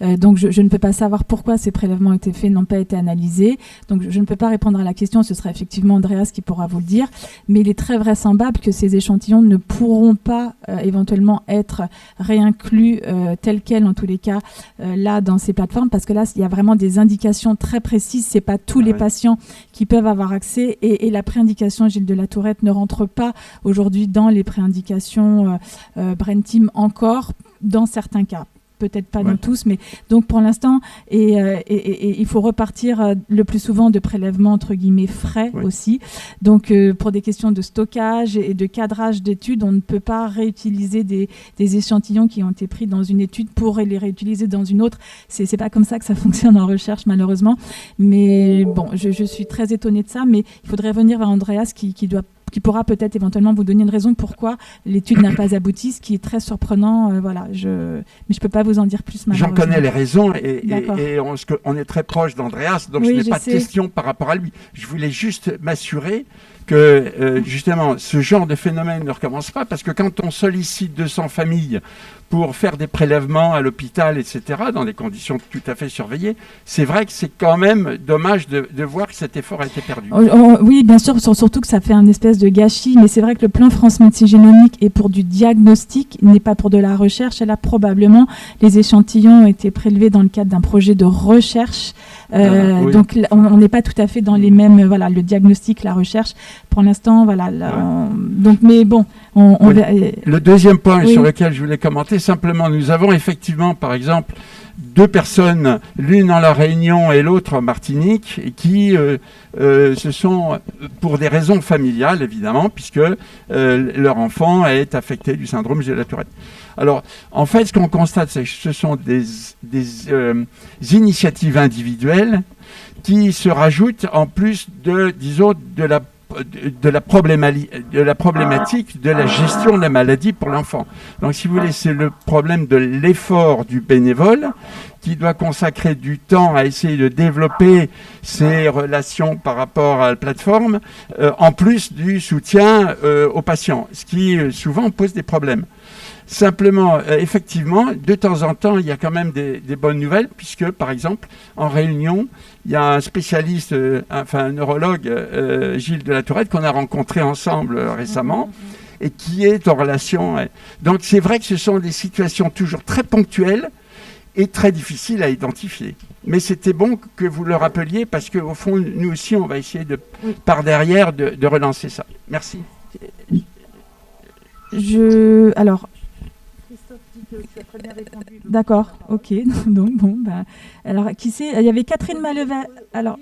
Speaker 1: Donc, je ne peux pas savoir pourquoi ces prélèvements ont été faits, n'ont pas été analysés. Donc, je ne peux pas répondre à la question. Ce sera effectivement Andreas qui pourra vous le dire. Mais il est très vraisemblable que ces échantillons ne pourront pas éventuellement être réinclus tels quels, en tous les cas, là, dans ces plateformes. Parce que là, il y a vraiment des indications très précises. Ce n'est pas tous les patients qui peuvent avoir accès. Et la préindication Gilles de la Tourette ne rentre pas aujourd'hui dans les préindications Brain Team encore, dans certains cas. Peut-être pas dans tous, mais donc pour l'instant, et il faut repartir le plus souvent de prélèvements entre guillemets frais aussi. Donc pour des questions de stockage et de cadrage d'études, on ne peut pas réutiliser des échantillons qui ont été pris dans une étude pour les réutiliser dans une autre. C'est pas comme ça que ça fonctionne en recherche, malheureusement. Mais bon, je suis très étonnée de ça, mais il faudrait revenir vers Andreas qui pourra peut-être éventuellement vous donner une raison pourquoi l'étude n'a pas abouti, ce qui est très surprenant. Mais je ne peux pas vous en dire plus malheureusement.
Speaker 9: J'en connais les raisons et on est très proche d'Andreas, donc je n'ai pas de question par rapport à lui. Je voulais juste m'assurer que justement ce genre de phénomène ne recommence pas, parce que quand on sollicite 200 familles pour faire des prélèvements à l'hôpital, etc., dans des conditions tout à fait surveillées, c'est vrai que c'est quand même dommage de voir que cet effort a été perdu.
Speaker 1: Oui, bien sûr, surtout que ça fait un espèce de gâchis, mais c'est vrai que le plan France Médecine Génomique est pour du diagnostic, n'est pas pour de la recherche, et là, probablement, les échantillons ont été prélevés dans le cadre d'un projet de recherche, donc on n'est pas tout à fait dans les mêmes, le diagnostic, la recherche, pour l'instant, donc, mais bon,
Speaker 9: Le deuxième point sur lequel je voulais commenter, simplement, nous avons effectivement, par exemple, 2 personnes, l'une en La Réunion et l'autre en Martinique, qui se sont, pour des raisons familiales évidemment, puisque leur enfant est affecté du syndrome de la Tourette. Alors, en fait, ce qu'on constate, c'est que ce sont des initiatives individuelles qui se rajoutent en plus de la de la problématique de la gestion de la maladie pour l'enfant. Donc, si vous voulez, c'est le problème de l'effort du bénévole qui doit consacrer du temps à essayer de développer ses relations par rapport à la plateforme, en plus du soutien aux patients, ce qui souvent pose des problèmes. Simplement, effectivement, de temps en temps, il y a quand même des bonnes nouvelles, puisque, par exemple, en Réunion, il y a un spécialiste, un neurologue, Gilles de la Tourette, qu'on a rencontré ensemble récemment, et qui est en relation. Donc, c'est vrai que ce sont des situations toujours très ponctuelles et très difficiles à identifier. Mais c'était bon que vous le rappeliez, parce qu'au fond, nous aussi, on va essayer par derrière de relancer ça. Merci.
Speaker 1: Alors... Tu as très bien répondu. D'accord, ok. Donc, alors, qui c'est ? Il y avait Catherine Malevès. Alors,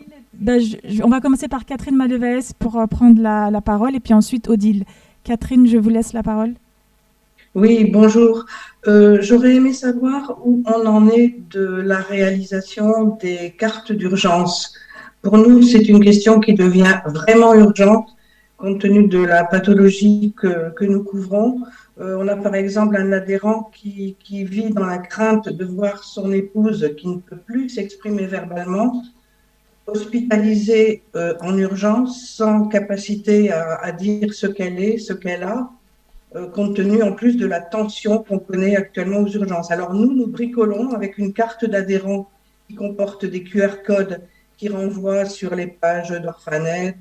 Speaker 1: on va commencer par Catherine Malevès pour prendre la parole, et puis ensuite Odile. Catherine, je vous laisse la parole.
Speaker 10: Oui, bonjour. J'aurais aimé savoir où on en est de la réalisation des cartes d'urgence. Pour nous, c'est une question qui devient vraiment urgente, compte tenu de la pathologie que nous couvrons. On a par exemple un adhérent qui vit dans la crainte de voir son épouse qui ne peut plus s'exprimer verbalement, hospitalisée en urgence, sans capacité à dire ce qu'elle est, ce qu'elle a, compte tenu en plus de la tension qu'on connaît actuellement aux urgences. Alors nous bricolons avec une carte d'adhérent qui comporte des QR codes qui renvoient sur les pages d'Orphanet,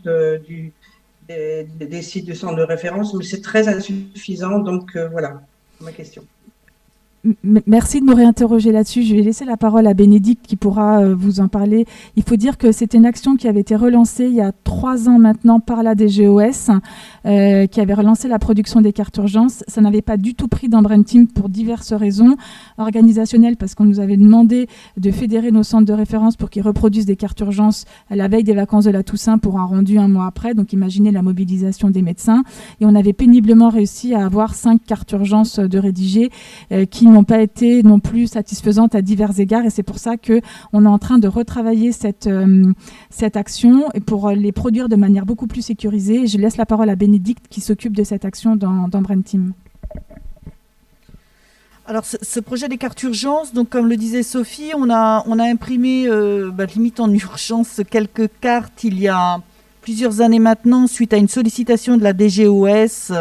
Speaker 10: des sites de centres de référence, mais c'est très insuffisant, donc voilà ma question.
Speaker 1: Merci de nous réinterroger là-dessus. Je vais laisser la parole à Bénédicte qui pourra vous en parler. Il faut dire que c'était une action qui avait été relancée il y a 3 ans maintenant par la DGOS, qui avait relancé la production des cartes urgences. Ça n'avait pas du tout pris dans Brain Team pour diverses raisons organisationnelles, parce qu'on nous avait demandé de fédérer nos centres de référence pour qu'ils reproduisent des cartes urgences à la veille des vacances de la Toussaint pour un rendu 1 mois après. Donc imaginez la mobilisation des médecins. Et on avait péniblement réussi à avoir 5 cartes urgences de rédigées qui n'ont pas été non plus satisfaisantes à divers égards, et c'est pour ça qu'on est en train de retravailler cette action et pour les produire de manière beaucoup plus sécurisée. Et je laisse la parole à Bénédicte qui s'occupe de cette action dans Brain Team.
Speaker 2: Alors, ce projet des cartes urgences, donc comme le disait Sophie, on a imprimé limite en urgence quelques cartes il y a plusieurs années maintenant, suite à une sollicitation de la DGOS.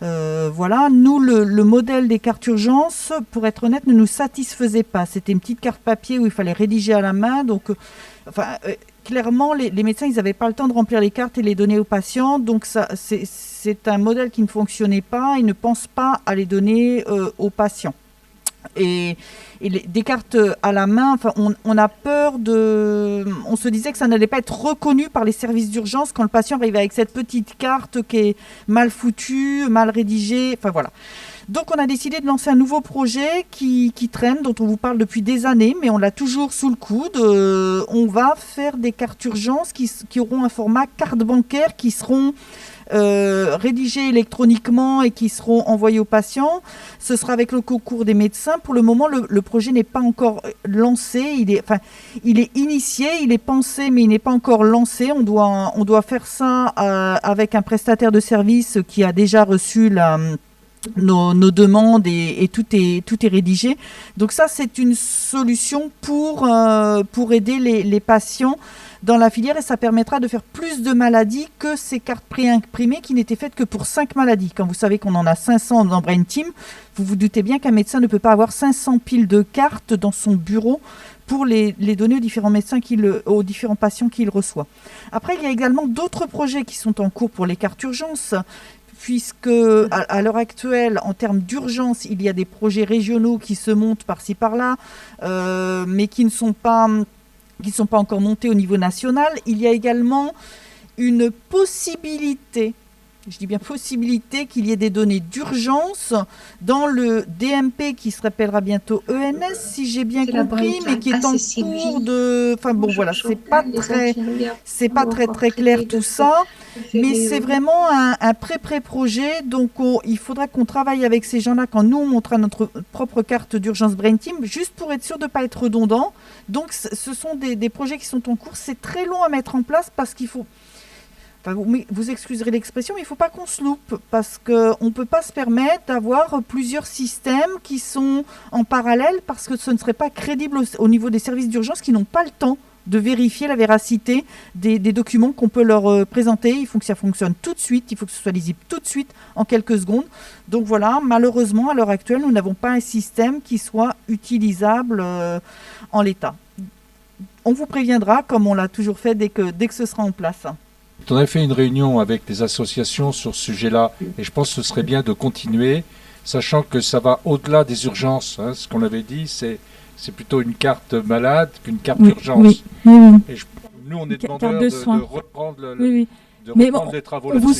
Speaker 2: Voilà, nous, le modèle des cartes urgences, pour être honnête, ne nous satisfaisait pas. C'était une petite carte papier où il fallait rédiger à la main. Donc, clairement, les médecins, ils n'avaient pas le temps de remplir les cartes et les donner aux patients. Donc, c'est un modèle qui ne fonctionnait pas. Ils ne pensent pas à les donner aux patients. Et des cartes à la main, on a peur on se disait que ça n'allait pas être reconnu par les services d'urgence quand le patient arrivait avec cette petite carte qui est mal foutue, mal rédigée, voilà. Donc on a décidé de lancer un nouveau projet qui traîne, dont on vous parle depuis des années, mais on l'a toujours sous le coude. On va faire des cartes urgence qui auront un format carte bancaire, qui seront rédigés électroniquement et qui seront envoyés aux patients. Ce sera avec le concours des médecins. Pour le moment, le projet n'est pas encore lancé. Il est initié, il est pensé, mais il n'est pas encore lancé. On doit faire ça avec un prestataire de service qui a déjà reçu nos demandes et tout est rédigé. Donc ça, c'est une solution pour aider les patients dans la filière, et ça permettra de faire plus de maladies que ces cartes pré-imprimées qui n'étaient faites que pour 5 maladies. Quand vous savez qu'on en a 500 dans Brain Team, vous vous doutez bien qu'un médecin ne peut pas avoir 500 piles de cartes dans son bureau pour les donner aux différents médecins, aux différents patients qu'il reçoit. Après, il y a également d'autres projets qui sont en cours pour les cartes urgences, puisque à l'heure actuelle, en termes d'urgence, il y a des projets régionaux qui se montent par-ci par-là, mais qui ne sont pas encore montés au niveau national. Il y a également une possibilité, je dis bien possibilité, qu'il y ait des données d'urgence dans le DMP qui se rappellera bientôt ENS, si j'ai bien compris, mais qui est en cours de... voilà, c'est pas très clair tout ça, mais c'est vraiment un pré-projet, donc il faudra qu'on travaille avec ces gens-là quand nous on montrera notre propre carte d'urgence Brain Team, juste pour être sûr de ne pas être redondant. Donc ce sont des projets qui sont en cours, c'est très long à mettre en place parce qu'il faut... enfin, vous excuserez l'expression, mais il ne faut pas qu'on se loupe, parce qu'on ne peut pas se permettre d'avoir plusieurs systèmes qui sont en parallèle, parce que ce ne serait pas crédible au niveau des services d'urgence qui n'ont pas le temps de vérifier la véracité des documents qu'on peut leur présenter. Il faut que ça fonctionne tout de suite, il faut que ce soit lisible tout de suite, en quelques secondes. Donc voilà, malheureusement, à l'heure actuelle, nous n'avons pas un système qui soit utilisable en l'état. On vous préviendra, comme on l'a toujours fait, dès que ce sera en place.
Speaker 3: On a fait une réunion avec des associations sur ce sujet-là, et je pense que ce serait bien de continuer, sachant que ça va au-delà des urgences. Ce qu'on avait dit, c'est plutôt une carte malade qu'une carte urgence.
Speaker 1: Oui.
Speaker 3: Et nous, on est demandeurs de reprendre les travaux
Speaker 1: on vous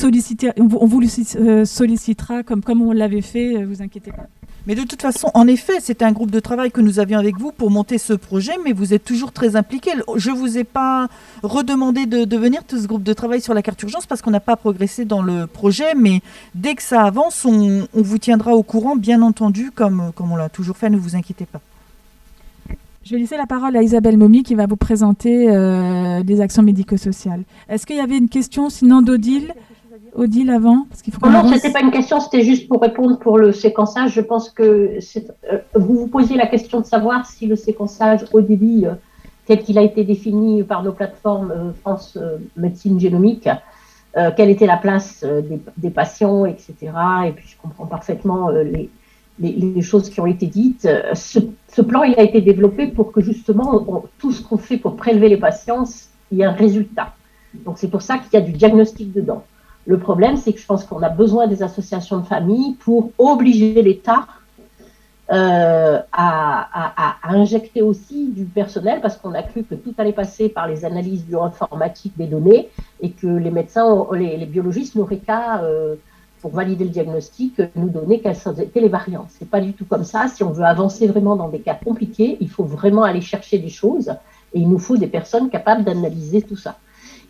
Speaker 3: là-dessus.
Speaker 1: sollicitera comme on l'avait fait, vous inquiétez pas.
Speaker 2: Mais de toute façon, en effet, c'est un groupe de travail que nous avions avec vous pour monter ce projet, mais vous êtes toujours très impliqués. Je ne vous ai pas redemandé de venir, tout ce groupe de travail sur la carte urgence, parce qu'on n'a pas progressé dans le projet, mais dès que ça avance, on vous tiendra au courant, bien entendu, comme on l'a toujours fait, ne vous inquiétez pas.
Speaker 1: Je vais laisser la parole à Isabelle Momy qui va vous présenter les actions médico-sociales. Est-ce qu'il y avait une question sinon d'Odile avant parce qu'il faut
Speaker 8: Non, ce n'était pas une question, c'était juste pour répondre pour le séquençage. Je pense que vous vous posiez la question de savoir si le séquençage haut débit, tel qu'il a été défini par nos plateformes France Médecine Génomique, quelle était la place des patients, etc. Et puis je comprends parfaitement les choses qui ont été dites. Ce plan, il a été développé pour que justement, tout ce qu'on fait pour prélever les patients, il y ait un résultat. Donc c'est pour ça qu'il y a du diagnostic dedans. Le problème, c'est que je pense qu'on a besoin des associations de familles pour obliger l'État à injecter aussi du personnel, parce qu'on a cru que tout allait passer par les analyses bioinformatiques des données et que les médecins, les biologistes n'auraient qu'à, pour valider le diagnostic, nous donner quelles étaient les variantes. C'est pas du tout comme ça. Si on veut avancer vraiment dans des cas compliqués, il faut vraiment aller chercher des choses et il nous faut des personnes capables d'analyser tout ça.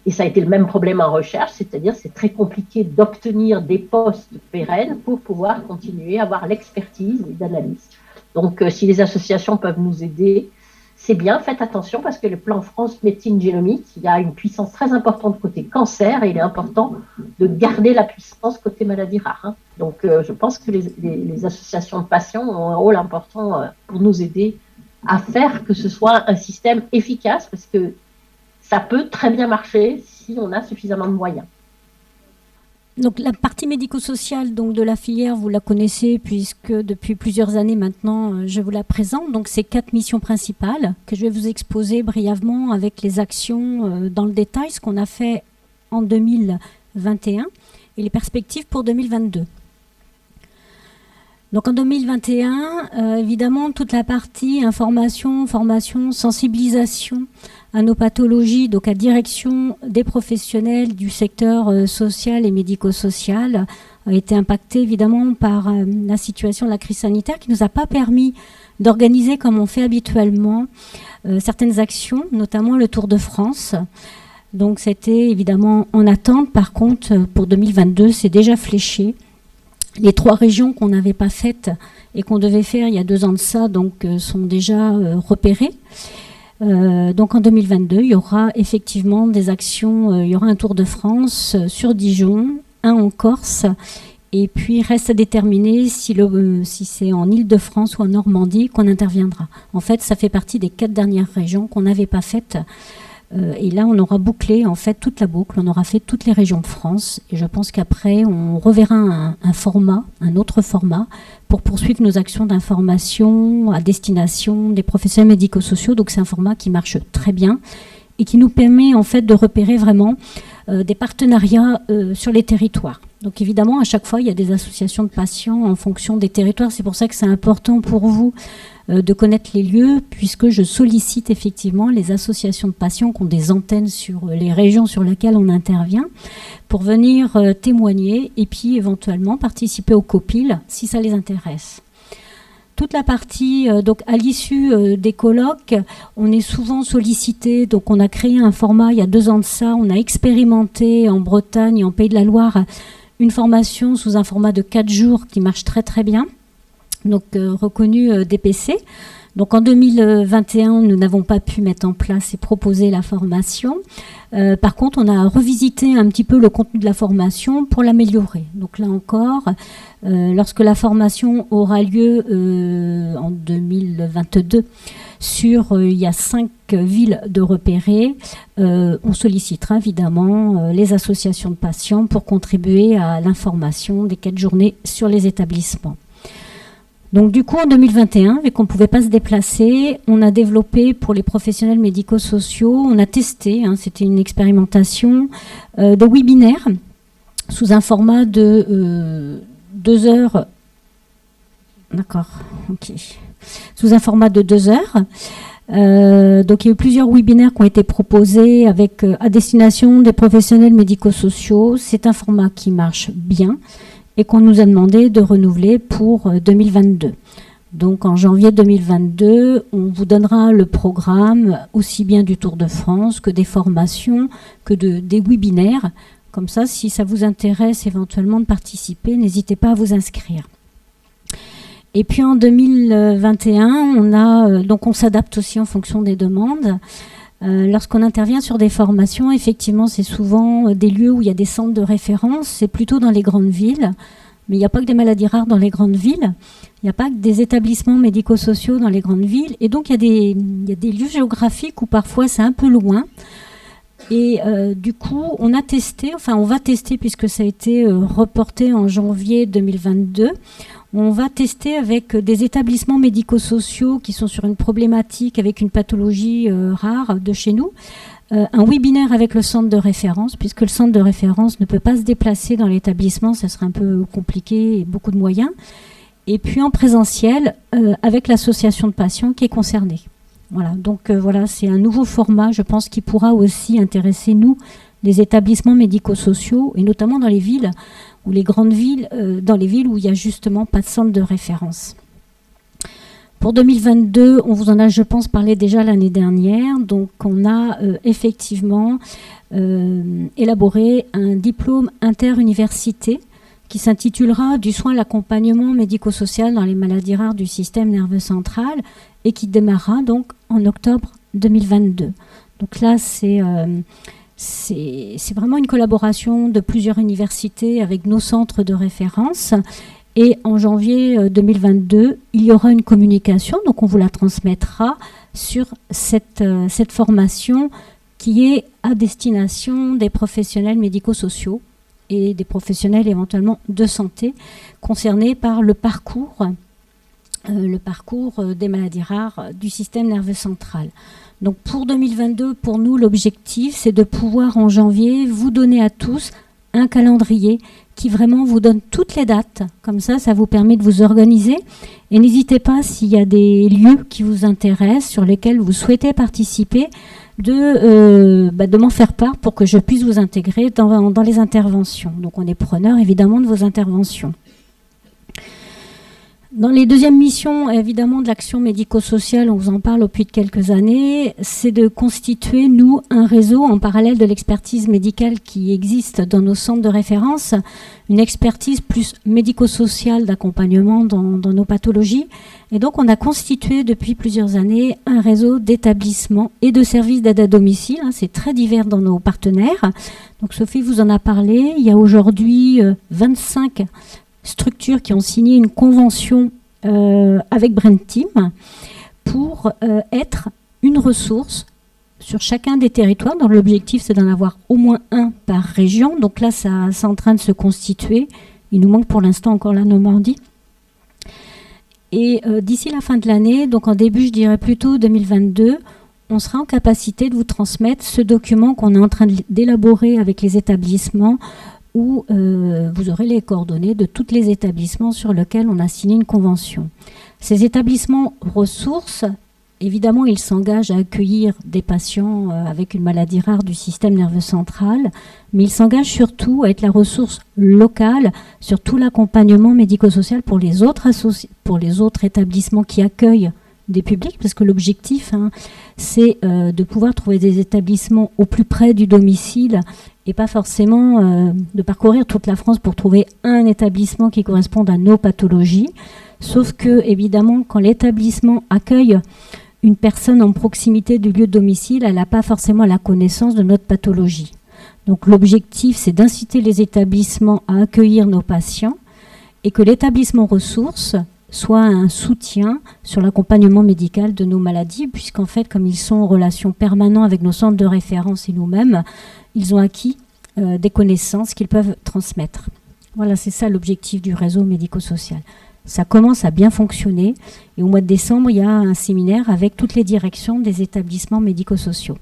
Speaker 8: Et ça a été le même problème en recherche, c'est-à-dire c'est très compliqué d'obtenir des postes pérennes pour pouvoir continuer à avoir l'expertise d'analyse. Donc, si les associations peuvent nous aider, c'est bien. Faites attention parce que le plan France Médecine Génomique, il y a une puissance très importante côté cancer et il est important de garder la puissance côté maladies rares. Donc, je pense que les associations de patients ont un rôle important pour nous aider à faire que ce soit un système efficace parce que ça peut très bien marcher si on a suffisamment de moyens.
Speaker 11: Donc la partie médico-sociale donc, de la filière, vous la connaissez puisque depuis plusieurs années maintenant, je vous la présente. Donc c'est 4 missions principales que je vais vous exposer brièvement avec les actions dans le détail, ce qu'on a fait en 2021 et les perspectives pour 2022. Donc en 2021, évidemment, toute la partie information, formation, sensibilisation à nos pathologies, donc à direction des professionnels du secteur social et médico-social, a été impactée évidemment par la situation de la crise sanitaire qui ne nous a pas permis d'organiser comme on fait habituellement certaines actions, notamment le Tour de France. Donc c'était évidemment en attente. Par contre, pour 2022, c'est déjà fléché. Les 3 régions qu'on n'avait pas faites et qu'on devait faire il y a 2 ans de ça, donc sont déjà repérées. Donc en 2022, il y aura effectivement des actions. Il y aura un Tour de France sur Dijon, un en Corse, et puis reste à déterminer si c'est en Île-de-France ou en Normandie qu'on interviendra. En fait, ça fait partie des 4 dernières régions qu'on n'avait pas faites. Et là, on aura bouclé en fait toute la boucle, on aura fait toutes les régions de France et je pense qu'après, on reverra un autre format pour poursuivre nos actions d'information à destination des professionnels médico-sociaux. Donc c'est un format qui marche très bien et qui nous permet en fait de repérer vraiment des partenariats sur les territoires. Donc évidemment, à chaque fois, il y a des associations de patients en fonction des territoires. C'est pour ça que c'est important pour vous de connaître les lieux, puisque je sollicite effectivement les associations de patients qui ont des antennes sur les régions sur lesquelles on intervient, pour venir témoigner et puis éventuellement participer au COPIL si ça les intéresse. Toute la partie, donc à l'issue des colloques, on est souvent sollicité. Donc on a créé un format il y a 2 ans de ça, on a expérimenté en Bretagne et en Pays de la Loire une formation sous un format de 4 jours qui marche très très bien. Donc reconnu DPC. Donc en 2021, nous n'avons pas pu mettre en place et proposer la formation. Par contre, on a revisité un petit peu le contenu de la formation pour l'améliorer. Donc là encore, lorsque la formation aura lieu en 2022 il y a 5 villes de repérées, on sollicitera évidemment les associations de patients pour contribuer à l'information des 4 journées sur les établissements. Donc du coup, en 2021, vu qu'on ne pouvait pas se déplacer, on a développé pour les professionnels médico-sociaux, on a testé, c'était une expérimentation, de webinaires sous un format de 2 heures. D'accord, ok. Sous un format de 2 heures. Donc il y a eu plusieurs webinaires qui ont été proposés à destination des professionnels médico-sociaux. C'est un format qui marche bien et qu'on nous a demandé de renouveler pour 2022. Donc en janvier 2022, on vous donnera le programme aussi bien du Tour de France que des formations, que des webinaires. Comme ça, si ça vous intéresse éventuellement de participer, n'hésitez pas à vous inscrire. Et puis en 2021, on s'adapte aussi en fonction des demandes. Lorsqu'on intervient sur des formations, effectivement, c'est souvent des lieux où il y a des centres de référence. C'est plutôt dans les grandes villes. Mais il n'y a pas que des maladies rares dans les grandes villes. Il n'y a pas que des établissements médico-sociaux dans les grandes villes. Et donc, il y a des lieux géographiques où parfois c'est un peu loin. Et du coup, on va tester puisque ça a été reporté en janvier 2022. On va tester avec des établissements médico-sociaux qui sont sur une problématique avec une pathologie rare de chez nous, un webinaire avec le centre de référence, puisque le centre de référence ne peut pas se déplacer dans l'établissement, ça serait un peu compliqué et beaucoup de moyens. Et puis en présentiel avec l'association de patients qui est concernée. Voilà, donc voilà, c'est un nouveau format, je pense, qui pourra aussi intéresser nous, les établissements médico-sociaux, et notamment dans les villes, ou les grandes villes, dans les villes où il n'y a justement pas de centre de référence. Pour 2022, on vous en a, je pense, parlé déjà l'année dernière. Donc, on a effectivement élaboré un diplôme interuniversité qui s'intitulera « Du soin à l'accompagnement médico-social dans les maladies rares du système nerveux central » et qui démarrera donc en octobre 2022. Donc là, c'est vraiment une collaboration de plusieurs universités avec nos centres de référence. Et en janvier 2022, il y aura une communication, donc on vous la transmettra sur cette formation qui est à destination des professionnels médico-sociaux et des professionnels éventuellement de santé concernés par le parcours des maladies rares du système nerveux central. Donc pour 2022, pour nous, l'objectif, c'est de pouvoir en janvier vous donner à tous un calendrier qui vraiment vous donne toutes les dates. Comme ça, ça vous permet de vous organiser. Et n'hésitez pas, s'il y a des lieux qui vous intéressent, sur lesquels vous souhaitez participer, de m'en faire part pour que je puisse vous intégrer dans les interventions. Donc on est preneur évidemment de vos interventions. Dans les deuxièmes missions, évidemment, de l'action médico-sociale, on vous en parle depuis quelques années, c'est de constituer, nous, un réseau en parallèle de l'expertise médicale qui existe dans nos centres de référence, une expertise plus médico-sociale d'accompagnement dans nos pathologies. Et donc, on a constitué depuis plusieurs années un réseau d'établissements et de services d'aide à domicile. C'est très divers dans nos partenaires. Donc, Sophie vous en a parlé. Il y a aujourd'hui 25 structures qui ont signé une convention avec Brain Team pour être une ressource sur chacun des territoires. Donc l'objectif, c'est d'en avoir au moins un par région. Donc là, c'est en train de se constituer. Il nous manque pour l'instant encore la Normandie. Et d'ici la fin de l'année, donc en début, je dirais plutôt 2022, on sera en capacité de vous transmettre ce document qu'on est en train d'élaborer avec les établissements, où vous aurez les coordonnées de tous les établissements sur lesquels on a signé une convention. Ces établissements ressources, évidemment, ils s'engagent à accueillir des patients avec une maladie rare du système nerveux central, mais ils s'engagent surtout à être la ressource locale sur tout l'accompagnement médico-social pour les autres établissements qui accueillent des publics, parce que l'objectif, c'est de pouvoir trouver des établissements au plus près du domicile et pas forcément de parcourir toute la France pour trouver un établissement qui corresponde à nos pathologies. Sauf que, évidemment, quand l'établissement accueille une personne en proximité du lieu de domicile, elle n'a pas forcément la connaissance de notre pathologie. Donc l'objectif, c'est d'inciter les établissements à accueillir nos patients et que l'établissement ressources soit un soutien sur l'accompagnement médical de nos maladies, puisqu'en fait, comme ils sont en relation permanente avec nos centres de référence et nous-mêmes, ils ont acquis des connaissances qu'ils peuvent transmettre. Voilà, c'est ça l'objectif du réseau médico-social. Ça commence à bien fonctionner et au mois de décembre, il y a un séminaire avec toutes les directions des établissements médico-sociaux.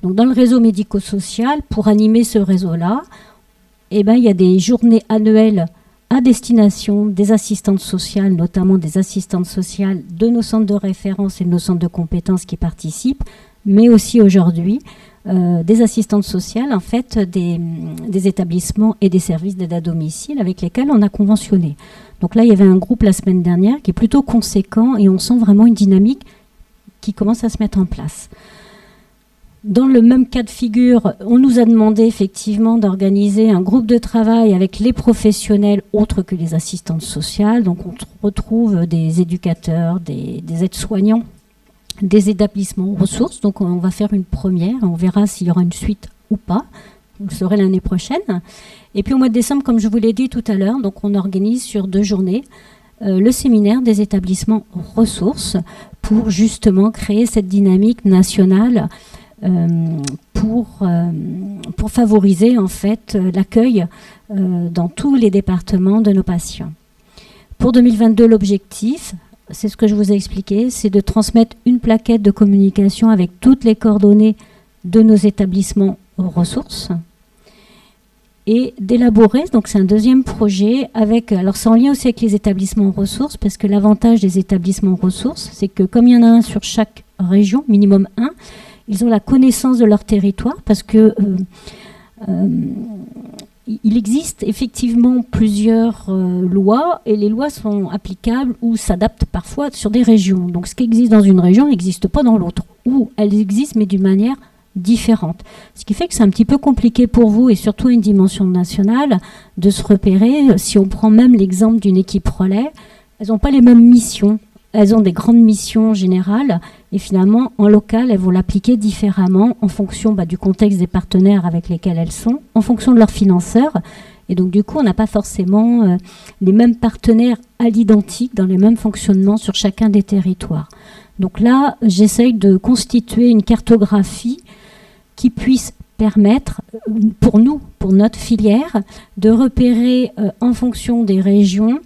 Speaker 11: Donc dans le réseau médico-social, pour animer ce réseau-là, il y a des journées annuelles à destination des assistantes sociales, notamment des assistantes sociales de nos centres de référence et de nos centres de compétences qui participent, mais aussi aujourd'hui des assistantes sociales, en fait, des établissements et des services d'aide à domicile avec lesquels on a conventionné. Donc là, il y avait un groupe la semaine dernière qui est plutôt conséquent et on sent vraiment une dynamique qui commence à se mettre en place. Dans le même cas de figure, on nous a demandé effectivement d'organiser un groupe de travail avec les professionnels autres que les assistantes sociales. Donc on retrouve des éducateurs, des aides-soignants, des établissements ressources. Donc on va faire une première, on verra s'il y aura une suite ou pas. Vous le saurez l'année prochaine. Et puis au mois de décembre, comme je vous l'ai dit tout à l'heure, donc on organise sur 2 journées le séminaire des établissements ressources pour justement créer cette dynamique nationale pour favoriser en fait l'accueil dans tous les départements de nos patients. Pour 2022, l'objectif, c'est ce que je vous ai expliqué, c'est de transmettre une plaquette de communication avec toutes les coordonnées de nos établissements ressources et d'élaborer, donc c'est un deuxième projet, alors c'est en lien aussi avec les établissements ressources, parce que l'avantage des établissements ressources, c'est que comme il y en a un sur chaque région, minimum 1, ils ont la connaissance de leur territoire, parce que il existe effectivement plusieurs lois, et les lois sont applicables ou s'adaptent parfois sur des régions. Donc ce qui existe dans une région n'existe pas dans l'autre, ou elles existent mais d'une manière différente. Ce qui fait que c'est un petit peu compliqué pour vous, et surtout une dimension nationale, de se repérer. Si on prend même l'exemple d'une équipe relais, elles n'ont pas les mêmes missions. Elles ont des grandes missions générales, et finalement, en local, elles vont l'appliquer différemment en fonction du contexte des partenaires avec lesquels elles sont, en fonction de leurs financeurs. Et donc, du coup, on n'a pas forcément les mêmes partenaires à l'identique dans les mêmes fonctionnements sur chacun des territoires. Donc là, j'essaye de constituer une cartographie qui puisse permettre, pour nous, pour notre filière, de repérer en fonction des régions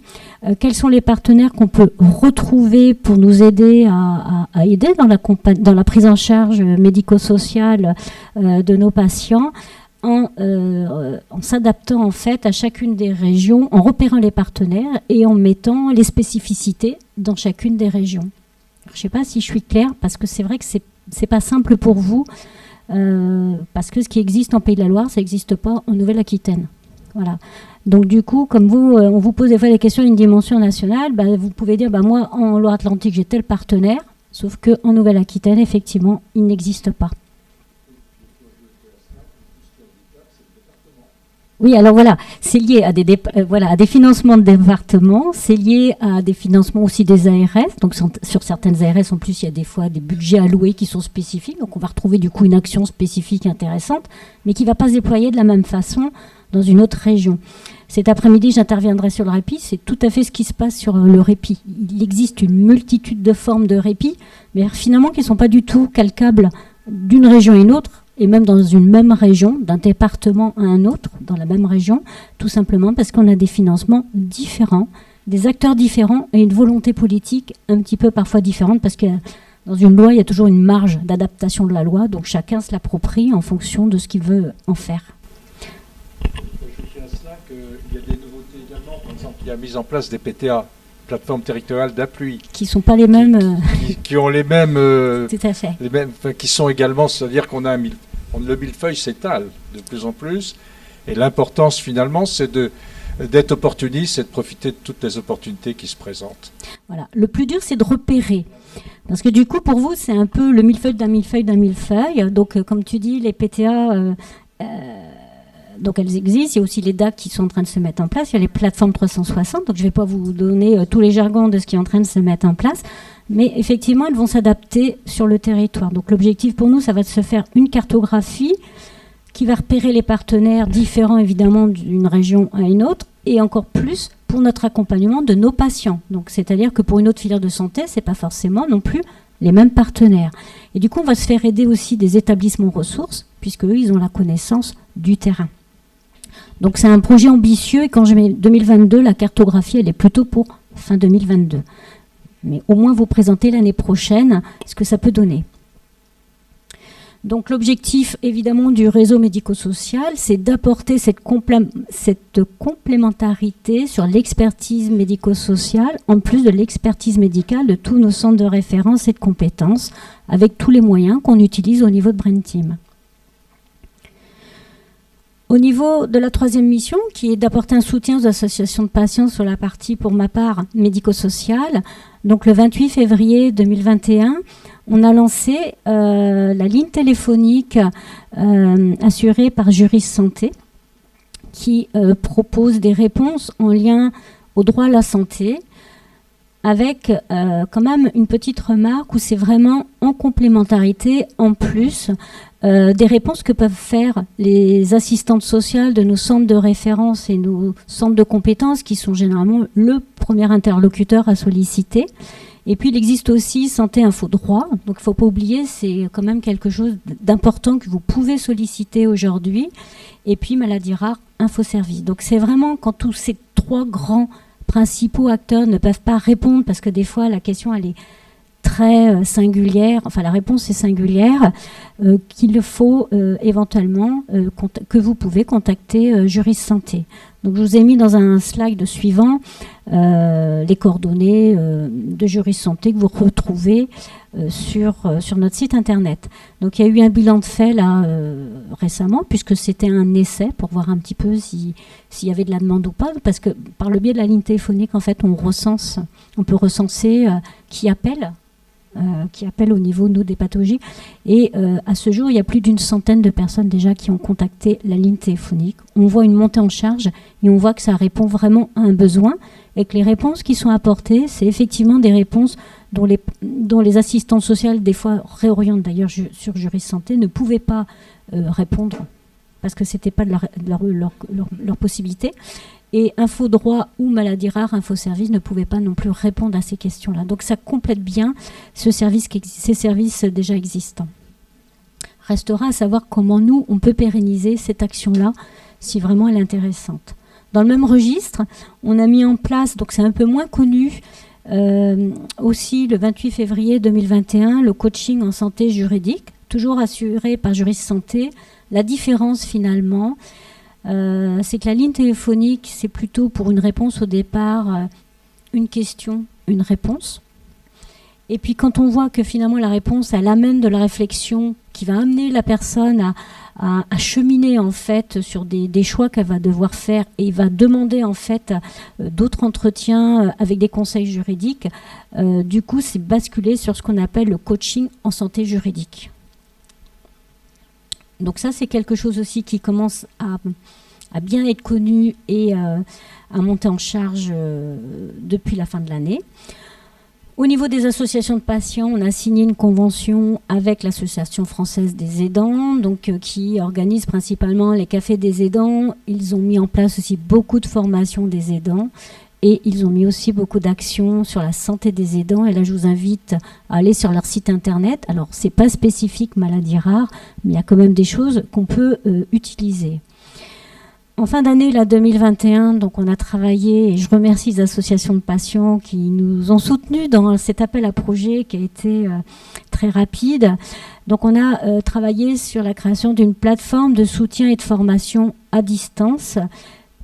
Speaker 11: quels sont les partenaires qu'on peut retrouver pour nous aider à aider dans la prise en charge médico-sociale de nos patients, en s'adaptant en fait à chacune des régions, en repérant les partenaires et en mettant les spécificités dans chacune des régions. Je ne sais pas si je suis claire, parce que c'est vrai que c'est pas simple pour vous, parce que ce qui existe en Pays de la Loire, ça n'existe pas en Nouvelle-Aquitaine. Voilà. Donc du coup, comme vous, on vous pose des fois des questions d'une dimension nationale, vous pouvez dire, moi, en Loire-Atlantique, j'ai tel partenaire, sauf qu'en Nouvelle-Aquitaine, effectivement, il n'existe pas. Oui, alors voilà, c'est lié à des financements de départements, c'est lié à des financements aussi des ARS. Donc sur certaines ARS, en plus, il y a des fois des budgets alloués qui sont spécifiques. Donc on va retrouver du coup une action spécifique intéressante, mais qui ne va pas se déployer de la même façon dans une autre région. Cet après-midi, j'interviendrai sur le répit. C'est tout à fait ce qui se passe sur le répit. Il existe une multitude de formes de répit, mais finalement qui ne sont pas du tout calcables d'une région à une autre, et même dans une même région, d'un département à un autre, dans la même région, tout simplement parce qu'on a des financements différents, des acteurs différents et une volonté politique un petit peu parfois différente, parce que dans une loi, il y a toujours une marge d'adaptation de la loi, donc chacun se l'approprie en fonction de ce qu'il veut en faire.
Speaker 3: Je à cela qu'il y a des nouveautés également. Par exemple, il y a mise en place des PTA, plateformes territoriales d'appui.
Speaker 11: Qui ne sont pas les mêmes.
Speaker 3: Qui ont les mêmes.
Speaker 11: Tout à fait.
Speaker 3: Les mêmes, qui sont également, c'est-à-dire qu'on a le millefeuille s'étale de plus en plus. Et l'importance, finalement, c'est d'être opportuniste et de profiter de toutes les opportunités qui se présentent.
Speaker 11: Voilà. Le plus dur, c'est de repérer. Parce que du coup, pour vous, c'est un peu le millefeuille d'un millefeuille d'un millefeuille. Donc, comme tu dis, les PTA, donc elles existent. Il y a aussi les DAC qui sont en train de se mettre en place. Il y a les plateformes 360. Donc, je ne vais pas vous donner tous les jargons de ce qui est en train de se mettre en place. Mais effectivement, elles vont s'adapter sur le territoire. Donc, l'objectif pour nous, ça va de se faire une cartographie qui va repérer les partenaires différents, évidemment, d'une région à une autre. Et encore plus pour notre accompagnement de nos patients. Donc, c'est-à-dire que pour une autre filière de santé, c'est pas forcément non plus les mêmes partenaires. Et du coup, on va se faire aider aussi des établissements ressources, puisque eux, ils ont la connaissance du terrain. Donc, c'est un projet ambitieux. Et quand je mets 2022, la cartographie, elle est plutôt pour fin 2022. Mais au moins, vous présentez l'année prochaine ce que ça peut donner. Donc l'objectif évidemment du réseau médico-social, c'est d'apporter cette complémentarité sur l'expertise médico-sociale, en plus de l'expertise médicale de tous nos centres de référence et de compétences, avec tous les moyens qu'on utilise au niveau de Brain Team. Au niveau de la troisième mission, qui est d'apporter un soutien aux associations de patients sur la partie, pour ma part, médico-sociale, donc le 28 février 2021, on a lancé la ligne téléphonique assurée par Juris Santé, qui propose des réponses en lien au droit à la santé, avec quand même une petite remarque où c'est vraiment en complémentarité, en plus, des réponses que peuvent faire les assistantes sociales de nos centres de référence et nos centres de compétences, qui sont généralement le premier interlocuteur à solliciter. Et puis, il existe aussi Santé Info Droit. Donc, il ne faut pas oublier, c'est quand même quelque chose d'important que vous pouvez solliciter aujourd'hui. Et puis, Maladie Rare, Info Service. Donc, c'est vraiment quand tous ces trois grands principaux acteurs ne peuvent pas répondre, parce que des fois, la question, elle est très singulière, enfin la réponse est singulière, qu'il faut éventuellement, que vous pouvez contacter Juris Santé. Donc je vous ai mis dans un slide suivant les coordonnées de Juris Santé que vous retrouvez sur notre site internet. Donc il y a eu un bilan de fait là récemment, puisque c'était un essai pour voir un petit peu s'il y avait de la demande ou pas, parce que par le biais de la ligne téléphonique, en fait, on peut recenser qui appelle au niveau, nous, des pathologies. Et à ce jour, il y a plus d'une centaine de personnes déjà qui ont contacté la ligne téléphonique. On voit une montée en charge et on voit que ça répond vraiment à un besoin, et que les réponses qui sont apportées, c'est effectivement des réponses dont les assistantes sociales, des fois réorientent d'ailleurs sur Juris Santé, ne pouvaient pas répondre parce que ce n'était pas de leur possibilité. Et Info Droit ou Maladie Rare, Info Service ne pouvaient pas non plus répondre à ces questions-là. Donc ça complète bien ces services déjà existants. Restera à savoir comment nous, on peut pérenniser cette action-là, si vraiment elle est intéressante. Dans le même registre, on a mis en place, donc c'est un peu moins connu, aussi le 28 février 2021, le coaching en santé juridique, toujours assuré par Juris Santé. La différence finalement, c'est que la ligne téléphonique, c'est plutôt pour une réponse au départ, une question, une réponse. Et puis quand on voit que finalement la réponse, elle amène de la réflexion qui va amener la personne à cheminer en fait sur des choix qu'elle va devoir faire, et va demander en fait d'autres entretiens avec des conseils juridiques, du coup c'est basculer sur ce qu'on appelle le coaching en santé juridique. Donc ça, c'est quelque chose aussi qui commence à bien être connu et à monter en charge depuis la fin de l'année. Au niveau des associations de patients, on a signé une convention avec l'Association française des aidants, donc qui organise principalement les cafés des aidants. Ils ont mis en place aussi beaucoup de formations des aidants. Et ils ont mis aussi beaucoup d'actions sur la santé des aidants. Et là, je vous invite à aller sur leur site internet. Alors, c'est pas spécifique maladie rare, mais il y a quand même des choses qu'on peut utiliser. En fin d'année, là, 2021, donc on a travaillé, et je remercie les associations de patients qui nous ont soutenus dans cet appel à projet qui a été très rapide. Donc, on a travaillé sur la création d'une plateforme de soutien et de formation à distance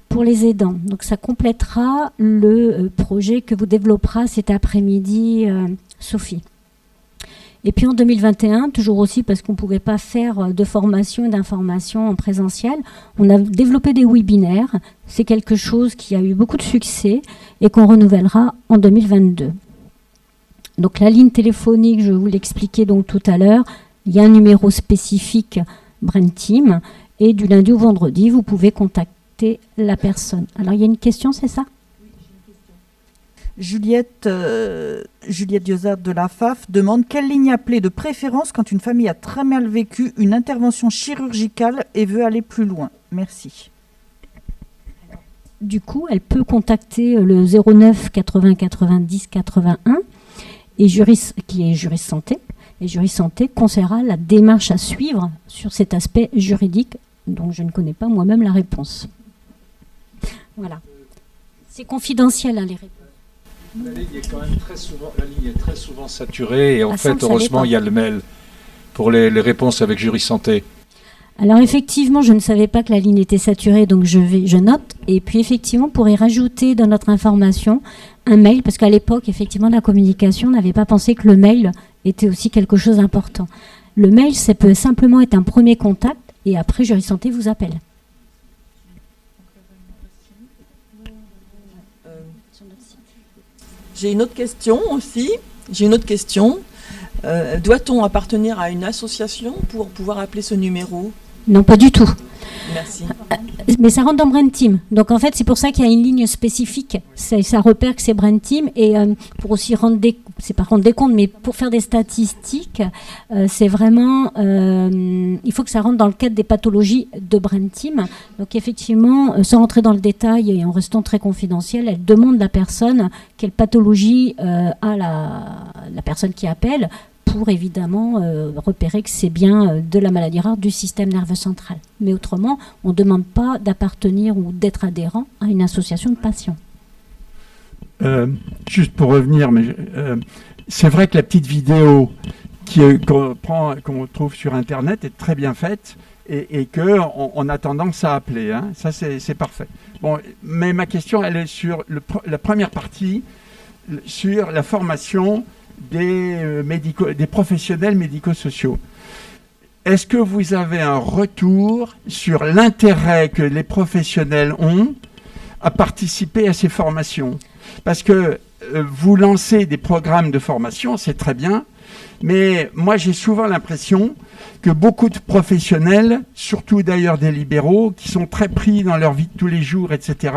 Speaker 11: pour les aidants. Donc ça complétera le projet que vous développera cet après-midi Sophie. Et puis en 2021, toujours aussi parce qu'on ne pouvait pas faire de formation et d'information en présentiel, on a développé des webinaires. C'est quelque chose qui a eu beaucoup de succès et qu'on renouvellera en 2022. Donc la ligne téléphonique, je vous l'expliquais donc tout à l'heure, il y a un numéro spécifique Brain Team et du lundi au vendredi, vous pouvez contacter la personne. Alors il y a une question, c'est ça ?
Speaker 2: Juliette Diosard de la FAF demande quelle ligne appeler de préférence quand une famille a très mal vécu une intervention chirurgicale et veut aller plus loin. Merci.
Speaker 11: Du coup, elle peut contacter le 09 80 90 81 et qui est Juris Santé. Et Juris Santé conseillera la démarche à suivre sur cet aspect juridique dont je ne connais pas moi-même la réponse. Voilà. C'est confidentiel, hein, les réponses.
Speaker 3: La ligne est quand même très souvent saturée et en fait, heureusement, il y a le mail pour les réponses avec Juris Santé.
Speaker 11: Alors effectivement, je ne savais pas que la ligne était saturée, donc je note. Et puis effectivement, on pourrait rajouter dans notre information un mail, parce qu'à l'époque, effectivement, la communication n'avait pas pensé que le mail était aussi quelque chose d'important. Le mail, ça peut simplement être un premier contact, et après, Juris Santé vous appelle.
Speaker 4: J'ai une autre question aussi. Doit-on appartenir à une association pour pouvoir appeler ce numéro ?
Speaker 11: Non, pas du tout.
Speaker 4: Merci.
Speaker 11: Mais ça rentre dans Brain Team. Donc en fait, c'est pour ça qu'il y a une ligne spécifique. Ça repère que c'est Brain Team. Et pour aussi c'est pas rendre des comptes, mais pour faire des statistiques, c'est vraiment... il faut que ça rentre dans le cadre des pathologies de Brain Team. Donc effectivement, sans rentrer dans le détail et en restant très confidentiel, elle demande la personne quelle pathologie a la personne qui appelle, pour évidemment repérer que c'est bien de la maladie rare du système nerveux central. Mais autrement, on ne demande pas d'appartenir ou d'être adhérent à une association de patients.
Speaker 9: Juste pour revenir, mais c'est vrai que la petite vidéo qu'on trouve sur Internet est très bien faite et qu'on a tendance à appeler. Hein. Ça, c'est parfait. Bon, mais ma question, elle est sur la première partie, sur la formation des professionnels médico-sociaux. Est-ce que vous avez un retour sur l'intérêt que les professionnels ont à participer à ces formations ? Parce que vous lancez des programmes de formation, c'est très bien, mais moi j'ai souvent l'impression que beaucoup de professionnels, surtout d'ailleurs des libéraux, qui sont très pris dans leur vie de tous les jours, etc.,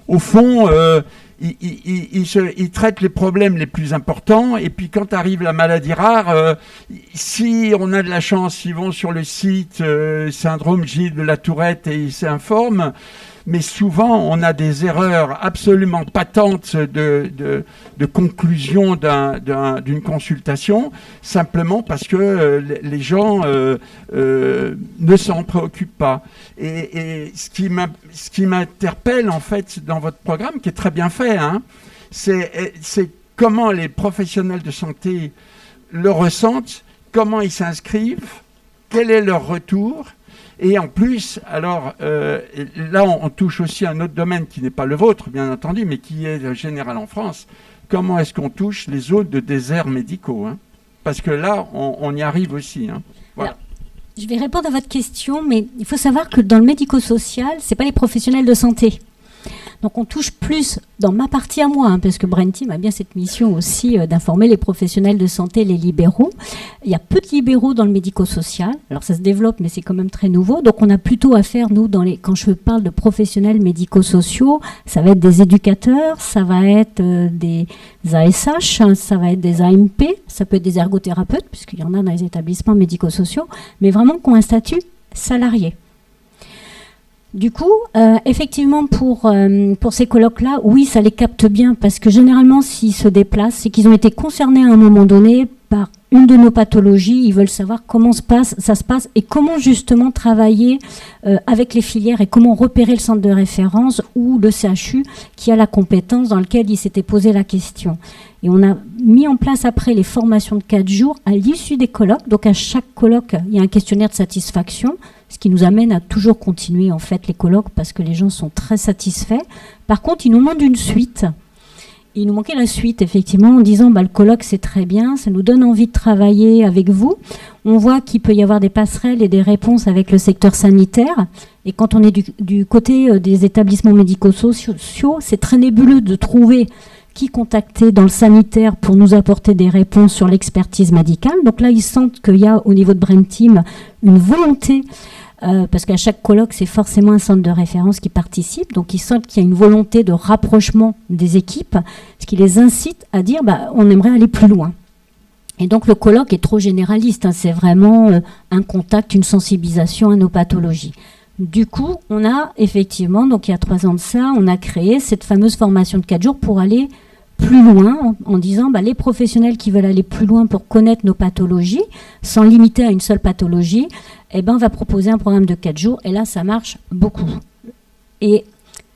Speaker 9: au fond... Ils traitent les problèmes les plus importants et puis quand arrive la maladie rare, si on a de la chance, ils vont sur le site syndrome Gilles de la Tourette et ils s'informent. Mais souvent, on a des erreurs absolument patentes de conclusion d'une consultation, simplement parce que les gens ne s'en préoccupent pas. Et ce qui m'interpelle, en fait, dans votre programme, qui est très bien fait, hein, c'est comment les professionnels de santé le ressentent, comment ils s'inscrivent, quel est leur retour. Et en plus, alors là, on touche aussi à un autre domaine qui n'est pas le vôtre, bien entendu, mais qui est général en France. Comment est-ce qu'on touche les zones de déserts médicaux, hein ? Parce que là, on y arrive aussi. Hein. Voilà.
Speaker 11: Alors, je vais répondre à votre question, mais il faut savoir que dans le médico-social, ce n'est pas les professionnels de santé. Donc on touche plus dans ma partie à moi, hein, parce que Brain Team a bien cette mission aussi d'informer les professionnels de santé, les libéraux. Il y a peu de libéraux dans le médico-social. Alors ça se développe, mais c'est quand même très nouveau. Donc on a plutôt à faire, nous, quand je parle de professionnels médico-sociaux, ça va être des éducateurs, ça va être des ASH, hein, ça va être des AMP, ça peut être des ergothérapeutes, puisqu'il y en a dans les établissements médico-sociaux, mais vraiment qui ont un statut salarié. Du coup, effectivement, pour ces colloques-là, oui, ça les capte bien, parce que généralement, s'ils se déplacent, c'est qu'ils ont été concernés à un moment donné par une de nos pathologies. Ils veulent savoir comment ça se passe et comment justement travailler avec les filières et comment repérer le centre de référence ou le CHU qui a la compétence dans lequel ils s'étaient posé la question. Et on a mis en place après les formations de 4 jours à l'issue des colloques. Donc à chaque colloque, il y a un questionnaire de satisfaction, ce qui nous amène à toujours continuer en fait les colloques parce que les gens sont très satisfaits. Par contre, ils nous demandent une suite. Il nous manquait la suite, effectivement, en disant le colloque, c'est très bien, ça nous donne envie de travailler avec vous. On voit qu'il peut y avoir des passerelles et des réponses avec le secteur sanitaire. Et quand on est du côté des établissements médico-sociaux, c'est très nébuleux de trouver qui contacter dans le sanitaire pour nous apporter des réponses sur l'expertise médicale. Donc là, ils sentent qu'il y a au niveau de Brain Team une volonté, parce qu'à chaque colloque, c'est forcément un centre de référence qui participe. Donc ils sentent qu'il y a une volonté de rapprochement des équipes, ce qui les incite à dire on aimerait aller plus loin. Et donc le colloque est trop généraliste, c'est vraiment un contact, une sensibilisation à nos pathologies. Du coup, on a effectivement, donc il y a 3 ans de ça, on a créé cette fameuse formation de 4 jours pour aller plus loin, en disant les professionnels qui veulent aller plus loin pour connaître nos pathologies, sans limiter à une seule pathologie, on va proposer un programme de 4 jours, et là ça marche beaucoup. Et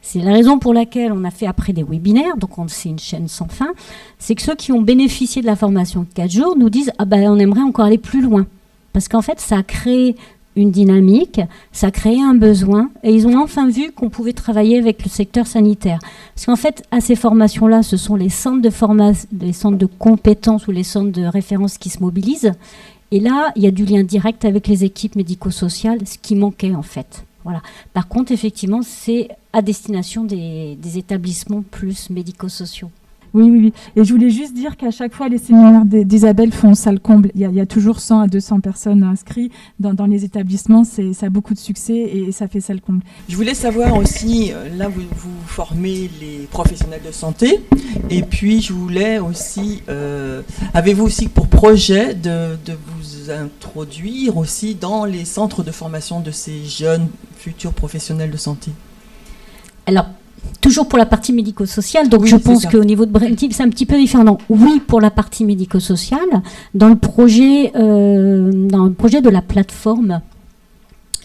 Speaker 11: c'est la raison pour laquelle on a fait après des webinaires, donc c'est une chaîne sans fin, c'est que ceux qui ont bénéficié de la formation de 4 jours nous disent on aimerait encore aller plus loin. Parce qu'en fait, ça a créé une dynamique, ça a créé un besoin, et ils ont enfin vu qu'on pouvait travailler avec le secteur sanitaire. Parce qu'en fait, à ces formations-là, ce sont les centres de formation, les centres de compétences ou les centres de référence qui se mobilisent. Et là, il y a du lien direct avec les équipes médico-sociales, ce qui manquait en fait. Voilà. Par contre, effectivement, c'est à destination des établissements plus médico-sociaux.
Speaker 1: Oui. Et je voulais juste dire qu'à chaque fois, les séminaires d'Isabelle font salle comble. Il y a toujours 100 à 200 personnes inscrites dans les établissements. Ça a beaucoup de succès et ça fait salle comble.
Speaker 4: Je voulais savoir aussi, là, vous formez les professionnels de santé. Et puis, je voulais aussi, avez-vous aussi pour projet de vous introduire aussi dans les centres de formation de ces jeunes futurs professionnels de santé? Alors,
Speaker 11: toujours pour la partie médico-sociale, donc oui, je pense qu'au niveau de Brain Team, c'est un petit peu différent. Oui, pour la partie médico-sociale, dans le projet de la plateforme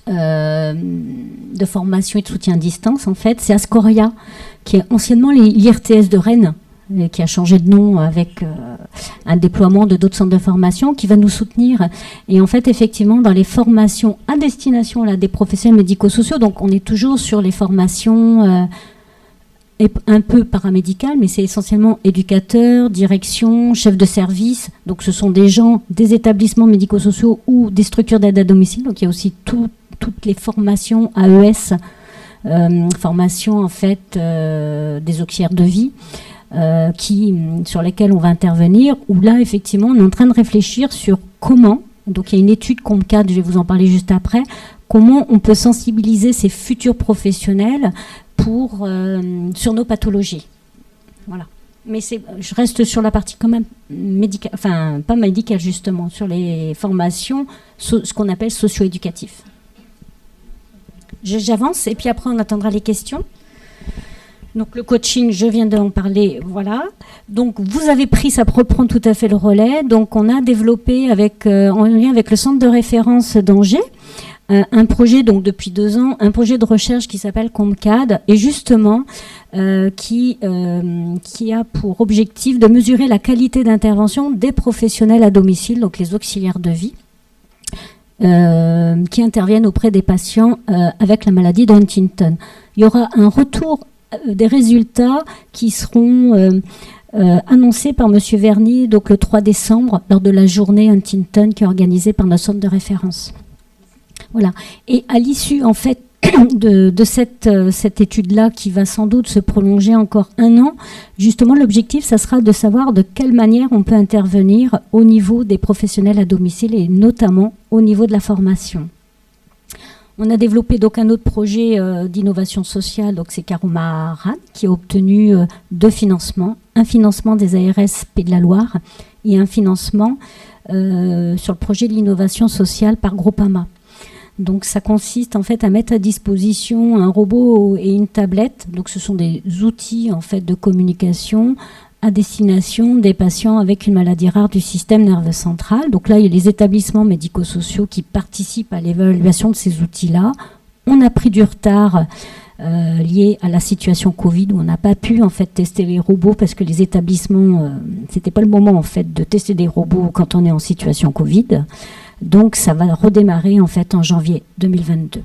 Speaker 11: de formation et de soutien à distance, en fait, c'est Ascoria, qui est anciennement l'IRTS de Rennes, qui a changé de nom avec un déploiement de d'autres centres de formation, qui va nous soutenir. Et en fait, effectivement, dans les formations à destination des professionnels médico-sociaux, donc on est toujours sur les formations un peu paramédicales, mais c'est essentiellement éducateurs, direction, chefs de service. Donc ce sont des gens des établissements médico-sociaux ou des structures d'aide à domicile. Donc il y a aussi toutes les formations AES, formations en fait des auxiliaires de vie, sur lesquelles on va intervenir, où là, effectivement, on est en train de réfléchir sur comment, donc il y a une étude COMCAD, je vais vous en parler juste après, comment on peut sensibiliser ces futurs professionnels sur nos pathologies. Voilà. Mais je reste sur la partie quand même médicale, enfin pas médicale justement, sur les formations, ce qu'on appelle socio-éducatives. J'avance et puis après on attendra les questions. Donc le coaching, je viens d'en parler, voilà. Donc vous avez pris, ça reprend tout à fait le relais. Donc on a développé en lien avec le centre de référence d'Angers, un projet, donc depuis 2 ans, un projet de recherche qui s'appelle COMCAD et justement qui a pour objectif de mesurer la qualité d'intervention des professionnels à domicile, donc les auxiliaires de vie, qui interviennent auprès des patients avec la maladie de Huntington. Il y aura un retour des résultats qui seront annoncés par M. Verny donc le 3 décembre lors de la journée Huntington qui est organisée par notre centre de référence. Voilà. Et à l'issue en fait de cette étude-là qui va sans doute se prolonger encore 1 an, justement l'objectif ça sera de savoir de quelle manière on peut intervenir au niveau des professionnels à domicile et notamment au niveau de la formation. On a développé donc un autre projet d'innovation sociale, donc c'est Karoma RAN, qui a obtenu 2 financements, un financement des ARS Pays de la Loire et un financement sur le projet de l'innovation sociale par Groupama. Donc ça consiste en fait à mettre à disposition un robot et une tablette, donc ce sont des outils en fait de communication à destination des patients avec une maladie rare du système nerveux central. Donc là, il y a les établissements médico-sociaux qui participent à l'évaluation de ces outils-là. On a pris du retard lié à la situation Covid où on n'a pas pu en fait tester les robots parce que les établissements, c'était pas le moment en fait de tester des robots quand on est en situation Covid. Donc ça va redémarrer en fait en janvier 2022.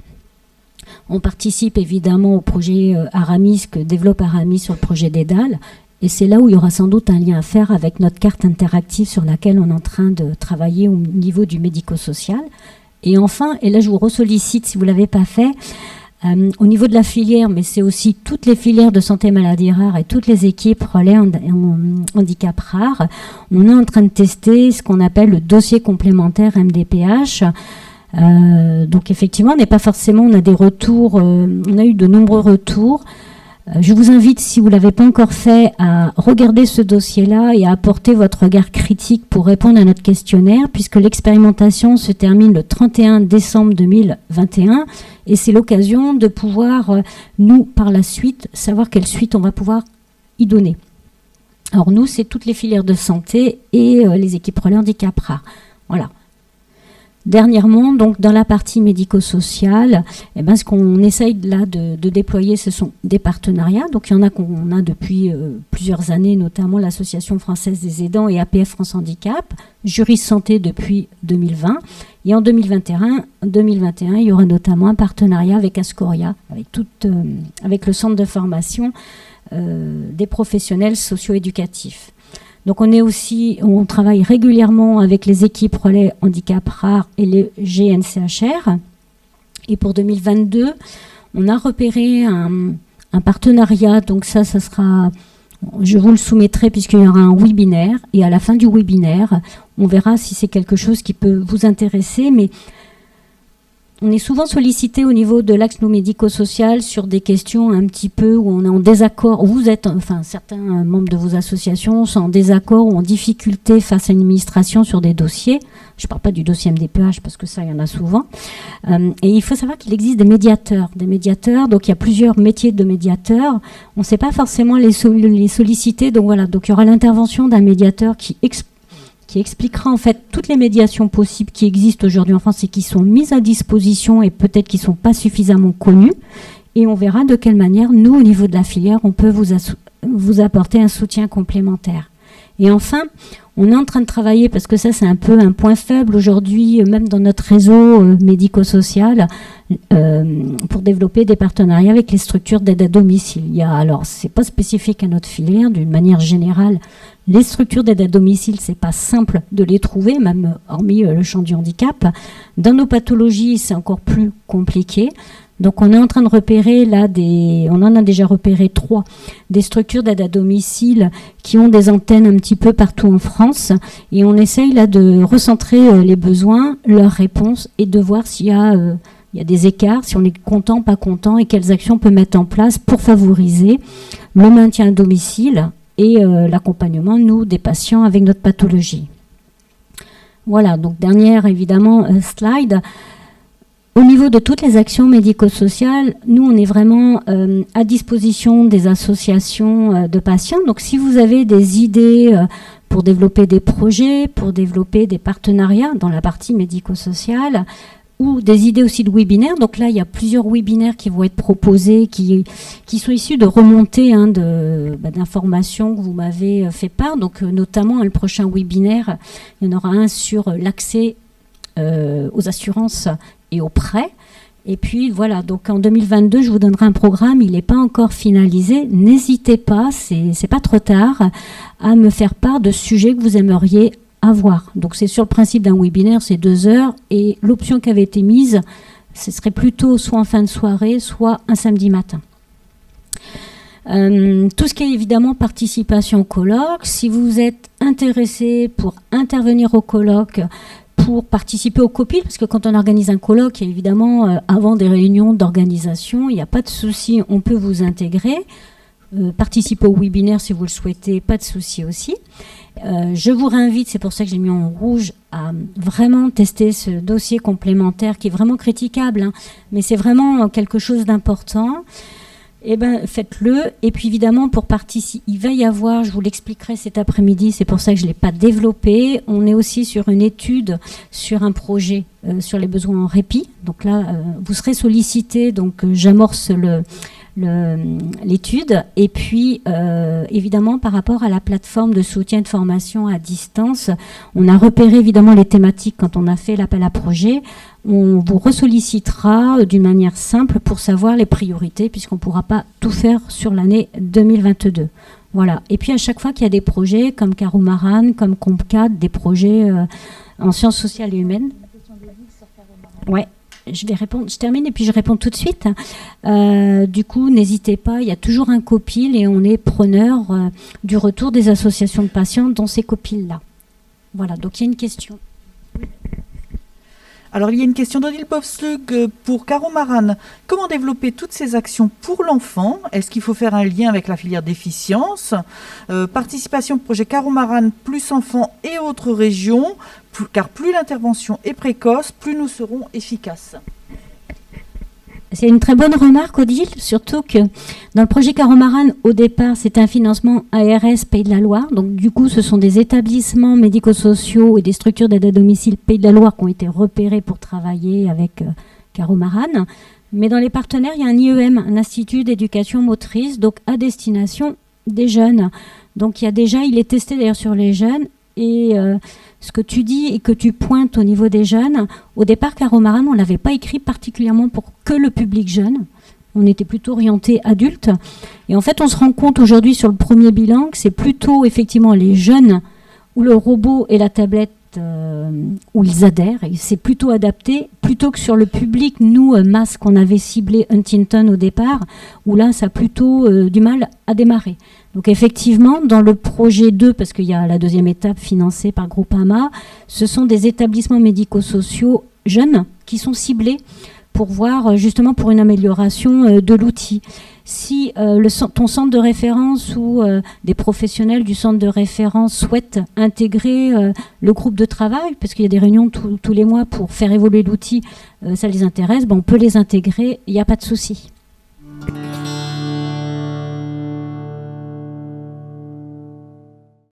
Speaker 11: On participe évidemment au projet Aramis que développe Aramis sur le projet d'EDAL. Et c'est là où il y aura sans doute un lien à faire avec notre carte interactive sur laquelle on est en train de travailler au niveau du médico-social. Et enfin, et là je vous ressollicite si vous ne l'avez pas fait, Au niveau de la filière, mais c'est aussi toutes les filières de santé maladie rare et toutes les équipes relais en handicap rare, on est en train de tester ce qu'on appelle le dossier complémentaire MDPH. Donc effectivement, on n'est pas forcément, on a des retours, on a eu de nombreux retours. Je vous invite, si vous ne l'avez pas encore fait, à regarder ce dossier-là et à apporter votre regard critique pour répondre à notre questionnaire, puisque l'expérimentation se termine le 31 décembre 2021 et c'est l'occasion de pouvoir, nous, par la suite, savoir quelle suite on va pouvoir y donner. Alors nous, c'est toutes les filières de santé et les équipes relais handicap rare. Voilà. Dernièrement, donc dans la partie médico-sociale, ce qu'on essaye là de déployer, ce sont des partenariats. Donc il y en a qu'on a depuis plusieurs années, notamment l'Association française des aidants et APF France Handicap, Juris Santé depuis 2020. Et en 2021, il y aura notamment un partenariat avec Ascoria, avec le centre de formation des professionnels socio-éducatifs. Donc on travaille régulièrement avec les équipes relais handicap rare et les GNCHR. Et pour 2022, on a repéré un partenariat. Donc ça sera, je vous le soumettrai puisqu'il y aura un webinaire. Et à la fin du webinaire, on verra si c'est quelque chose qui peut vous intéresser. Mais on est souvent sollicité au niveau de l'axe médico-social sur des questions un petit peu où on est en désaccord. Certains membres de vos associations sont en désaccord ou en difficulté face à une administration sur des dossiers. Je ne parle pas du dossier MDPH parce que ça, il y en a souvent. Et il faut savoir qu'il existe des médiateurs. Donc il y a plusieurs métiers de médiateurs. On ne sait pas forcément les solliciter. Donc voilà, donc il y aura l'intervention d'un médiateur qui expliquera en fait toutes les médiations possibles qui existent aujourd'hui en France et qui sont mises à disposition et peut-être qui ne sont pas suffisamment connues. Et on verra de quelle manière, nous, au niveau de la filière, on peut vous apporter un soutien complémentaire. Et enfin, on est en train de travailler, parce que ça c'est un peu un point faible aujourd'hui, même dans notre réseau médico-social, pour développer des partenariats avec les structures d'aide à domicile. Alors, c'est pas spécifique à notre filière, d'une manière générale, les structures d'aide à domicile, c'est pas simple de les trouver, même hormis le champ du handicap. Dans nos pathologies, c'est encore plus compliqué. Donc on est en train de repérer là on en a déjà repéré 3, des structures d'aide à domicile qui ont des antennes un petit peu partout en France et on essaye là de recentrer les besoins, leurs réponses et de voir s'il y a des écarts, si on est content, pas content et quelles actions on peut mettre en place pour favoriser le maintien à domicile et l'accompagnement, nous, des patients avec notre pathologie. Voilà, donc dernière évidemment slide. Au niveau de toutes les actions médico-sociales, nous, on est vraiment à disposition des associations de patients. Donc, si vous avez des idées pour développer des projets, pour développer des partenariats dans la partie médico-sociale, ou des idées aussi de webinaires. Donc là, il y a plusieurs webinaires qui vont être proposés, qui sont issus de remontées d'informations que vous m'avez fait part. Donc, notamment, le prochain webinaire, il y en aura un sur l'accès aux assurances et aux prêts. Et puis voilà, donc en 2022, je vous donnerai un programme, il n'est pas encore finalisé. N'hésitez pas, c'est pas trop tard, à me faire part de sujets que vous aimeriez avoir. Donc c'est sur le principe d'un webinaire, c'est 2 heures, et l'option qui avait été mise, ce serait plutôt soit en fin de soirée, soit un samedi matin. Tout ce qui est évidemment participation au colloque, si vous êtes intéressé pour intervenir au colloque, pour participer au COPIL, parce que quand on organise un colloque, évidemment, avant des réunions d'organisation, il n'y a pas de souci, on peut vous intégrer. Participer au webinaire si vous le souhaitez, pas de souci aussi. Je vous réinvite, c'est pour ça que j'ai mis en rouge, à vraiment tester ce dossier complémentaire qui est vraiment critiquable, mais c'est vraiment quelque chose d'important. Eh bien, faites-le. Et puis, évidemment, pour participer, il va y avoir, je vous l'expliquerai cet après-midi, c'est pour ça que je ne l'ai pas développé. On est aussi sur une étude, sur un projet sur les besoins en répit. Donc là, vous serez sollicité, donc j'amorce l'étude. Et puis, évidemment, par rapport à la plateforme de soutien de formation à distance, on a repéré évidemment les thématiques quand on a fait l'appel à projet. On vous ressollicitera d'une manière simple pour savoir les priorités, puisqu'on ne pourra pas tout faire sur l'année 2022. Voilà. Et puis, à chaque fois qu'il y a des projets comme Caroumaran, comme Compcad, des projets en sciences sociales et humaines. Ouais. je termine et puis je réponds tout de suite. Du coup, n'hésitez pas, il y a toujours un copil et on est preneur du retour des associations de patients dans ces copils-là. Voilà, donc il y a une question.
Speaker 2: Alors, il y a une question d'Odile Bovslug pour Caro Maran. Comment développer toutes ces actions pour l'enfant? Est-ce qu'il faut faire un lien avec la filière déficience? Participation au projet Caro Maran, plus enfants et autres régions, car plus l'intervention est précoce, plus nous serons efficaces.
Speaker 11: C'est une très bonne remarque, Odile, surtout que dans le projet Caro Maran, au départ, c'est un financement ARS Pays de la Loire. Donc, du coup, ce sont des établissements médico-sociaux et des structures d'aide à domicile Pays de la Loire qui ont été repérés pour travailler avec Caro Maran. Mais dans les partenaires, il y a un IEM, un Institut d'éducation motrice, donc à destination des jeunes. Donc, il est testé d'ailleurs sur les jeunes. Et ce que tu dis et que tu pointes au niveau des jeunes, au départ, Caro Maran, on ne l'avait pas écrit particulièrement pour que le public jeune. On était plutôt orienté adulte. Et en fait, on se rend compte aujourd'hui sur le premier bilan que c'est plutôt effectivement les jeunes où le robot et la tablette où ils adhèrent. Et c'est plutôt adapté, plutôt que sur le public, nous, masse qu'on avait ciblé Huntington au départ, où là, ça a plutôt du mal à démarrer. Donc effectivement, dans le projet 2, parce qu'il y a la deuxième étape financée par Groupama, ce sont des établissements médico-sociaux jeunes qui sont ciblés pour voir justement pour une amélioration de l'outil. Si ton centre de référence ou des professionnels du centre de référence souhaitent intégrer le groupe de travail, parce qu'il y a des réunions tous les mois pour faire évoluer l'outil, ça les intéresse, on peut les intégrer, il n'y a pas de souci.